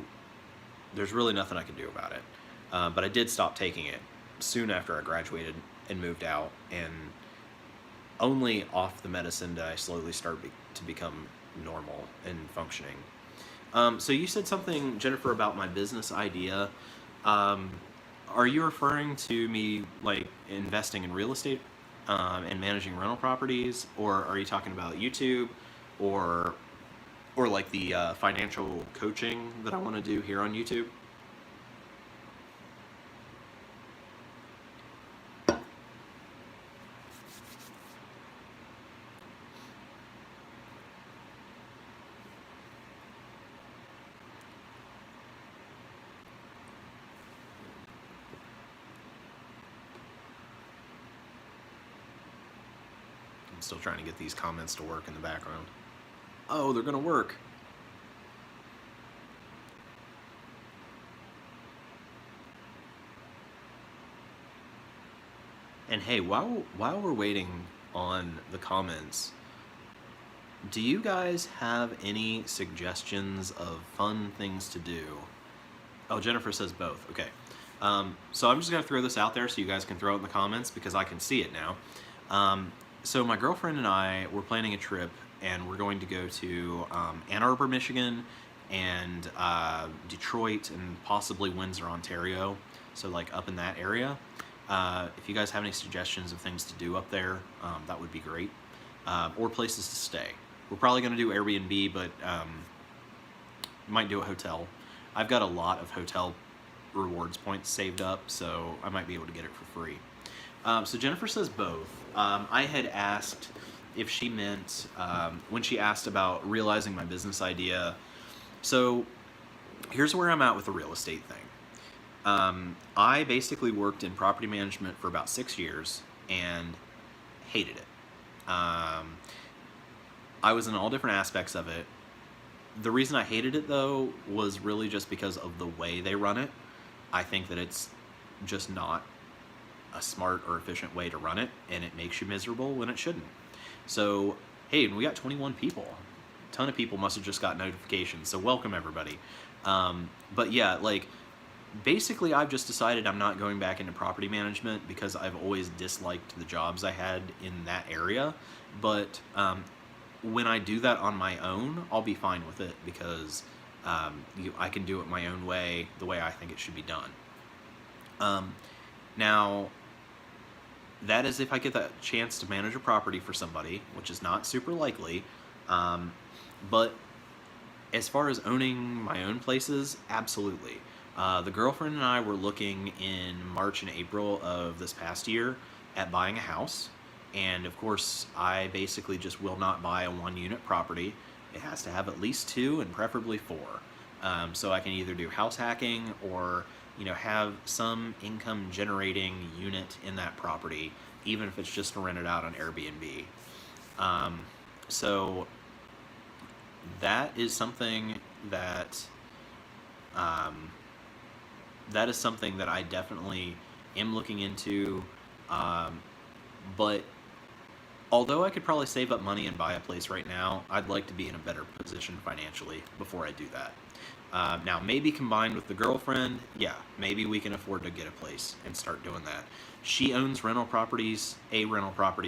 there's really nothing I can do about it. But I did stop taking it soon after I graduated and moved out, and only off the medicine did I slowly start to become normal and functioning. So you said something, Jennifer, about my business idea. Are you referring to me like investing in real estate and managing rental properties, or are you talking about YouTube, or like the financial coaching that I want to do here on YouTube? I'm still trying to get these comments to work in the background. Oh, they're gonna work. And hey, while we're waiting on the comments, do you guys have any suggestions of fun things to do? Oh, Jennifer says both. Okay. So I'm just gonna throw this out there so you guys can throw it in the comments, because I can see it now. So my girlfriend and I were planning a trip, and we're going to go to Ann Arbor, Michigan, and Detroit, and possibly Windsor, Ontario. So like up in that area. If you guys have any suggestions of things to do up there, that would be great. Or places to stay. We're probably going to do Airbnb, but might do a hotel. I've got a lot of hotel rewards points saved up, so I might be able to get it for free. So Jennifer says both. I had asked if she meant, when she asked about realizing my business idea. So here's where I'm at with the real estate thing. I basically worked in property management for about 6 years and hated it. I was in all different aspects of it. The reason I hated it, though, was really just because of the way they run it. I think that it's just not a smart or efficient way to run it, and it makes you miserable when it shouldn't. So, hey, we got 21 people. A ton of people must have just got notifications, so welcome everybody. But yeah, like, basically I've just decided I'm not going back into property management because I've always disliked the jobs I had in that area. But when I do that on my own, I'll be fine with it, because I can do it my own way, the way I think it should be done. Now, that is if I get that chance to manage a property for somebody, which is not super likely. But As far as owning my own places, absolutely. The girlfriend and I were looking in March and April of this past year at buying a house. And of course, I basically just will not buy a one-unit property. It has to have at least two and preferably four. So I can either do house hacking or have some income generating unit in that property, even if it's just to rent it out on Airbnb. So that is something that I definitely am looking into. But although I could probably save up money and buy a place right now, I'd like to be in a better position financially before I do that. Now, maybe combined with the girlfriend, yeah, maybe we can afford to get a place and start doing that. She owns a rental property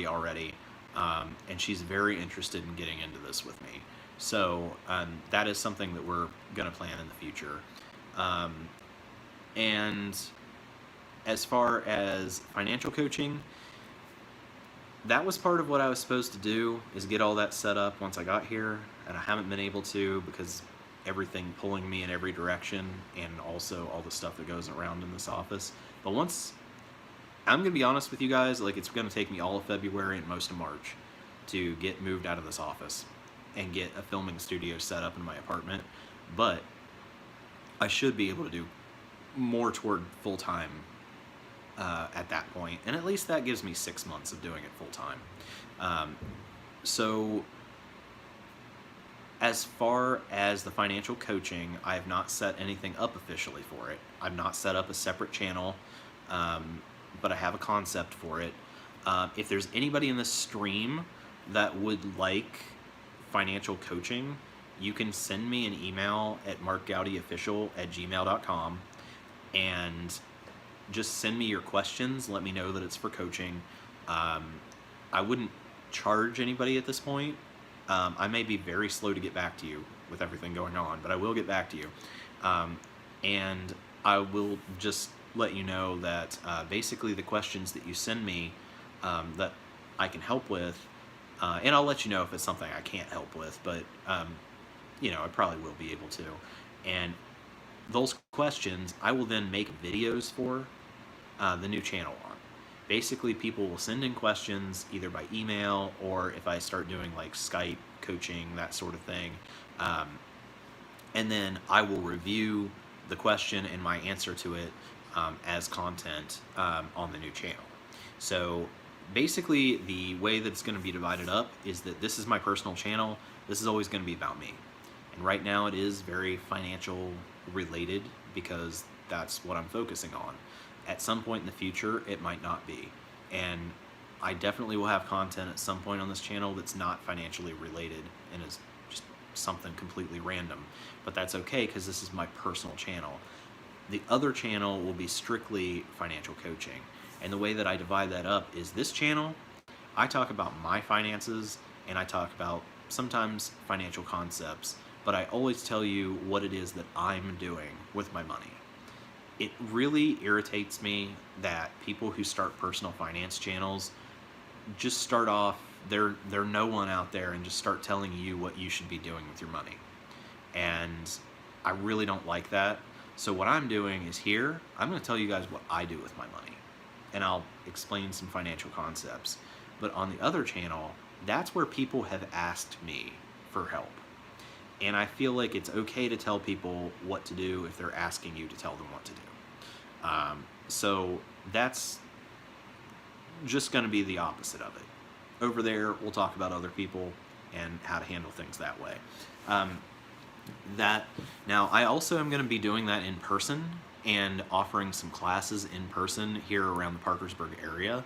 already, and she's very interested in getting into this with me. So that is something that we're going to plan in the future. And as far as financial coaching, that was part of what I was supposed to do, is get all that set up once I got here, and I haven't been able to because everything pulling me in every direction, and also all the stuff that goes around in this office. But once, I'm going to be honest with you guys, like, it's going to take me all of February and most of March to get moved out of this office and get a filming studio set up in my apartment. But I should be able to do more toward full-time at that point, and at least that gives me 6 months of doing it full-time. So as far as the financial coaching, I have not set anything up officially for it. I've not set up a separate channel, but I have a concept for it. If there's anybody in this stream that would like financial coaching, you can send me an email at markgoudyofficial@gmail.com and just send me your questions. Let me know that it's for coaching. I wouldn't charge anybody at this point. I may be very slow to get back to you with everything going on, but I will get back to you. And I will just let you know that basically the questions that you send me that I can help with, and I'll let you know if it's something I can't help with, but I probably will be able to. And those questions I will then make videos for the new channel on. Basically, people will send in questions either by email, or if I start doing like Skype coaching, that sort of thing. And then I will review the question and my answer to it as content on the new channel. So basically, the way that it's going to be divided up is that this is my personal channel. This is always going to be about me. And right now it is very financial related because that's what I'm focusing on. At some point in the future, it might not be. And I definitely will have content at some point on this channel that's not financially related and is just something completely random. But that's okay because this is my personal channel. The other channel will be strictly financial coaching. And the way that I divide that up is this channel, I talk about my finances and I talk about sometimes financial concepts, but I always tell you what it is that I'm doing with my money. It really irritates me that people who start personal finance channels just start off, they're no one out there, and just start telling you what you should be doing with your money. And I really don't like that. So what I'm doing is here, I'm going to tell you guys what I do with my money. And I'll explain some financial concepts. But on the other channel, that's where people have asked me for help. And I feel like it's okay to tell people what to do if they're asking you to tell them what to do. So that's just going to be the opposite of it. Over there, we'll talk about other people and how to handle things that way. Now, I also am going to be doing that in person and offering some classes in person here around the Parkersburg area,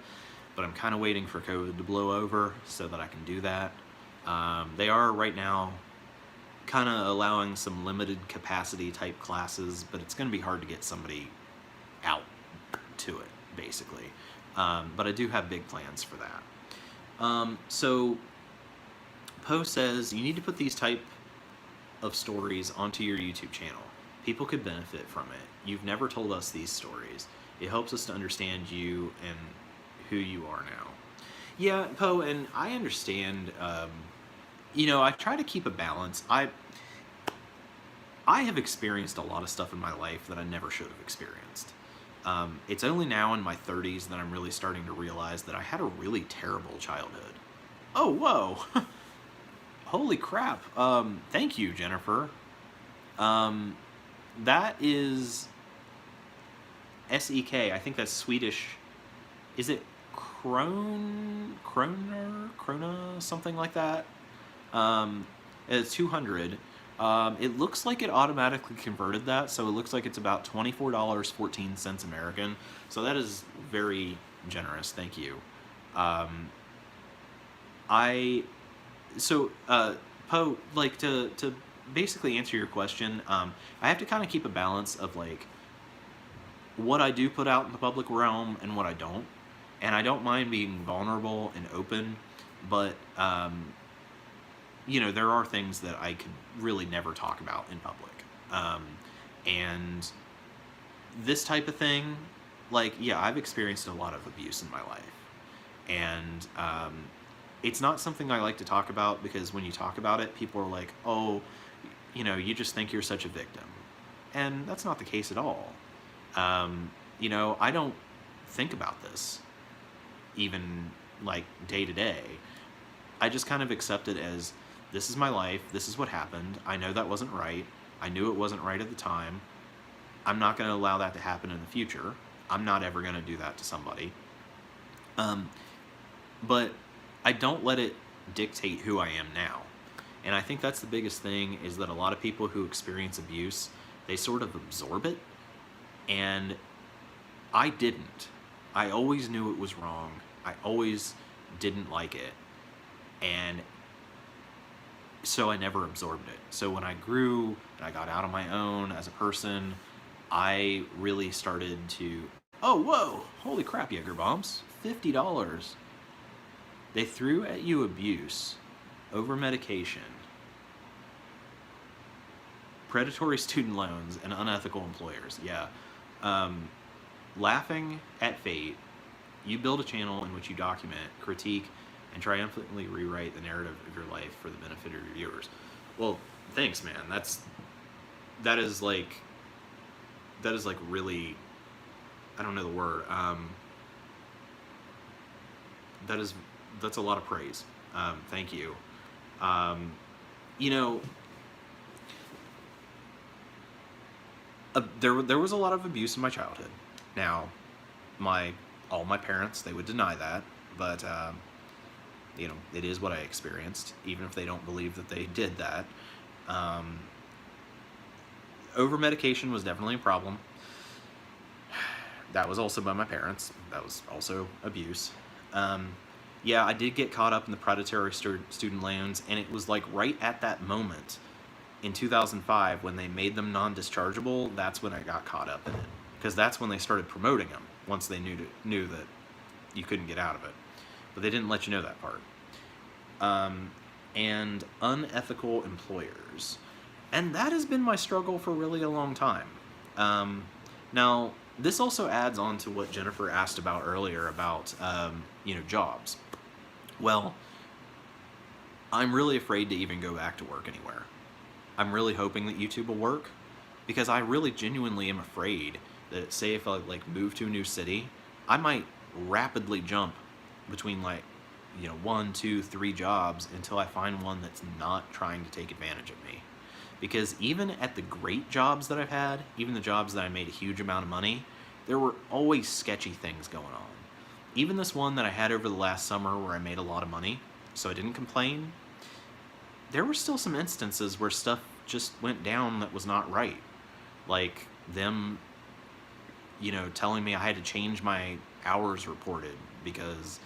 but I'm kind of waiting for COVID to blow over so that I can do that. They are right now kind of allowing some limited capacity type classes, but it's going to be hard to get somebody out to it, basically. But I do have big plans for that. So Poe says, you need to put these type of stories onto your YouTube channel. People could benefit from it. You've never told us these stories. It helps us to understand you and who you are now. Yeah, Poe, and I understand, I try to keep a balance. I have experienced a lot of stuff in my life that I never should have experienced. It's only now in my 30s that I'm really starting to realize that I had a really terrible childhood. Oh, whoa. Holy crap. Thank you, Jennifer. That is SEK. I think that's Swedish. Is it Krona, something like that? It's 200. It looks like it automatically converted that, so it looks like it's about $24.14 American. So that is very generous. Thank you. Poe, like, to basically answer your question, I have to kind of keep a balance of, like, what I do put out in the public realm and what I don't. And I don't mind being vulnerable and open, but, you know, there are things that I could really never talk about in public. And this type of thing, like, yeah, I've experienced a lot of abuse in my life. And it's not something I like to talk about, because when you talk about it, people are like, oh, you know, you just think you're such a victim. And that's not the case at all. You know, I don't think about this even, like, day to day. I just kind of accept it as, this is my life, this is what happened, I know that wasn't right, I knew it wasn't right at the time, I'm not going to allow that to happen in the future, I'm not ever going to do that to somebody. But I don't let it dictate who I am now. And I think that's the biggest thing, is that a lot of people who experience abuse, they sort of absorb it, and I didn't. I always knew it was wrong. I always didn't like it. And so I never absorbed it. So when I grew and I got out on my own as a person, I really started to, oh, whoa, holy crap, Jaeger bombs, $50. They threw at you abuse, over medication, predatory student loans, and unethical employers. Yeah. Laughing at fate, you build a channel in which you document, critique, and triumphantly rewrite the narrative of your life for the benefit of your viewers. Well, thanks, man. That is like really, I don't know the word. That's a lot of praise. Thank you. You know, there was a lot of abuse in my childhood. Now, all my parents, they would deny that, but you know, it is what I experienced, even if they don't believe that they did that. Over-medication was definitely a problem. That was also by my parents. That was also abuse. Yeah, I did get caught up in the predatory student loans, and it was like right at that moment in 2005 when they made them non-dischargeable. That's when I got caught up in it, because that's when they started promoting them, once they knew that you couldn't get out of it. But they didn't let you know that part. And unethical employers. And that has been my struggle for really a long time. Now, this also adds on to what Jennifer asked about earlier about, you know, jobs. Well, I'm really afraid to even go back to work anywhere. I'm really hoping that YouTube will work, because I really genuinely am afraid that, say if I, like, move to a new city, I might rapidly jump between, like, you know, 1, 2, 3 jobs until I find one that's not trying to take advantage of me. Because even at the great jobs that I've had, even the jobs that I made a huge amount of money, there were always sketchy things going on. Even this one that I had over the last summer where I made a lot of money, so I didn't complain, there were still some instances where stuff just went down that was not right. Like them, you know, telling me I had to change my hours reported because,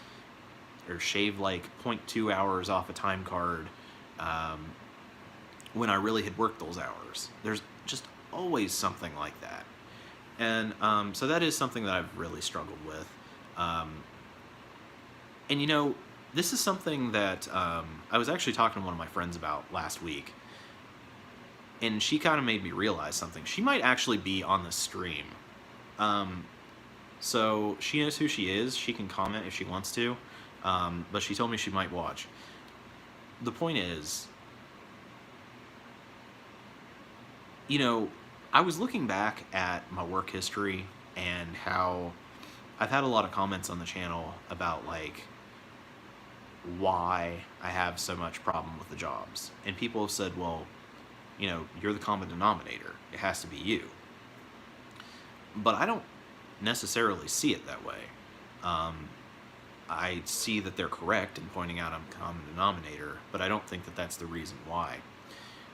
or shave like 0.2 hours off a time card when I really had worked those hours. There's just always something like that. And so that is something that I've really struggled with. And you know, this is something that I was actually talking to one of my friends about last week, and she kind of made me realize something. She might actually be on the stream. So she knows who she is. She can comment if she wants to, but she told me she might watch. The point is, you know, I was looking back at my work history and how I've had a lot of comments on the channel about like why I have so much problem with the jobs. And people have said, well, you know, you're the common denominator. It has to be you. But I don't necessarily see it that way. I see that they're correct in pointing out I'm a common denominator, but I don't think that that's the reason why.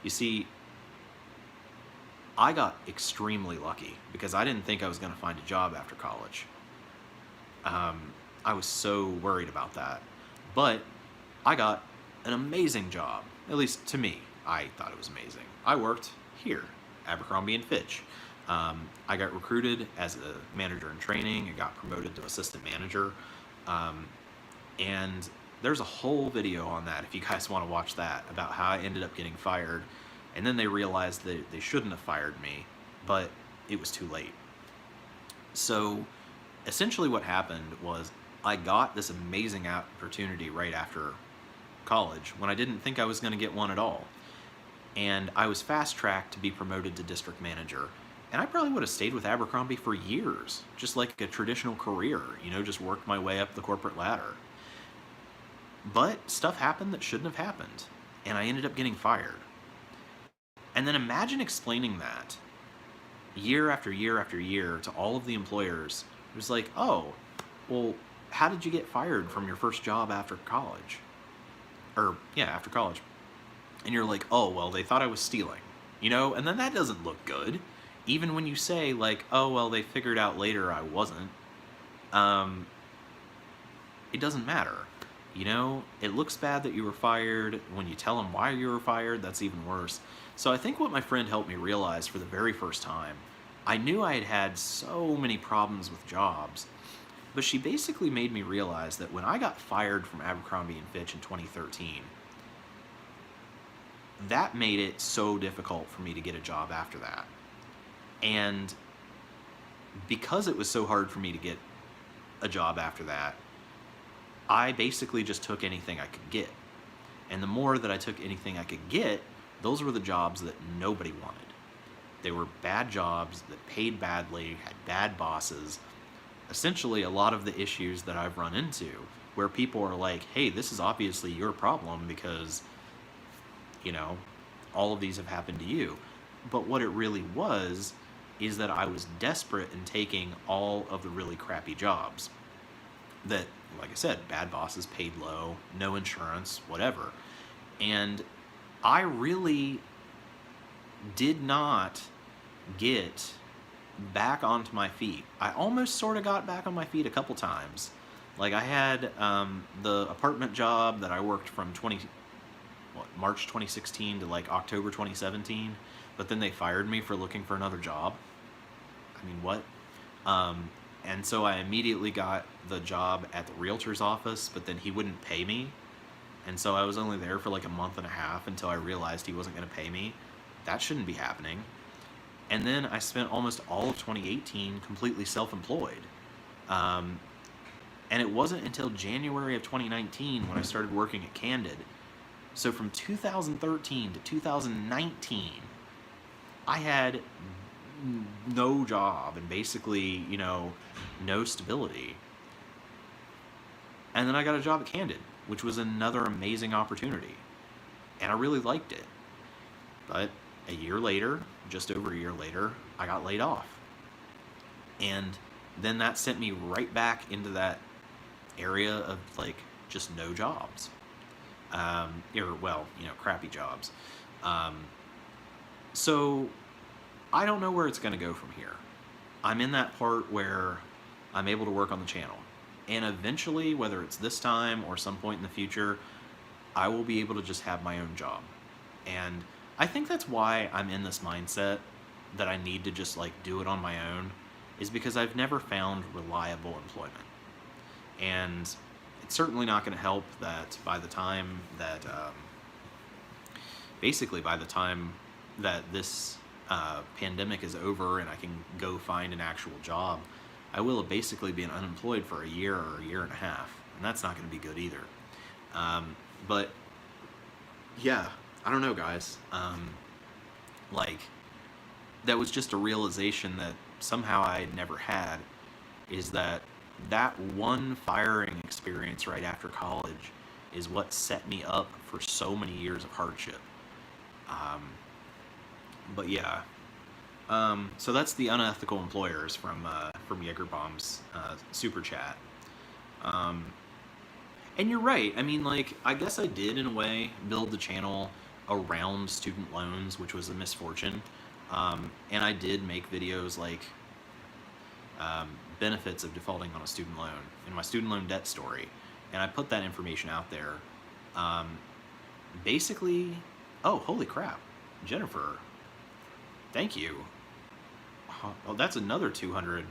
You see, I got extremely lucky because I didn't think I was going to find a job after college. I was so worried about that. But I got an amazing job, at least to me. I thought it was amazing. I worked here, Abercrombie and Fitch. I got recruited as a manager in training. I got promoted to assistant manager. And there's a whole video on that if you guys want to watch that, about how I ended up getting fired. And then they realized that they shouldn't have fired me, but it was too late. So essentially what happened was I got this amazing opportunity right after college when I didn't think I was going to get one at all. And I was fast-tracked to be promoted to district manager. And I probably would have stayed with Abercrombie for years, just like a traditional career, you know, just worked my way up the corporate ladder. But stuff happened that shouldn't have happened, and I ended up getting fired. And then imagine explaining that year after year after year to all of the employers. It was like, oh, well, how did you get fired from your first job after college? Or, yeah, after college. And you're like, oh, well, they thought I was stealing, you know? And then that doesn't look good. Even when you say, like, oh, well, they figured out later I wasn't. It doesn't matter. You know, it looks bad that you were fired. When you tell them why you were fired, that's even worse. So I think what my friend helped me realize for the very first time, I knew I had had so many problems with jobs, but she basically made me realize that when I got fired from Abercrombie & Fitch in 2013, that made it so difficult for me to get a job after that. And because it was so hard for me to get a job after that, I basically just took anything I could get. And the more that I took anything I could get, those were the jobs that nobody wanted. They were bad jobs that paid badly, had bad bosses. Essentially, a lot of the issues that I've run into where people are like, hey, this is obviously your problem because, you know, all of these have happened to you. But what it really was is that I was desperate in taking all of the really crappy jobs that, like I said, bad bosses, paid low, no insurance, whatever. And I really did not get back onto my feet. I almost sort of got back on my feet a couple times. Like I had the apartment job that I worked from March 2016 to like October 2017, but then they fired me for looking for another job. I mean, what? And so I immediately got the job at the realtor's office, but then he wouldn't pay me. And so I was only there for like a month and a half until I realized he wasn't going to pay me. That shouldn't be happening. And then I spent almost all of 2018 completely self-employed. And it wasn't until January of 2019 when I started working at Candid. So from 2013 to 2019, I had no job and basically, you know, no stability. And then I got a job at Candid, which was another amazing opportunity. And I really liked it. But a year later, just over a year later, I got laid off. And then that sent me right back into that area of like just no jobs. Well, you know, crappy jobs. So I don't know where it's going to go from here. I'm in that part where I'm able to work on the channel. And eventually, whether it's this time or some point in the future, I will be able to just have my own job. And I think that's why I'm in this mindset that I need to just like do it on my own, is because I've never found reliable employment. And it's certainly not going to help that by the time that, basically by the time that this pandemic is over and I can go find an actual job, I will have basically been unemployed for a year or a year and a half, and that's not going to be good either. But yeah, I don't know, guys. Like, that was just a realization that somehow I had never had, is that that one firing experience right after college is what set me up for so many years of hardship. Um, but yeah, so that's the unethical employers from Jaegerbomb's super chat. Um, and you're right. I mean, like, I guess I did in a way build the channel around student loans, which was a misfortune. And I did make videos like benefits of defaulting on a student loan and my student loan debt story, and I put that information out there. Basically, oh, holy crap, Jennifer, thank you. Oh, that's another 200.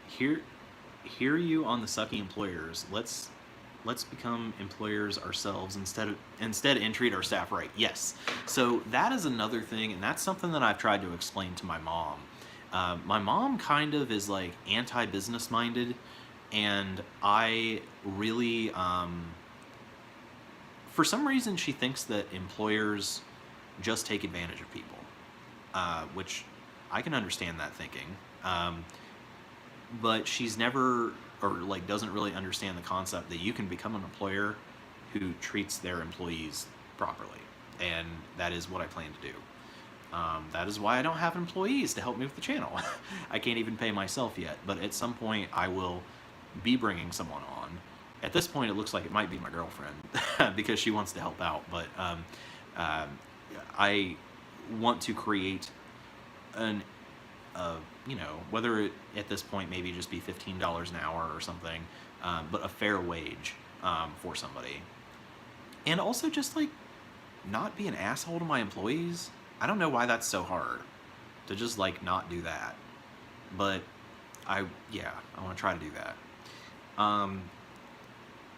Hear you on the sucky employers. Let's become employers ourselves instead and treat our staff right. Yes. So that is another thing, and that's something that I've tried to explain to my mom. My mom kind of is like anti-business minded, and I really, for some reason, she thinks that employers just take advantage of people, which I can understand that thinking. But she's never, or like doesn't really understand the concept that you can become an employer who treats their employees properly, and that is what I plan to do. That is why I don't have employees to help me with the channel. I can't even pay myself yet, but at some point I will be bringing someone on. At this point, it looks like it might be my girlfriend because she wants to help out, but I want to create an you know, whether it at this point maybe just be $15 an hour or something, but a fair wage for somebody. And also just like not be an asshole to my employees. I don't know why that's so hard to just like not do that, but I want to try to do that.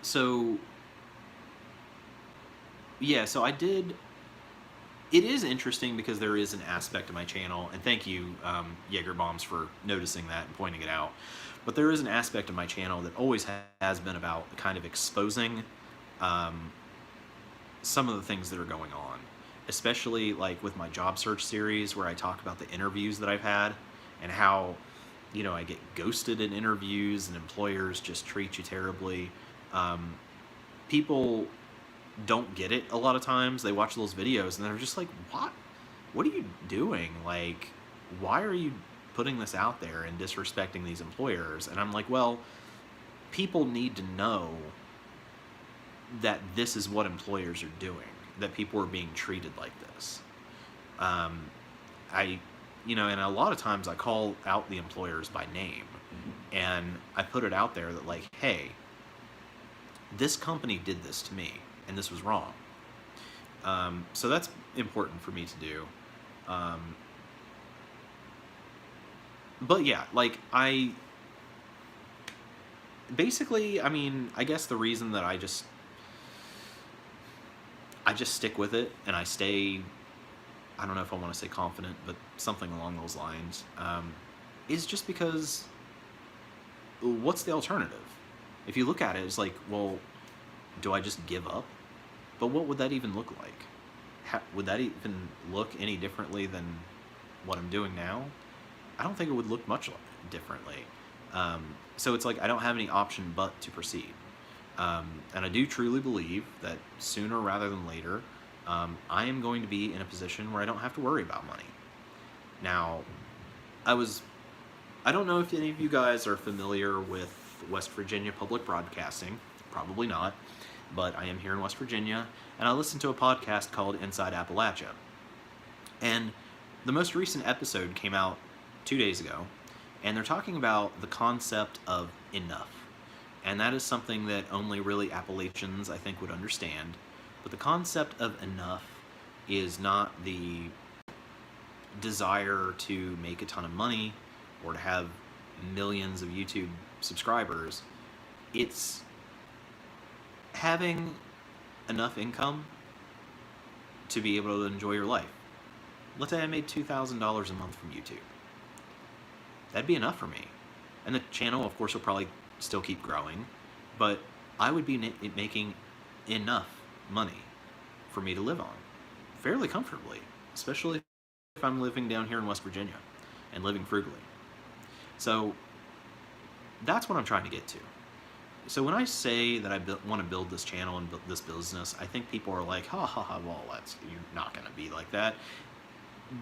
So yeah, so I did. It is interesting because there is an aspect of my channel, and thank you, Jaegerbombs, for noticing that and pointing it out. But there is an aspect of my channel that always has been about kind of exposing some of the things that are going on, especially like with my job search series where I talk about the interviews that I've had and how, you know, I get ghosted in interviews and employers just treat you terribly. People don't get it a lot of times. They watch those videos and they're just like, what are you doing? Like, why are you putting this out there and disrespecting these employers? And I'm like, well, people need to know that this is what employers are doing, that people are being treated like this. You know, and a lot of times I call out the employers by name, and I put it out there that like, hey, this company did this to me and this was wrong. So that's important for me to do. But yeah, like basically, I mean, I guess the reason that I just stick with it and I stay, I don't know if I want to say confident, but something along those lines, is just because what's the alternative? If you look at it, it's like, well, do I just give up? But what would that even look like? Would that even look any differently than what I'm doing now? I don't think it would look much differently. So it's like I don't have any option but to proceed. And I do truly believe that sooner rather than later, I am going to be in a position where I don't have to worry about money. Now, I don't know if any of you guys are familiar with West Virginia public broadcasting. Probably not, but I am here in West Virginia, and I listen to a podcast called Inside Appalachia. And the most recent episode came out 2 days ago, and they're talking about the concept of enough. And that is something that only really Appalachians, I think, would understand. But the concept of enough is not the desire to make a ton of money or to have millions of YouTube subscribers. It's having enough income to be able to enjoy your life. Let's say I made $2,000 a month from YouTube. That'd be enough for me. And the channel, of course, will probably still keep growing, but I would be making enough money for me to live on fairly comfortably, especially if I'm living down here in West Virginia and living frugally? So that's what I'm trying to get to. So when I say that I want to build this channel and build this business, I think people are like, ha ha ha, well, you're not going to be like that.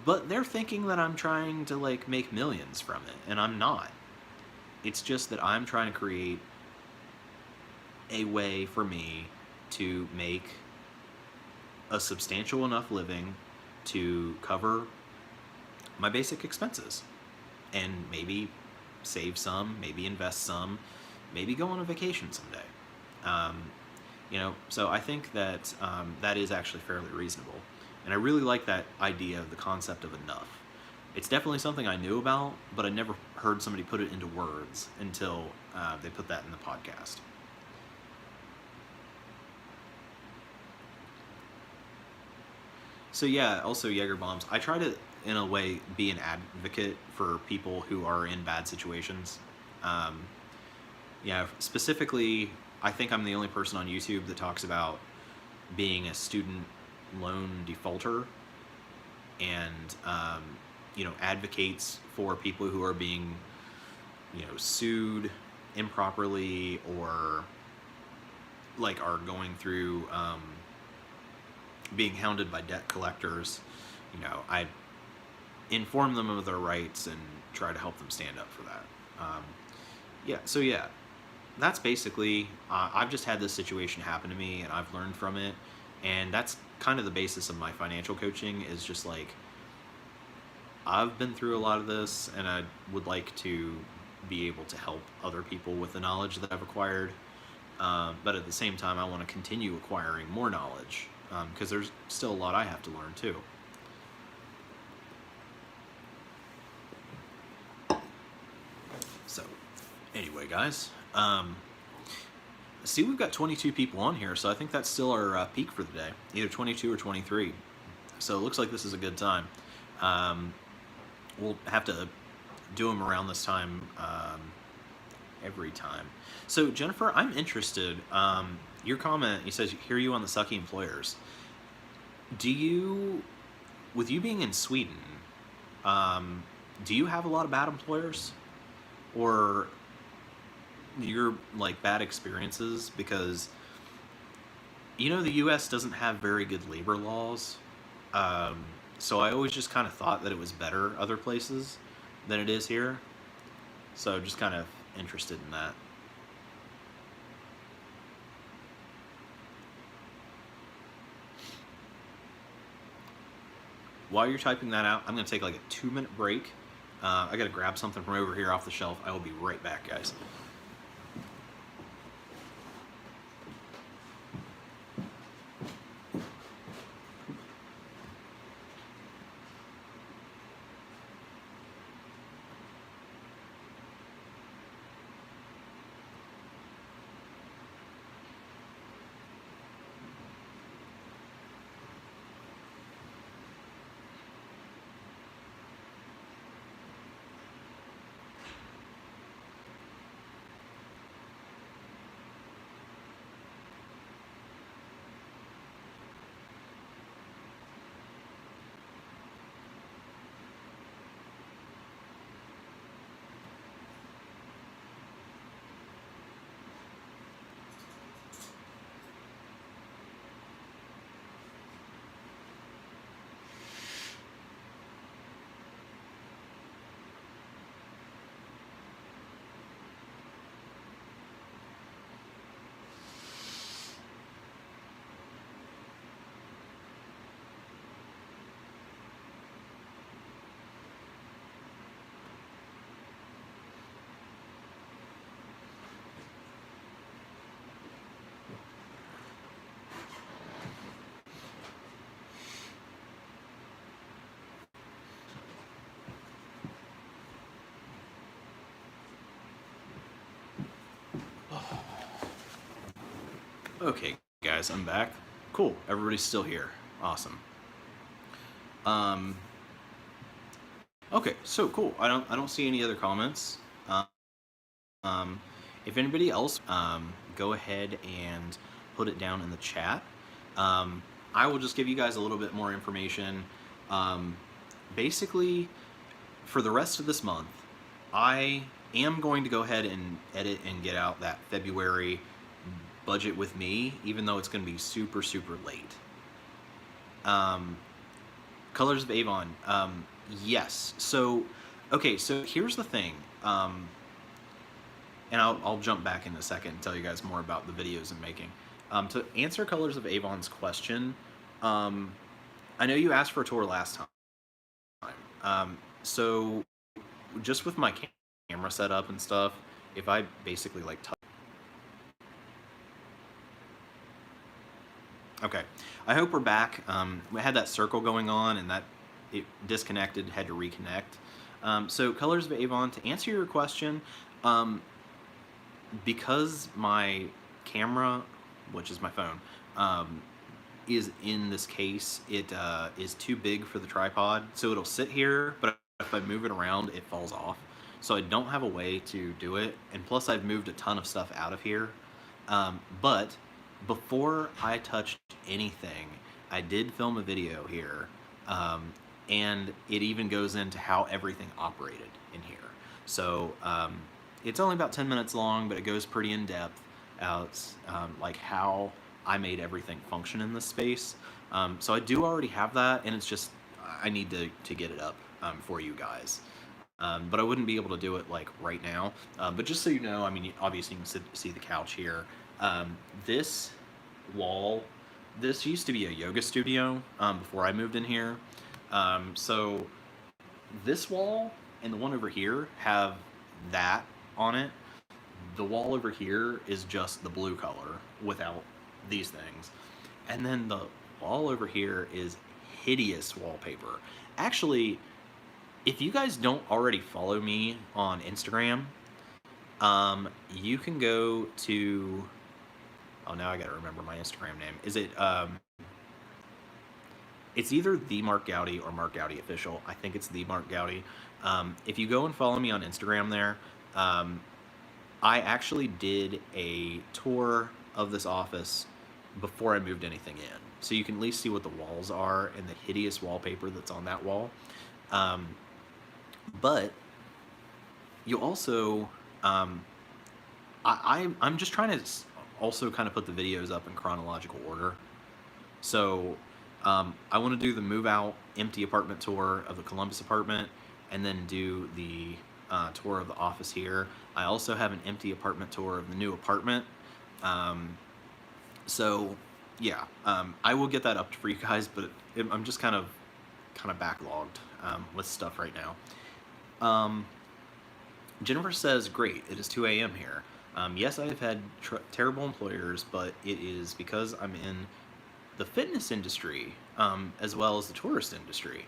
But they're thinking that I'm trying to like make millions from it, and I'm not. It's just that I'm trying to create a way for me to make a substantial enough living to cover my basic expenses, and maybe save some, maybe invest some, maybe go on a vacation someday. So I think that that is actually fairly reasonable. And I really like that idea of the concept of enough. It's definitely something I knew about, but I never heard somebody put it into words until they put that in the podcast. So yeah, also Jaeger bombs. I try to, in a way, be an advocate for people who are in bad situations. Specifically, I think I'm the only person on YouTube that talks about being a student loan defaulter and advocates for people who are being sued improperly, or like are going through being hounded by debt collectors. I inform them of their rights and try to help them stand up for that. So that's basically, I've just had this situation happen to me and I've learned from it, and that's kind of the basis of my financial coaching, is just like, I've been through a lot of this and I would like to be able to help other people with the knowledge that I've acquired, but at the same time I want to continue acquiring more knowledge, because there's still a lot I have to learn too. So anyway, guys, see, we've got 22 people on here, so I think that's still our peak for the day, either 22 or 23. So it looks like this is a good time. We'll have to do them around this time every time. So Jennifer, I'm interested. Your comment, you says, hear you on the sucky employers. With you being in Sweden, do you have a lot of bad employers? Or your like bad experiences? Because the US doesn't have very good labor laws, so I always just kind of thought that it was better other places than it is here, so just kind of interested in that. While you're typing that out, I'm going to take like a 2-minute break. I got to grab something from over here off the shelf. I will be right back, guys. Okay, guys, I'm back. Cool, everybody's still here. Awesome. Okay, so cool. I don't see any other comments. If anybody else, go ahead and put it down in the chat. I will just give you guys a little bit more information. basically, for the rest of this month, I am going to go ahead and edit and get out that February budget with me, even though it's going to be super, super late. Colors of Avon. Yes. So, okay, so here's the thing. And I'll jump back in a second and tell you guys more about the videos I'm making. To answer Colors of Avon's question, I know you asked for a tour last time. So just with my camera setup and stuff, if I basically like touch... Okay, I hope we're back. We had that circle going on and that it disconnected, had to reconnect. So Colors of Avon, to answer your question, because my camera, which is my phone, is in this case, it is too big for the tripod, so it'll sit here, but if I move it around, it falls off. So I don't have a way to do it, and plus I've moved a ton of stuff out of here. But before I touched anything, I did film a video here, and it even goes into how everything operated in here. So it's only about 10 minutes long, but it goes pretty in depth out like how I made everything function in this space. So I do already have that, and it's just I need to get it up for you guys. But I wouldn't be able to do it like right now. But just so you know, I mean, obviously you can see the couch here. This wall, this used to be a yoga studio before I moved in here. So this wall and the one over here have that on it. The wall over here is just the blue color without these things. And then the wall over here is hideous wallpaper. Actually, if you guys don't already follow me on Instagram, you can go to... Oh, now I gotta remember my Instagram name. Is it... it's either the MarkGoudy or MarkGoudy Official. I think it's the MarkGoudy. If you go and follow me on Instagram there, I actually did a tour of this office before I moved anything in. So you can at least see what the walls are and the hideous wallpaper that's on that wall. But you also, I'm just trying to also kind of put the videos up in chronological order. So I want to do the move out empty apartment tour of the Columbus apartment, and then do the tour of the office here. I also have an empty apartment tour of the new apartment. So yeah, I will get that up for you guys, but I'm just kind of backlogged with stuff right now. Jennifer says, great, it is 2 a.m. here. Yes, I've had terrible employers, but it is because I'm in the fitness industry as well as the tourist industry.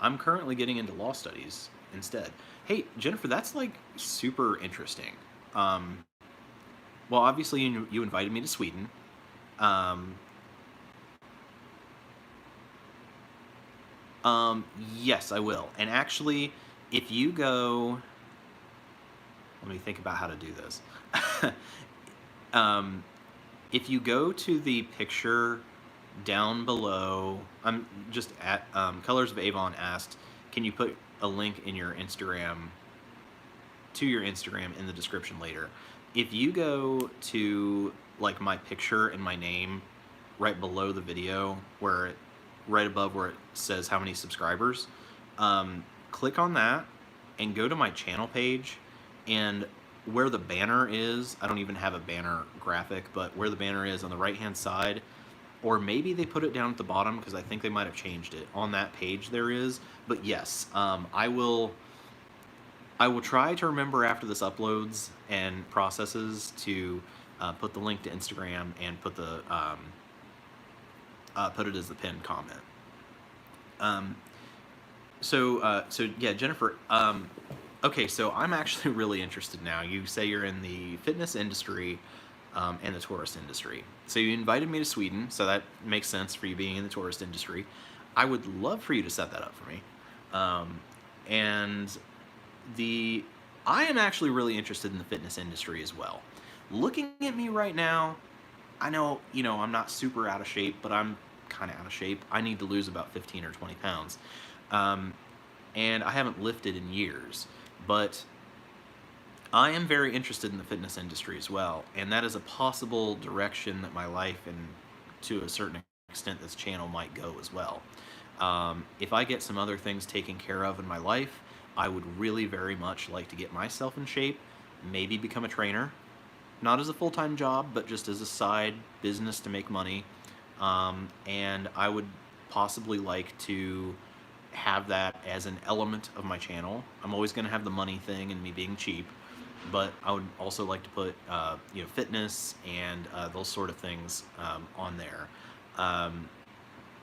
I'm currently getting into law studies instead. Hey, Jennifer, that's like super interesting. Well, obviously you invited me to Sweden. Yes, I will. And actually, if you go... Let me think about how to do this. If you go to the picture down below, I'm just at Colors of Avon asked, can you put a link in your Instagram to your Instagram in the description later? If you go to like my picture and my name right below the video, where right above where it says how many subscribers, click on that and go to my channel page, and where the banner is, I don't even have a banner graphic, but where the banner is on the right hand side, or maybe they put it down at the bottom because I think they might have changed it. On that page there is, but yes, I will try to remember after this uploads and processes to put the link to Instagram and put the put it as the pinned comment. So yeah, Jennifer. Okay, so I'm actually really interested now. You say you're in the fitness industry and the tourist industry. So you invited me to Sweden, so that makes sense for you being in the tourist industry. I would love for you to set that up for me. And I am actually really interested in the fitness industry as well. Looking at me right now, I know, I'm not super out of shape, but I'm kind of out of shape. I need to lose about 15 or 20 pounds. and I haven't lifted in years, but I am very interested in the fitness industry as well, and that is a possible direction that my life and to a certain extent this channel might go as well. If I get some other things taken care of in my life, I would really very much like to get myself in shape, maybe become a trainer, not as a full-time job, but just as a side business to make money. And I would possibly like to have that as an element of my channel. I'm always going to have the money thing and me being cheap, but I would also like to put fitness and those sort of things on there.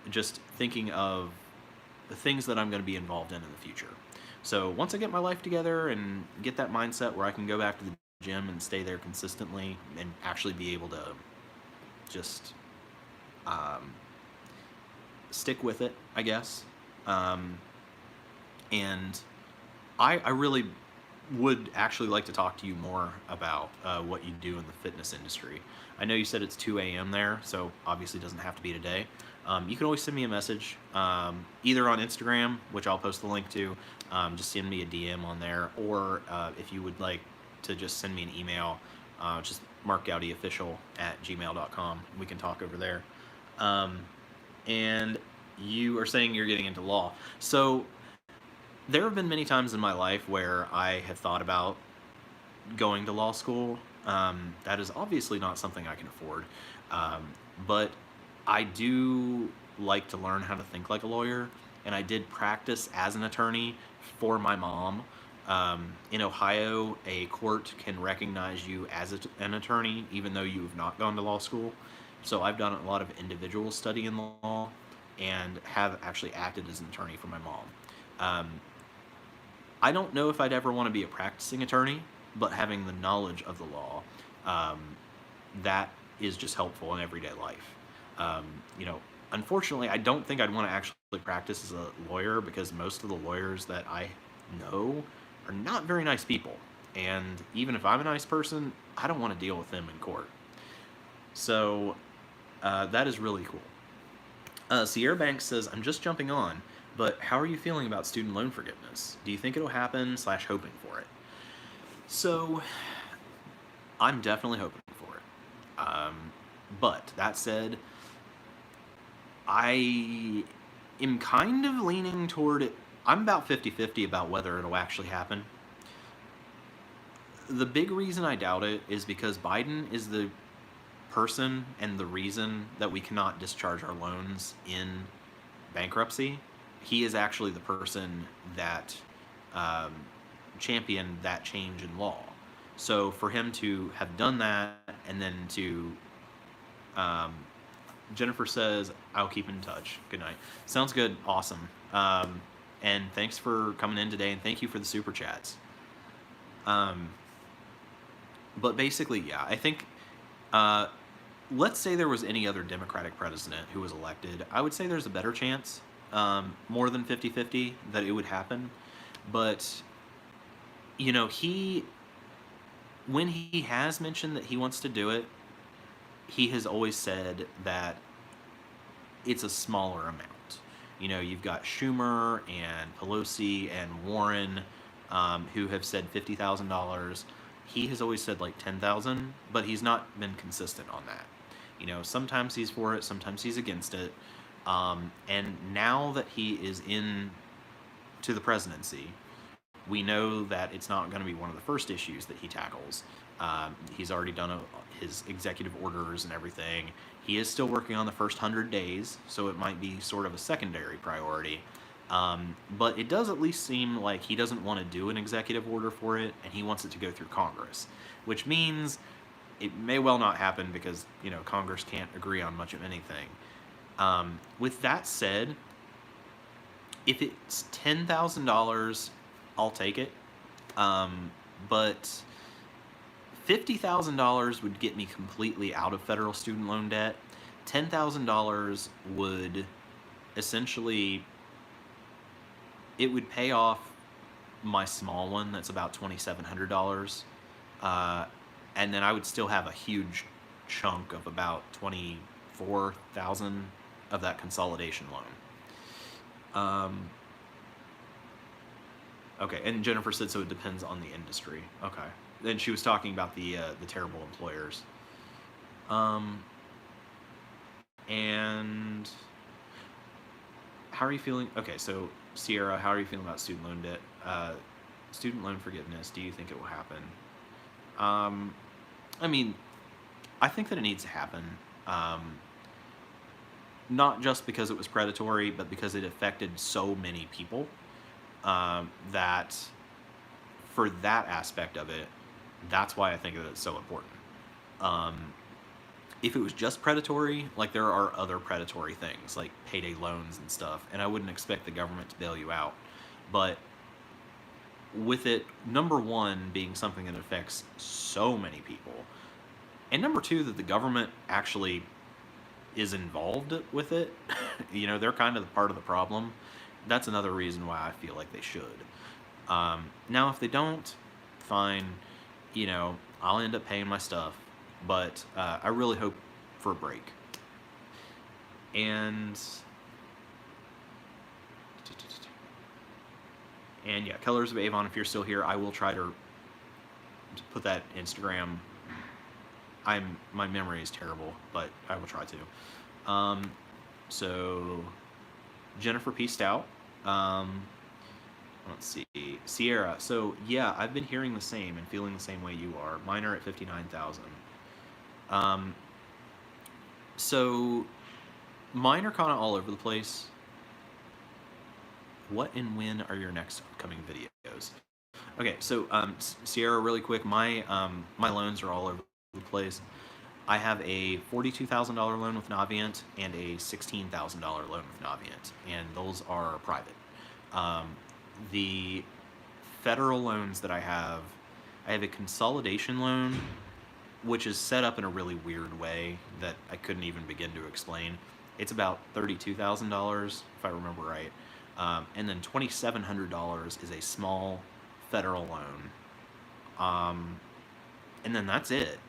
Just thinking of the things that I'm going to be involved in the future. So once I get my life together and get that mindset where I can go back to the gym and stay there consistently and actually be able to just stick with it, I guess. And I really would actually like to talk to you more about what you do in the fitness industry. I know you said it's 2 a.m. there, so obviously it doesn't have to be today. You can always send me a message, either on Instagram, which I'll post the link to. Just send me a DM on there, or if you would like to just send me an email, just MarkGoudyOfficial@gmail.com. We can talk over there. And you are saying you're getting into law. So there have been many times in my life where I have thought about going to law school. That is obviously not something I can afford, but I do like to learn how to think like a lawyer, and I did practice as an attorney for my mom. In Ohio, a court can recognize you as an attorney even though you have not gone to law school. So I've done a lot of individual study in law and have actually acted as an attorney for my mom. I don't know if I'd ever want to be a practicing attorney, but having the knowledge of the law, that is just helpful in everyday life. Unfortunately, I don't think I'd want to actually practice as a lawyer because most of the lawyers that I know are not very nice people. And even if I'm a nice person, I don't want to deal with them in court. So that is really cool. Sierra Banks says, I'm just jumping on, but how are you feeling about student loan forgiveness? Do you think it'll happen / hoping for it? So I'm definitely hoping for it. But that said, I am kind of leaning toward it. I'm about 50-50 about whether it'll actually happen. The big reason I doubt it is because Biden is the person and the reason that we cannot discharge our loans in bankruptcy. He is actually the person that championed that change in law. So for him to have done that and then to Jennifer says, I'll keep in touch. Good night. Sounds good. Awesome. And thanks for coming in today, and thank you for the super chats. But basically, yeah, I think, let's say there was any other Democratic president who was elected, I would say there's a better chance, more than 50-50, that it would happen. But, when he has mentioned that he wants to do it, he has always said that it's a smaller amount. You've got Schumer and Pelosi and Warren, who have said $50,000. He has always said like 10,000, but he's not been consistent on that. Sometimes he's for it, sometimes he's against it. And now that he is in to the presidency, we know that it's not going to be one of the first issues that he tackles. He's already done his executive orders and everything. He is still working on the first 100 days, so it might be sort of a secondary priority. But it does at least seem like he doesn't want to do an executive order for it, and he wants it to go through Congress, which means it may well not happen because, Congress can't agree on much of anything. With that said, if it's $10,000, I'll take it. But $50,000 would get me completely out of federal student loan debt. $10,000 would essentially, it would pay off my small one that's about $2,700. And then I would still have a huge chunk of about $24,000 of that consolidation loan. Okay, and Jennifer said, so it depends on the industry. Okay. Then she was talking about the terrible employers. And how are you feeling? Okay, so Sierra, how are you feeling about student loan debt? Student loan forgiveness, do you think it will happen? I mean, I think that it needs to happen. Not just because it was predatory, but because it affected so many people, that for that aspect of it, that's why I think that it's so important. If it was just predatory, like there are other predatory things like payday loans and stuff, and I wouldn't expect the government to bail you out. But with it, number one, being something that affects so many people, and number two, that the government actually is involved with it, you know, they're kind of part of the problem. That's another reason why I feel like they should. Now, if they don't, fine, you know, I'll end up paying my stuff, but I really hope for a break. And yeah, Colors of Avon, if you're still here, I will try to put that Instagram. My memory is terrible, but I will try to. So Jennifer pieced out. Let's see, Sierra. So yeah, I've been hearing the same and feeling the same way you are. Mine are at 59,000. So mine are kind of all over the place. What and when are your next upcoming videos? Okay, so Sierra, really quick, my loans are all over the place. I have a $42,000 loan with Navient and a $16,000 loan with Navient, and those are private. The federal loans that I have a Consolidation loan, which is set up in a really weird way that I couldn't even begin to explain. It's about $32,000, if I remember right. And then $2,700 is a small federal loan. And then that's it.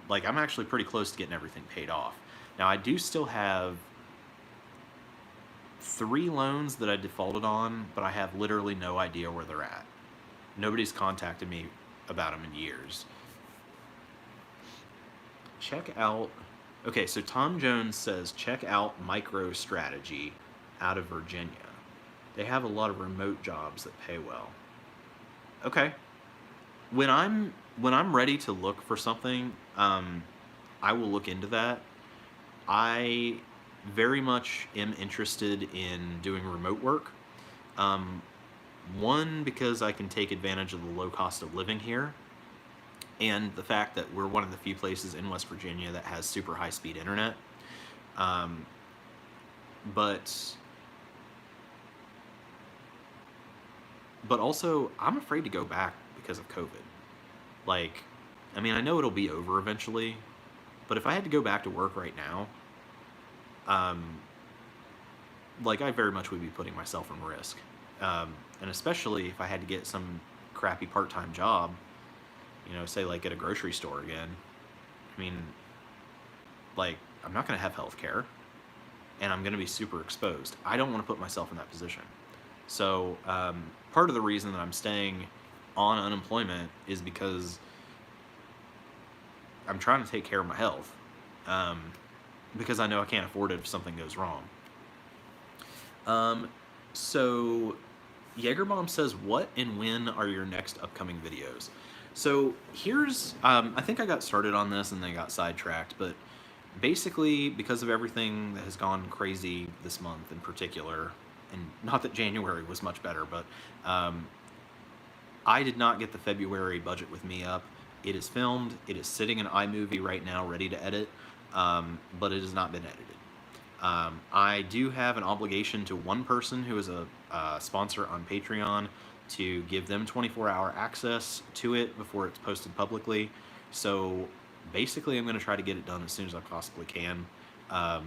Like, I'm actually pretty close to getting everything paid off. Now, I do still have 3 loans that I defaulted on, but I have literally no idea where they're at. Nobody's contacted me about them in years. Check out... Okay, so Tom Jones says, check out MicroStrategy out of Virginia. They have a lot of remote jobs that pay well. Okay. When I'm ready to look for something, I will look into that. I very much am interested in doing remote work. One, because I can take advantage of the low cost of living here, and the fact that we're one of the few places in West Virginia that has super high-speed internet. But also, I'm afraid to go back because of COVID. Like, I mean, I know it'll be over eventually, but if I had to go back to work right now, like, I very much would be putting myself in risk. And especially if I had to get some crappy part-time job, you know, say like at a grocery store again. I mean, like, I'm not going to have health care, and I'm going to be super exposed. I don't want to put myself in that position. So part of the reason that I'm staying on unemployment is because I'm trying to take care of my health, because I know I can't afford it if something goes wrong. So Jaegerbomb says, what and when are your next upcoming videos? So here's, I think I got started on this and then got sidetracked, but basically because of everything that has gone crazy this month in particular, and not that January was much better, but I did not get the February budget with me up. It is filmed. It is sitting in iMovie right now, ready to edit, but it has not been edited. I do have an obligation to one person who is a sponsor on Patreon to give them 24-hour access to it before it's posted publicly. So basically I'm going to try to get it done as soon as I possibly can. I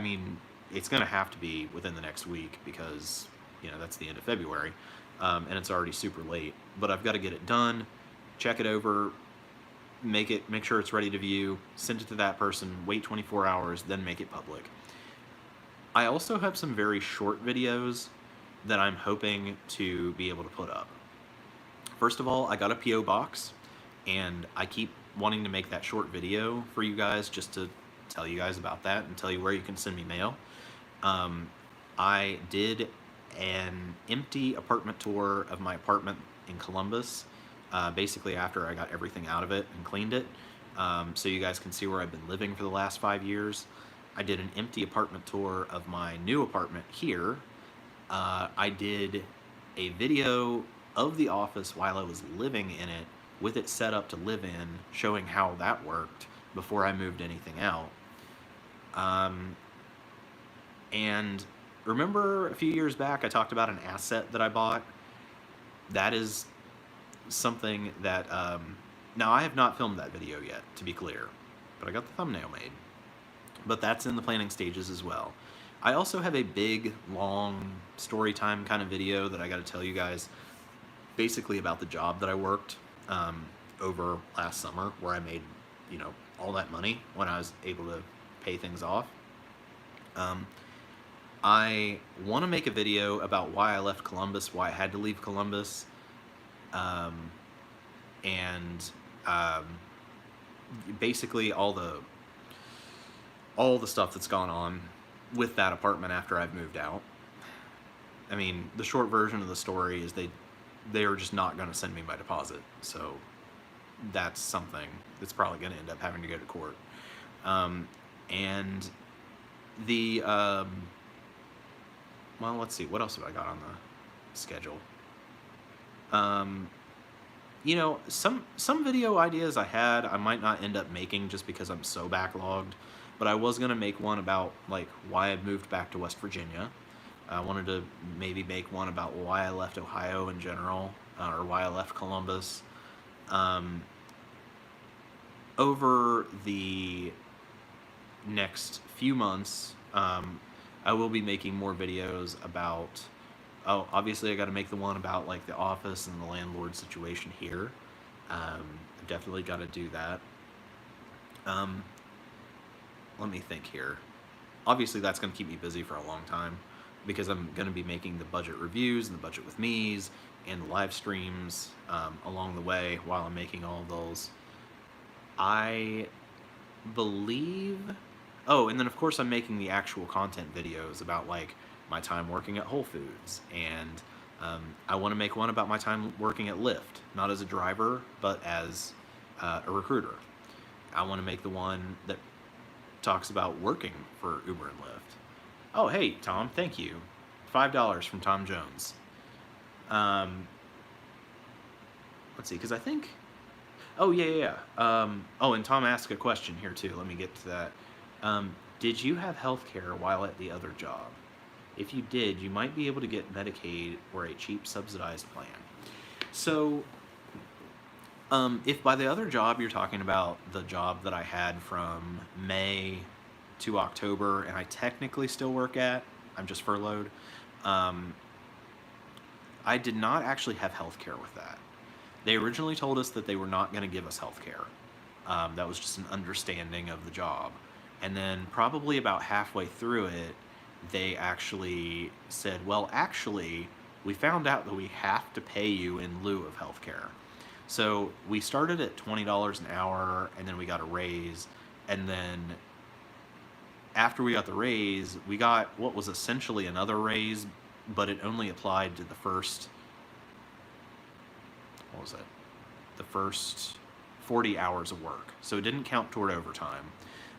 mean, it's going to have to be within the next week because, you know, that's the end of February, and it's already super late. But I've got to get it done, check it over, make sure it's ready to view, send it to that person, wait 24 hours, then make it public. I also have some very short videos that I'm hoping to be able to put up. First of all, I got a P.O. box, and I keep wanting to make that short video for you guys just to tell you guys about that and tell you where you can send me mail. I did an empty apartment tour of my apartment in Columbus, basically after I got everything out of it and cleaned it, so you guys can see where I've been living for the last 5 years. I did an empty apartment tour of my new apartment here. I did a video of the office while I was living in it, with it set up to live in, showing how that worked before I moved anything out. And remember a few years back I talked about an asset that I bought? That is something that, now I have not filmed that video yet, to be clear, but I got the thumbnail made. But that's in the planning stages as well. I also have a big, long story time kind of video that I got to tell you guys, basically about the job that I worked over last summer, where I made, you know, all that money when I was able to pay things off. I want to make a video about why I left Columbus, why I had to leave Columbus, and basically all the stuff that's gone on with that apartment after I've moved out. I mean, the short version of the story is they are just not going to send me my deposit, so that's something that's probably going to end up having to go to court. And the well, let's see, what else have I got on the schedule? You know, some video ideas I had I might not end up making just because I'm so backlogged, but I was going to make one about, like, why I moved back to West Virginia. I wanted to maybe make one about why I left Ohio in general, or why I left Columbus. Over the next few months, I will be making more videos about, oh, obviously I got to make the one about, like, the office and the landlord situation here. I've definitely got to do that. Let me think here. Obviously that's going to keep me busy for a long time, because I'm going to be making the budget reviews and the budget with me's and the live streams along the way while I'm making all of those. I believe... Oh, and then of course I'm making the actual content videos about, like, my time working at Whole Foods, and I want to make one about my time working at Lyft, not as a driver, but as a recruiter. I want to make the one that talks about working for Uber and Lyft. Oh, hey, Tom, thank you. $5 from Tom Jones. Let's see, because I think... Oh, yeah. Oh, and Tom asked a question here, too. Let me get to that. Did you have health care while at the other job? If you did, you might be able to get Medicaid or a cheap subsidized plan. So, if by the other job you're talking about the job that I had from May to October, and I technically still work at, I'm just furloughed, I did not actually have health care with that. They originally told us that they were not going to give us health care. That was just an understanding of the job. And then probably about halfway through it, they actually said, well, actually, we found out that we have to pay you in lieu of health care. So we started at $20 an hour, and then we got a raise, and then after we got the raise, we got what was essentially another raise, but it only applied to the first, what was it? The first 40 hours of work. So it didn't count toward overtime,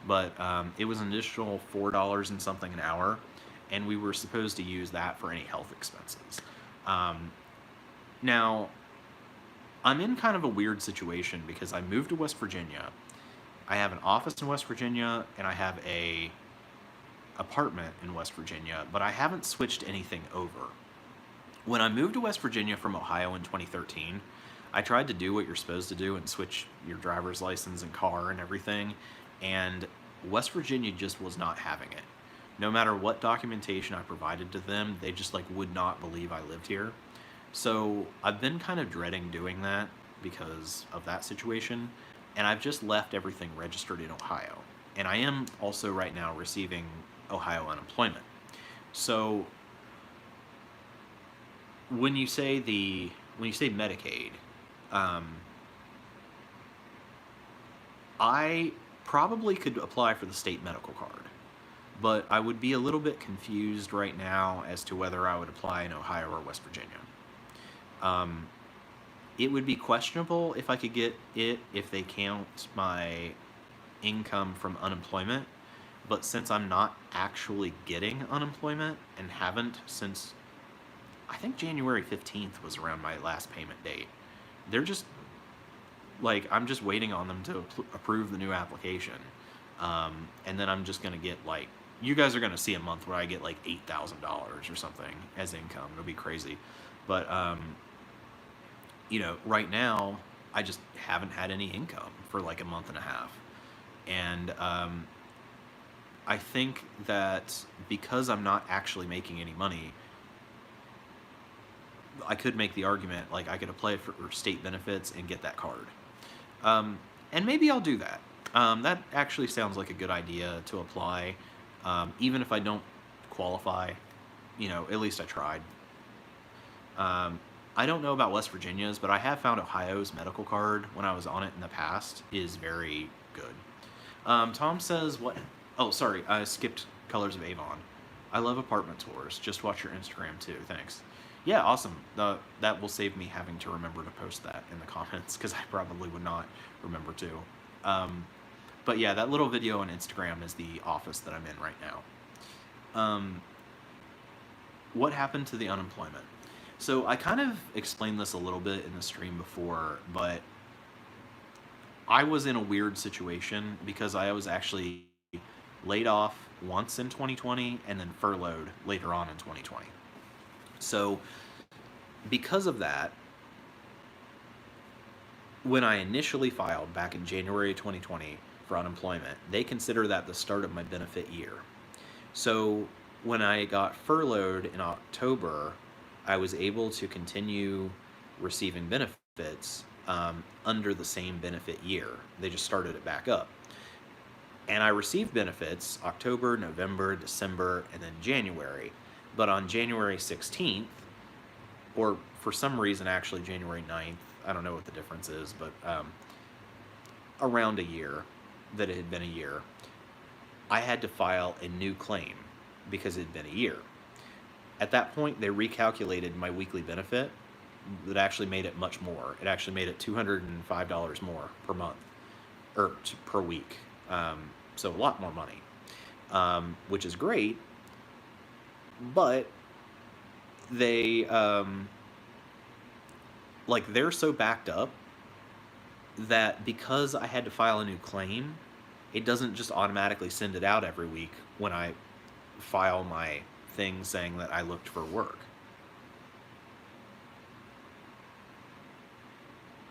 but it was an additional $4 and something an hour, and we were supposed to use that for any health expenses. Now, I'm in kind of a weird situation because I moved to West Virginia. I have an office in West Virginia, and I have a apartment in West Virginia, but I haven't switched anything over. When I moved to West Virginia from Ohio in 2013, I tried to do what you're supposed to do and switch your driver's license and car and everything, and West Virginia just was not having it. No matter what documentation I provided to them, they just, like, would not believe I lived here. So I've been kind of dreading doing that because of that situation, and I've just left everything registered in Ohio. And I am also right now receiving Ohio unemployment. So when you say Medicaid, um, I probably could apply for the state medical card, but I would be a little bit confused right now as to whether I would apply in Ohio or West Virginia. Um, it would be questionable if I could get it if they count my income from unemployment, but since I'm not actually getting unemployment and haven't since, I think January 15th was around my last payment date, they're just like, I'm just waiting on them to approve the new application. And then I'm just going to get like, you guys are going to see a month where I get like $8,000 or something as income. It'll be crazy. But, right now, I just haven't had any income for like a month and a half. And I think that because I'm not actually making any money, I could make the argument, like, I could apply for state benefits and get that card. And maybe I'll do that. That actually sounds like a good idea to apply. Even if I don't qualify, at least I tried. I don't know about West Virginia's, but I have found Ohio's medical card when I was on it in the past is very good. Tom says, what? Oh, sorry, I skipped Colors of Avon. I love apartment tours. Just watch your Instagram too. Thanks. Yeah, awesome. That will save me having to remember to post that in the comments because I probably would not remember to. But yeah, that little video on Instagram is the office that I'm in right now. What happened to the unemployment? So I kind of explained this a little bit in the stream before, but I was in a weird situation because I was actually laid off once in 2020 and then furloughed later on in 2020. So because of that, when I initially filed back in January 2020 for unemployment, they consider that the start of my benefit year. So when I got furloughed in October, I was able to continue receiving benefits under the same benefit year. They just started it back up. And I received benefits October, November, December, and then January. But on January 16th, or for some reason actually January 9th, I don't know what the difference is, but around a year, that it had been a year, I had to file a new claim because it had been a year. At that point, they recalculated my weekly benefit. That actually made it much more. It actually made it $205 more per month, or per week. So a lot more money, which is great. But they, they're so backed up that because I had to file a new claim, it doesn't just automatically send it out every week when I file my thing saying that I looked for work.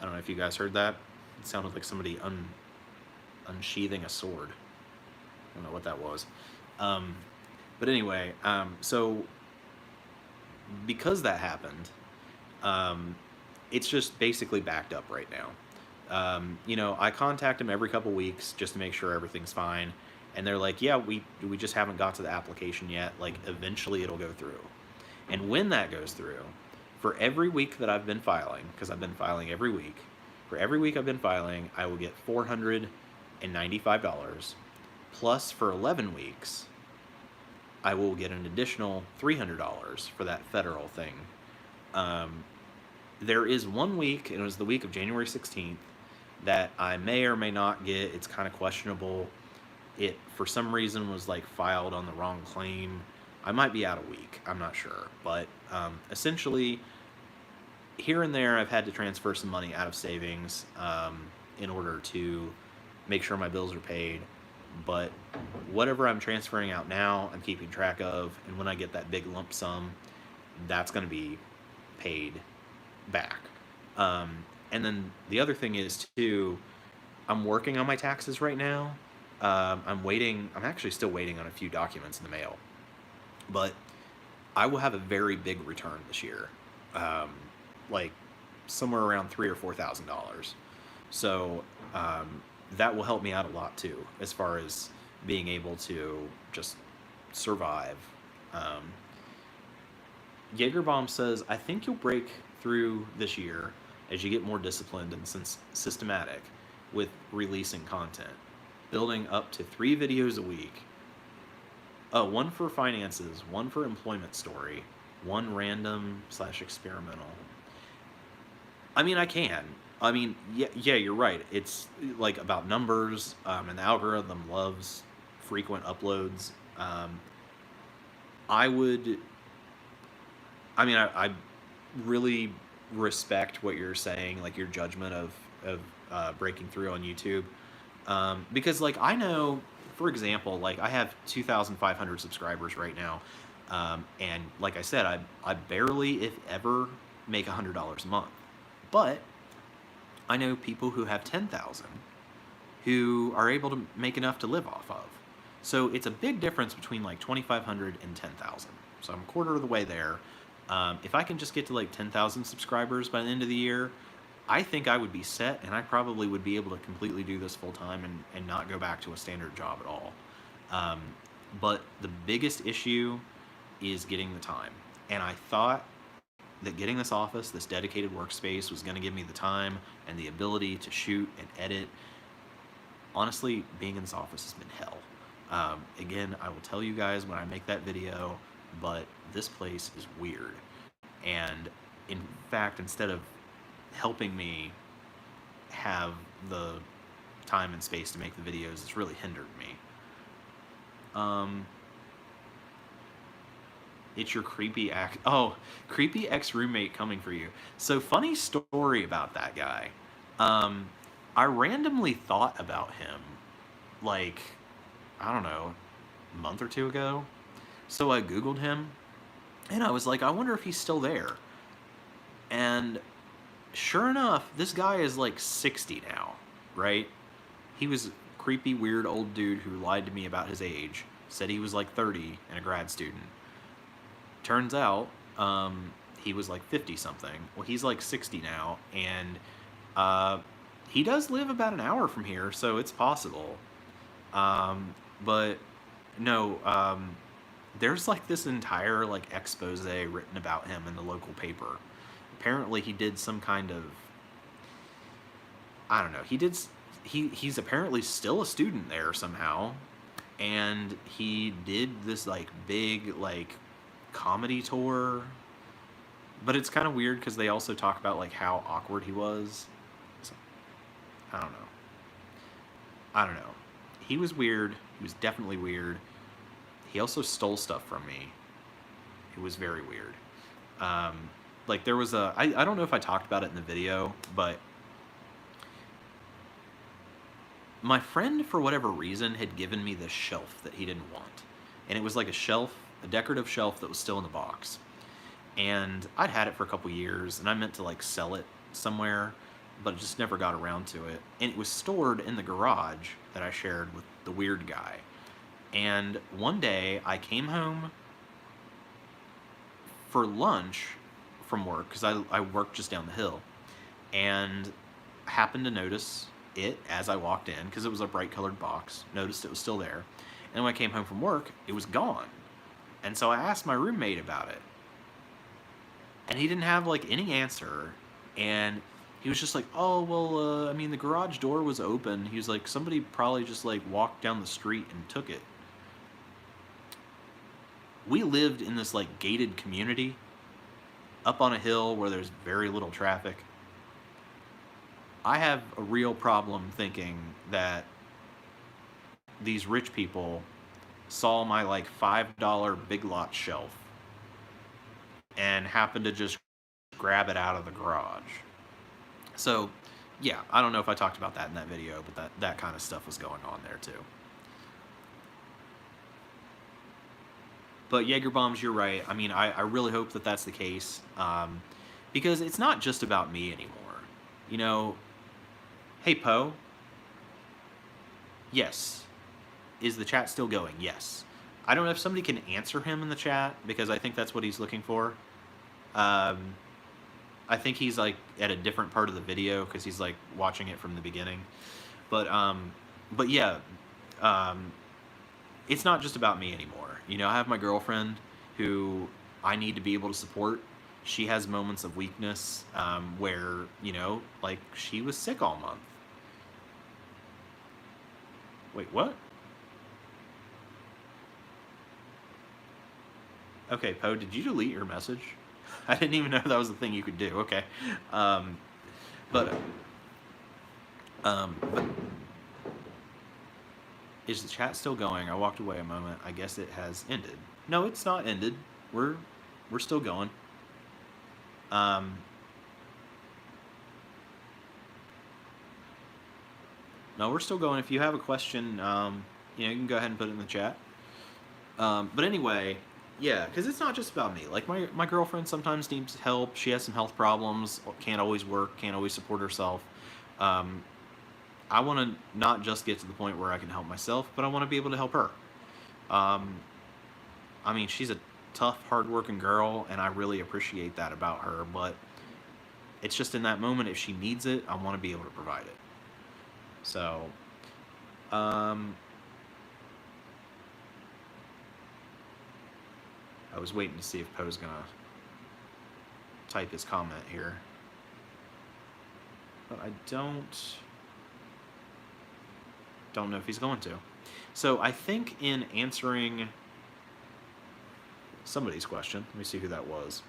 I don't know if you guys heard that. It sounded like somebody unsheathing a sword. I don't know what that was. But anyway, so because that happened, it's just basically backed up right now. I contact them every couple weeks just to make sure everything's fine. And they're like, yeah, we just haven't got to the application yet. Like, eventually it'll go through. And when that goes through, for every week that I've been filing, because I've been filing every week, for every week I've been filing, I will get $495. Plus, for 11 weeks, I will get an additional $300 for that federal thing. There is 1 week, and it was the week of January 16th, that I may or may not get. It's kind of questionable. It, for some reason, was like filed on the wrong claim. I might be out a week. I'm not sure. But essentially, here and there, I've had to transfer some money out of savings in order to make sure my bills are paid. But whatever I'm transferring out now, I'm keeping track of. And when I get that big lump sum, that's going to be paid back. And then the other thing is, too, I'm working on my taxes right now. I'm actually still waiting on a few documents in the mail. But I will have a very big return this year. Like somewhere around $3,000 or $4,000. So that will help me out a lot too, as far as being able to just survive Jaegerbomb says, I think you'll break through this year as you get more disciplined and systematic with releasing content. Building up to 3 videos a week. Oh, 1 for finances, 1 for employment story, 1 random/experimental. I mean, I can. I mean, yeah, you're right. It's like about numbers, and the algorithm loves frequent uploads. I would. I mean, I really respect what you're saying, like your judgment of breaking through on YouTube, because like I know, for example, like I have 2,500 subscribers right now, and like I said, I barely, if ever, make $100 a month, but I know people who have 10,000 who are able to make enough to live off of. So it's a big difference between like 2,500 and 10,000. So I'm a quarter of the way there. If I can just get to like 10,000 subscribers by the end of the year, I think I would be set, and I probably would be able to completely do this full time and not go back to a standard job at all. But the biggest issue is getting the time. And I thought that getting this office, this dedicated workspace, was going to give me the time and the ability to shoot and edit. Honestly, being in this office has been hell. Again, I will tell you guys when I make that video, but this place is weird. And in fact, instead of helping me have the time and space to make the videos, it's really hindered me. It's your creepy creepy ex-roommate coming for you. So funny story about that guy. I randomly thought about him, like, I don't know, a month or 2 ago. So I Googled him, and I was like, I wonder if he's still there. And sure enough, this guy is like 60 now, right? He was a creepy, weird old dude who lied to me about his age, said he was like 30 and a grad student. Turns out, he was like 50 something. Well, he's like 60 now, and he does live about an hour from here, so it's possible. But no, there's like this entire like expose written about him in the local paper. Apparently he did some kind of, I don't know, he's apparently still a student there somehow, and he did this like big like comedy tour. But it's kind of weird because they also talk about like how awkward he was. So, I don't know. He was weird. He was definitely weird. He also stole stuff from me. It was very weird. Like there was I don't know if I talked about it in the video, but my friend, for whatever reason, had given me this shelf that he didn't want. And it was like a decorative shelf that was still in the box. And I'd had it for a couple years, and I meant to like sell it somewhere, but just never got around to it. And it was stored in the garage that I shared with the weird guy. And one day I came home for lunch from work, because I worked just down the hill, and happened to notice it as I walked in, because it was a bright colored box. Noticed it was still there. And when I came home from work, it was gone. And so I asked my roommate about it, and he didn't have like any answer. And he was just like, oh, well, I mean, the garage door was open. He was like, somebody probably just like walked down the street and took it. We lived in this like gated community up on a hill where there's very little traffic. I have a real problem thinking that these rich people saw my like $5 Big Lots shelf and happened to just grab it out of the garage. So, yeah, I don't know if I talked about that in that video, but that kind of stuff was going on there too. But Jaeger Bombs, you're right. I mean, I really hope that that's the case, because it's not just about me anymore. You know, hey, Poe. Yes. Is the chat still going? Yes. I don't know if somebody can answer him in the chat, because I think that's what he's looking for. I think he's like at a different part of the video, because he's like watching it from the beginning. But yeah, it's not just about me anymore. You know, I have my girlfriend who I need to be able to support. She has moments of weakness where, you know, like she was sick all month. Wait, what? Okay, Poe, did you delete your message? I didn't even know that was a thing you could do. Okay. But is the chat still going? I walked away a moment. I guess it has ended. No, it's not ended. We're still going. No, we're still going. If you have a question, you know, you can go ahead and put it in the chat. But anyway, yeah, because it's not just about me. Like, my girlfriend sometimes needs help. She has some health problems, can't always work, can't always support herself. I want to not just get to the point where I can help myself, but I want to be able to help her. I mean, she's a tough, hardworking girl, and I really appreciate that about her, but it's just in that moment, if she needs it, I want to be able to provide it. So, I was waiting to see if Poe's gonna type his comment here, but I don't know if he's going to. So I think in answering somebody's question, let me see who that was.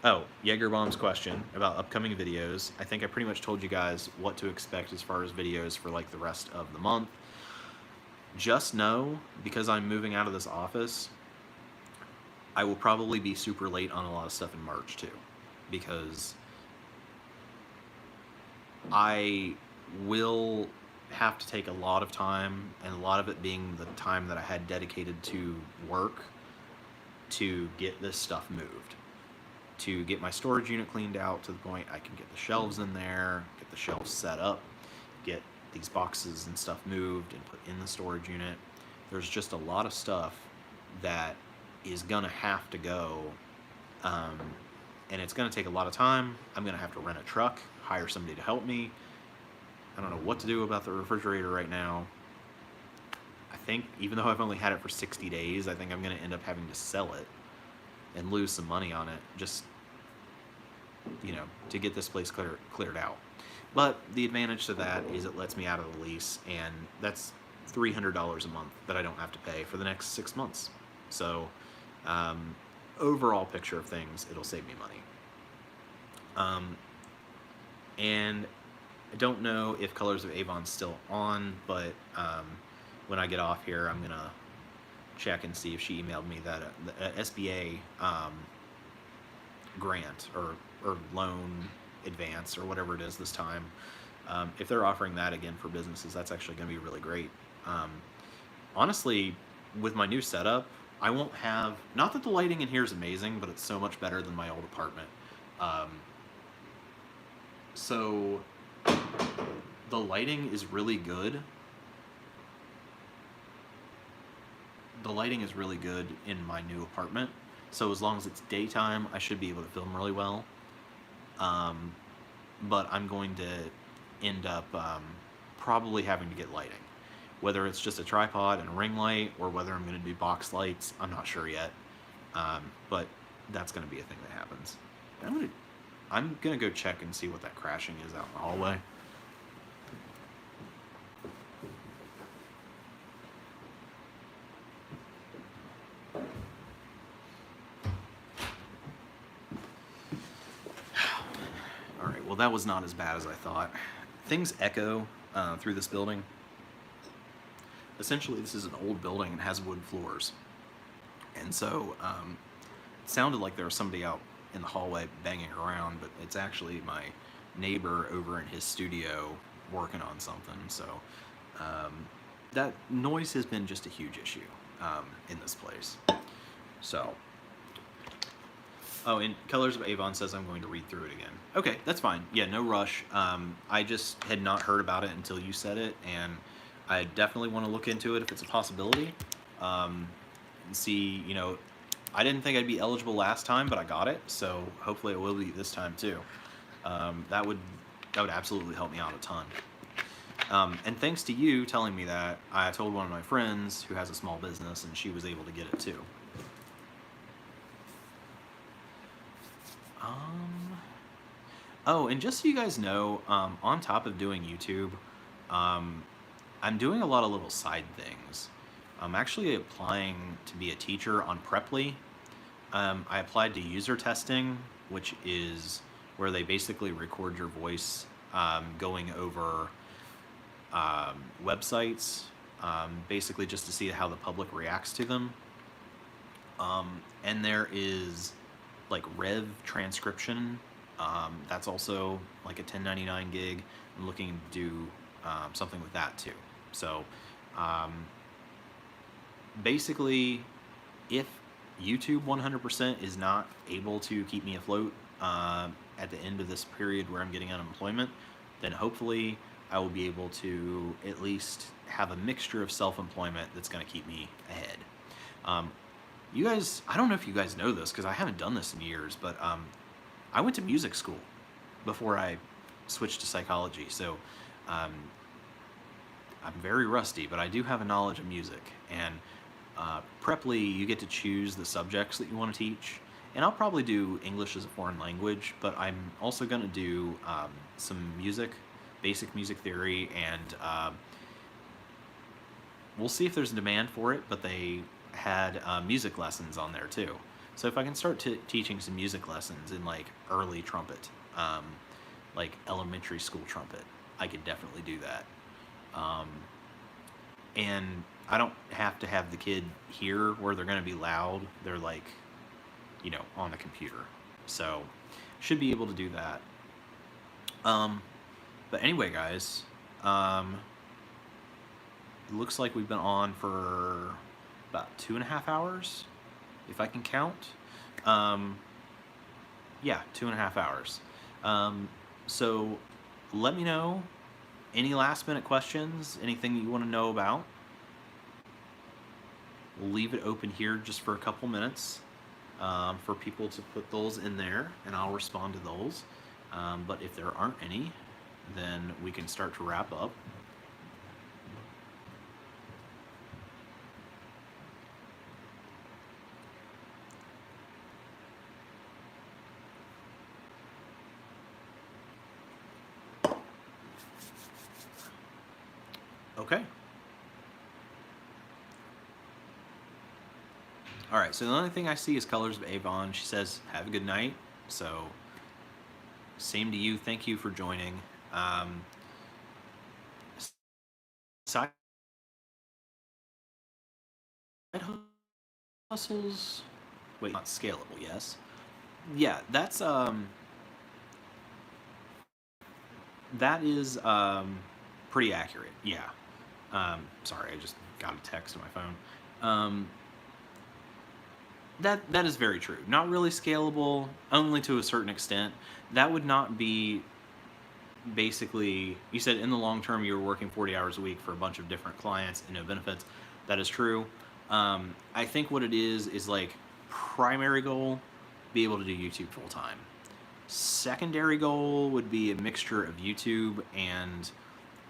Oh, Jaegerbomb's question about upcoming videos. I think I pretty much told you guys what to expect as far as videos for like the rest of the month. Just know, because I'm moving out of this office, I will probably be super late on a lot of stuff in March too, because I will have to take a lot of time, and a lot of it being the time that I had dedicated to work, to get this stuff moved, to get my storage unit cleaned out to the point I can get the shelves in there, get the shelves set up, get these boxes and stuff moved and put in the storage unit. There's just a lot of stuff that is gonna have to go, and it's gonna take a lot of time. I'm gonna have to rent a truck, hire somebody to help me. I don't know what to do about the refrigerator right now. I think, even though I've only had it for 60 days, I think I'm gonna end up having to sell it and lose some money on it, just, you know, to get this place cleared out. But the advantage to that is it lets me out of the lease, and that's $300 a month that I don't have to pay for the next 6 months. So, overall picture of things, it'll save me money. And I don't know if Colors of Avon's still on, but when I get off here, I'm gonna check and see if she emailed me that SBA grant or loan advance or whatever it is this time. If they're offering that again for businesses, that's actually going to be really great. Honestly, with my new setup, I won't have, not that the lighting in here is amazing, but it's so much better than my old apartment. So the lighting is really good. The lighting is really good in my new apartment. So as long as it's daytime, I should be able to film really well. But I'm going to end up probably having to get lighting. Whether it's just a tripod and a ring light, or whether I'm going to do box lights, I'm not sure yet. But that's going to be a thing that happens. I'm gonna go check and see what that crashing is out in the hallway. Alright, well that was not as bad as I thought. Things echo through this building. Essentially, this is an old building and has wood floors. And so, it sounded like there was somebody out in the hallway banging around, but it's actually my neighbor over in his studio working on something. So that noise has been just a huge issue in this place. So, oh, and Colors of Avon says I'm going to read through it again. Okay, that's fine. Yeah, no rush. I just had not heard about it until you said it, and I definitely want to look into it if it's a possibility, and see, you know, I didn't think I'd be eligible last time, but I got it, so hopefully it will be this time too. That would absolutely help me out a ton. And thanks to you telling me that, I told one of my friends who has a small business, and she was able to get it too. Um, oh, and just so you guys know, on top of doing YouTube, um, I'm doing a lot of little side things. I'm actually applying to be a teacher on Preply. I applied to user testing, which is where they basically record your voice going over websites, basically just to see how the public reacts to them. And there is like Rev transcription. That's also like a 1099 gig. I'm looking to do something with that too. So um, basically, if YouTube 100% is not able to keep me afloat at the end of this period where I'm getting unemployment, then hopefully I will be able to at least have a mixture of self-employment that's going to keep me ahead. You guys, I don't know if you guys know this because I haven't done this in years, but I went to music school before I switched to psychology. So um, I'm very rusty, but I do have a knowledge of music. And Preply, you get to choose the subjects that you want to teach. And I'll probably do English as a foreign language, but I'm also going to do some music, basic music theory, and we'll see if there's a demand for it, but they had music lessons on there too. So if I can start teaching some music lessons in like early trumpet, like elementary school trumpet, I could definitely do that. And I don't have to have the kid here where they're going to be loud. They're like, you know, on the computer. So should be able to do that. But anyway, guys, it looks like we've been on for about 2.5 hours, if I can count. Yeah, 2.5 hours. So let me know any last minute questions, anything you want to know about. We'll leave it open here just for a couple minutes for people to put those in there, and I'll respond to those. But if there aren't any, then we can start to wrap up. Okay. All right, so the only thing I see is Colors of Avon. She says, have a good night. So, same to you. Thank you for joining. Side hustles. Wait, not scalable, yes. Yeah, that is pretty accurate. Yeah. Sorry, I just got a text on my phone. That is very true. Not really scalable, only to a certain extent. That would not be basically, you said in the long term you were working 40 hours a week for a bunch of different clients and no benefits. That is true. I think what it is like primary goal, be able to do YouTube full time. Secondary goal would be a mixture of YouTube and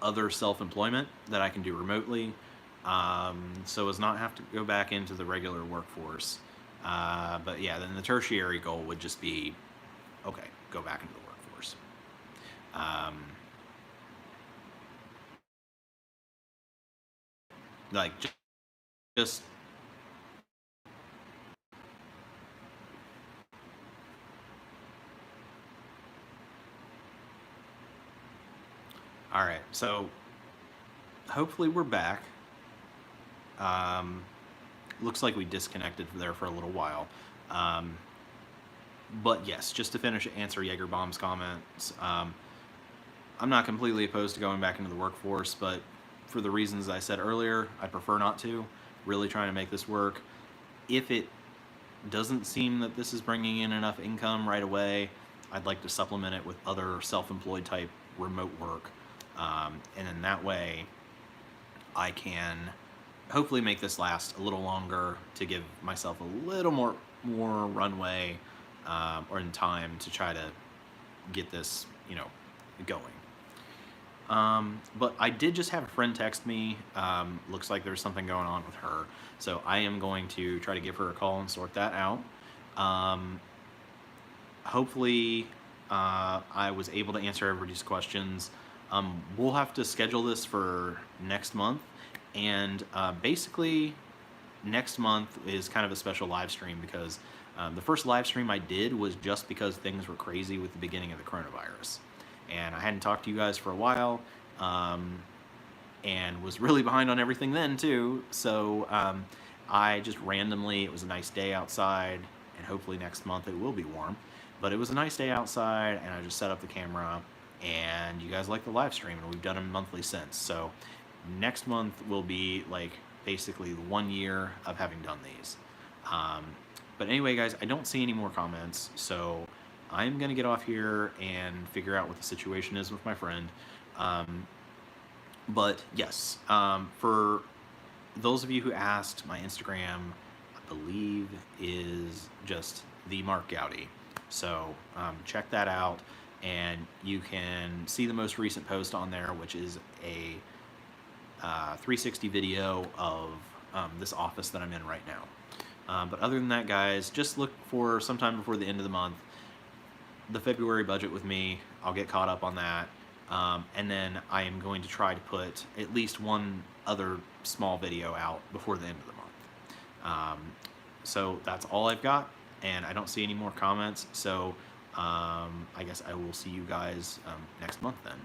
other self-employment that I can do remotely, so as not have to go back into the regular workforce. But yeah, then the tertiary goal would just be, okay, go back into the workforce. Like just all right. So hopefully we're back. Looks like we disconnected there for a little while. But yes, just to finish answer Jaegerbomb's comments, I'm not completely opposed to going back into the workforce, but for the reasons I said earlier, I prefer not to. Really trying to make this work. If it doesn't seem that this is bringing in enough income right away, I'd like to supplement it with other self-employed type remote work. And then that way I can hopefully make this last a little longer to give myself a little more runway or in time to try to get this, you know, going. But I did just have a friend text me. Looks like there's something going on with her. So I am going to try to give her a call and sort that out. hopefully I was able to answer everybody's questions. We'll have to schedule this for next month, and basically next month is kind of a special live stream because the first live stream I did was just because things were crazy with the beginning of the coronavirus, and I hadn't talked to you guys for a while, and was really behind on everything then too. So I just randomly, it was a nice day outside, and hopefully next month it will be warm, but it was a nice day outside, and I just set up the camera, and you guys like the live stream, and we've done them monthly since. So next month will be like basically 1 year of having done these. But anyway, guys, I don't see any more comments, so I'm gonna get off here and figure out what the situation is with my friend. But yes, for those of you who asked, my Instagram, I believe, is just the MarkGoudy. So check that out, and you can see the most recent post on there, which is a 360 video of this office that I'm in right now. But other than that, guys, just look for sometime before the end of the month, the February budget with me. I'll get caught up on that. And then I am going to try to put at least one other small video out before the end of the month. So that's all I've got, and I don't see any more comments. So I guess I will see you guys next month then.